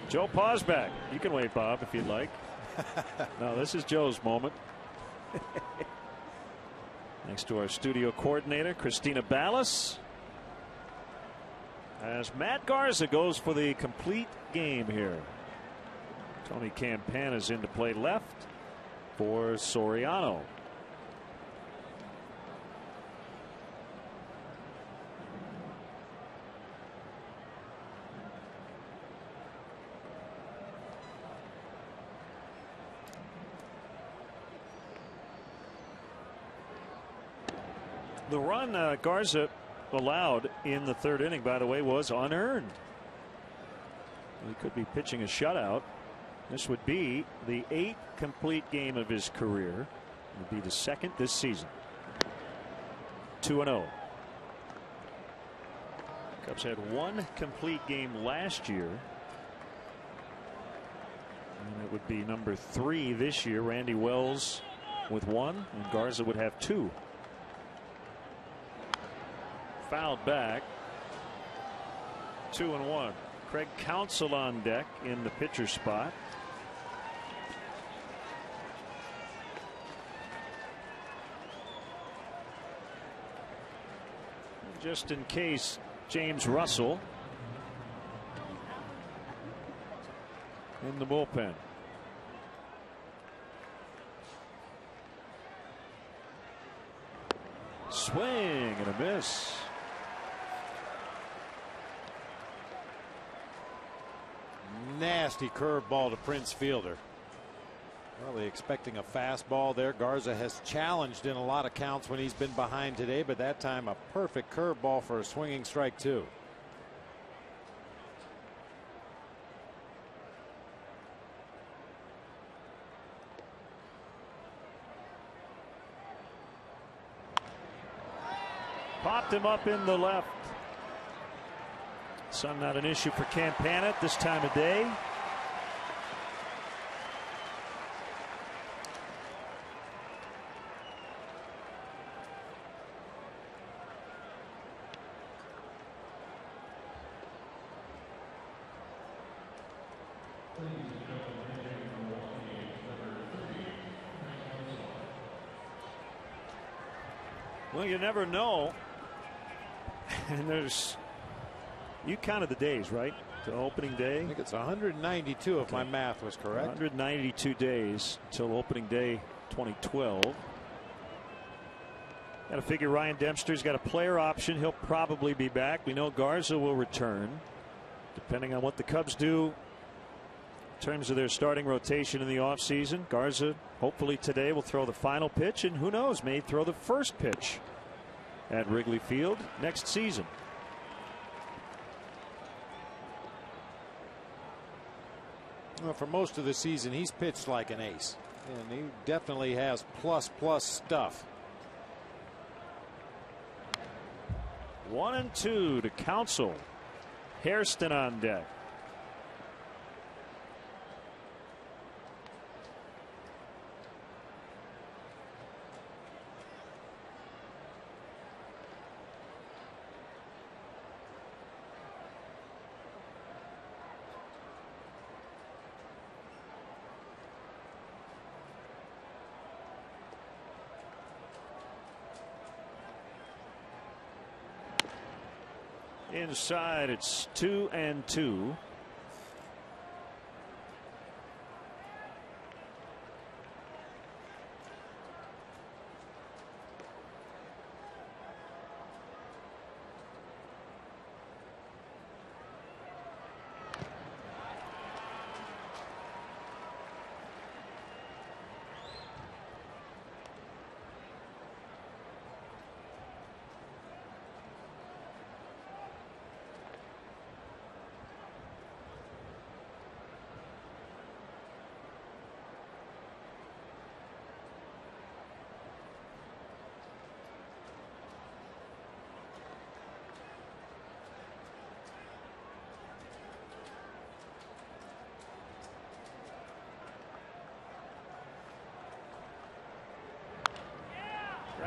Joe Posback. You can wait, Bob, if you'd like. No, this is Joe's moment. Next to our studio coordinator, Christina Ballas. As Matt Garza goes for the complete game here. Tony Campana's in to play left for Soriano. The run Garza allowed in the third inning, by the way, was unearned. He could be pitching a shutout. This would be the 8th complete game of his career. It would be the 2nd this season. 2-0. Cubs had 1 complete game last year. And it would be number 3 this year. Randy Wells with 1, and Garza would have 2. Fouled back. 2-1. Craig Counsell on deck in the pitcher spot. Just in case, James Russell in the bullpen. Swing and a miss. Nasty curveball to Prince Fielder. Really expecting a fastball there. Garza has challenged in a lot of counts when he's been behind today, but that time a perfect curveball for a swinging strike, too. Popped him up in the left. Sun not an issue for Campana at this time of day. Well, you never know. And you counted the days, right? To opening day. I think it's 192 if my math was correct. 192 days until opening day 2012. Got to figure Ryan Dempster's got a player option. He'll probably be back. We know Garza will return, depending on what the Cubs do in terms of their starting rotation in the offseason. Garza, hopefully today, will throw the final pitch, and who knows, may throw the first pitch at Wrigley Field next season. Well, for most of the season, he's pitched like an ace, and he definitely has plus stuff. 1-2 to Counsell. Hairston on deck. Inside, it's 2-2.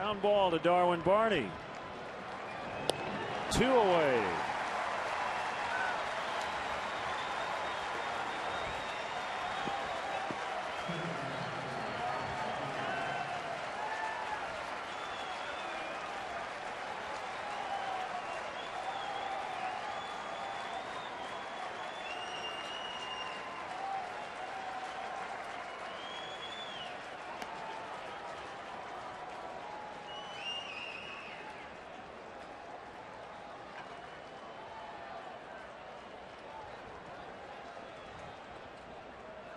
Ground ball to Darwin Barney. 2 away.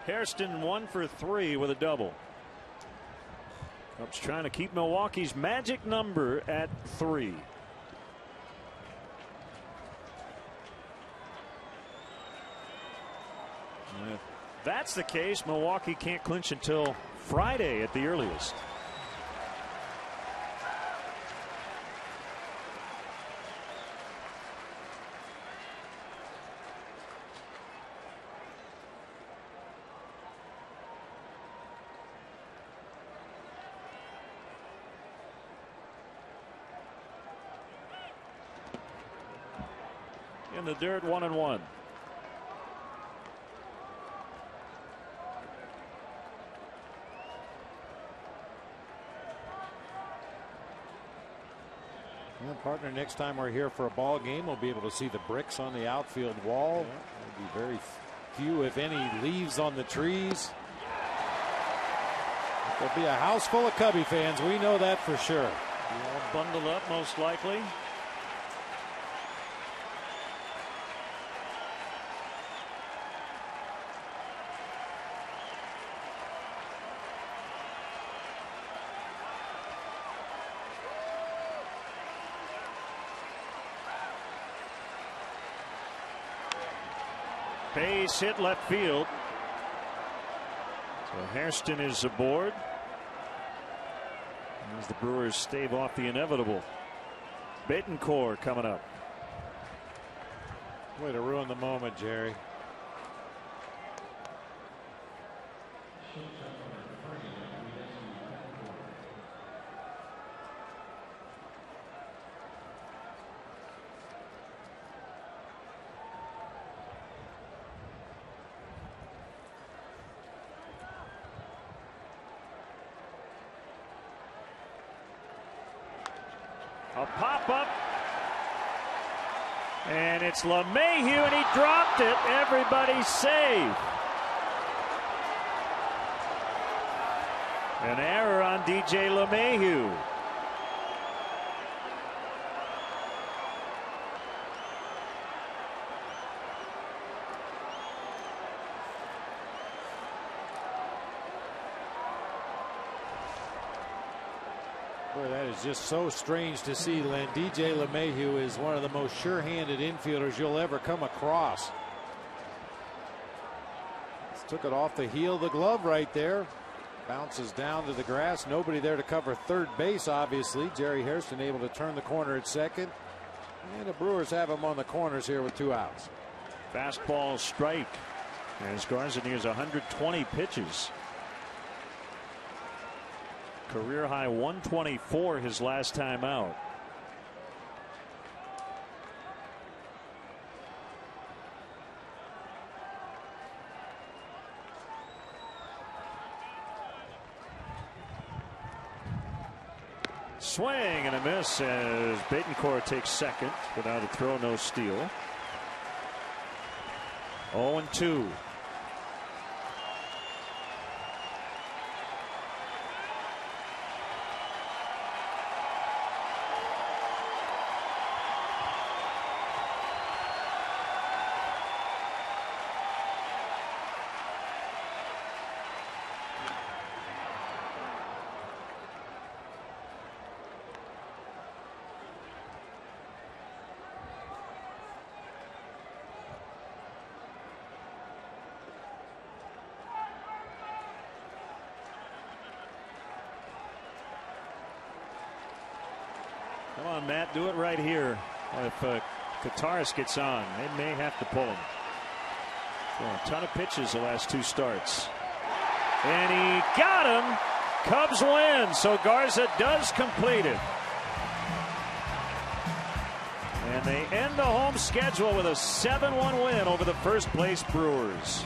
Hairston 1 for 3 with a double. Cubs trying to keep Milwaukee's magic number at 3. If that's the case, Milwaukee can't clinch until Friday at the earliest. In the dirt, 1-1. Well, partner, next time we're here for a ball game, we'll be able to see the bricks on the outfield wall. There'll be very few, if any, leaves on the trees. There'll be a house full of Cubby fans. We know that for sure. All bundled up, most likely. Base hit left field. So Hairston is aboard as the Brewers stave off the inevitable. Betancourt coming up. Way to ruin the moment, Jerry. A pop-up, and it's LeMahieu, and he dropped it. Everybody's safe. An error on DJ LeMahieu. Boy, that is just so strange to see, Len. DJ LeMahieu is one of the most sure-handed infielders you'll ever come across. Just took it off the heel of the glove right there. Bounces down to the grass. Nobody there to cover third base, obviously. Jerry Hairston able to turn the corner at second. And the Brewers have him on the corners here with 2 outs. Fastball strike as Garza nears 120 pitches. Career high 124 his last time out. Swing and a miss as Betancourt takes second without a throw, no steal. 0-2. Come on, Matt, do it right here. If Kataris gets on, they may have to pull him. So a ton of pitches the last 2 starts. And he got him Cubs win, so Garza does complete it. And they end the home schedule with a 7-1 win over the first place Brewers.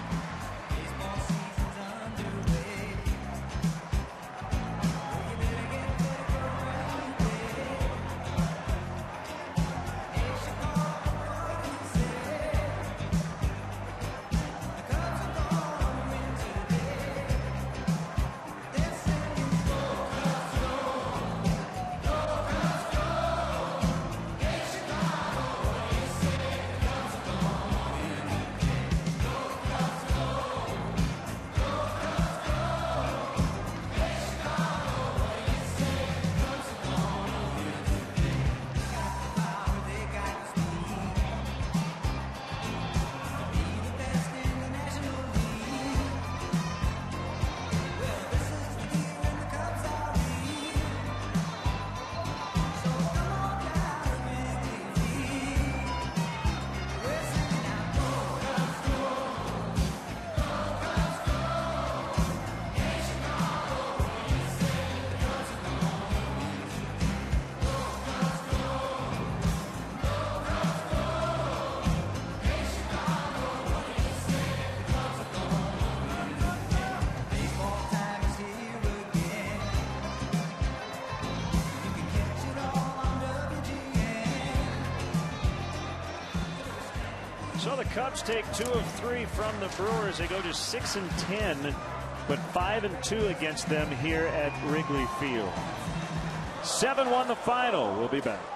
So the Cubs take 2 of 3 from the Brewers. They go to 6-10, but 5-2 against them here at Wrigley Field. 7-1 the final. We'll be back.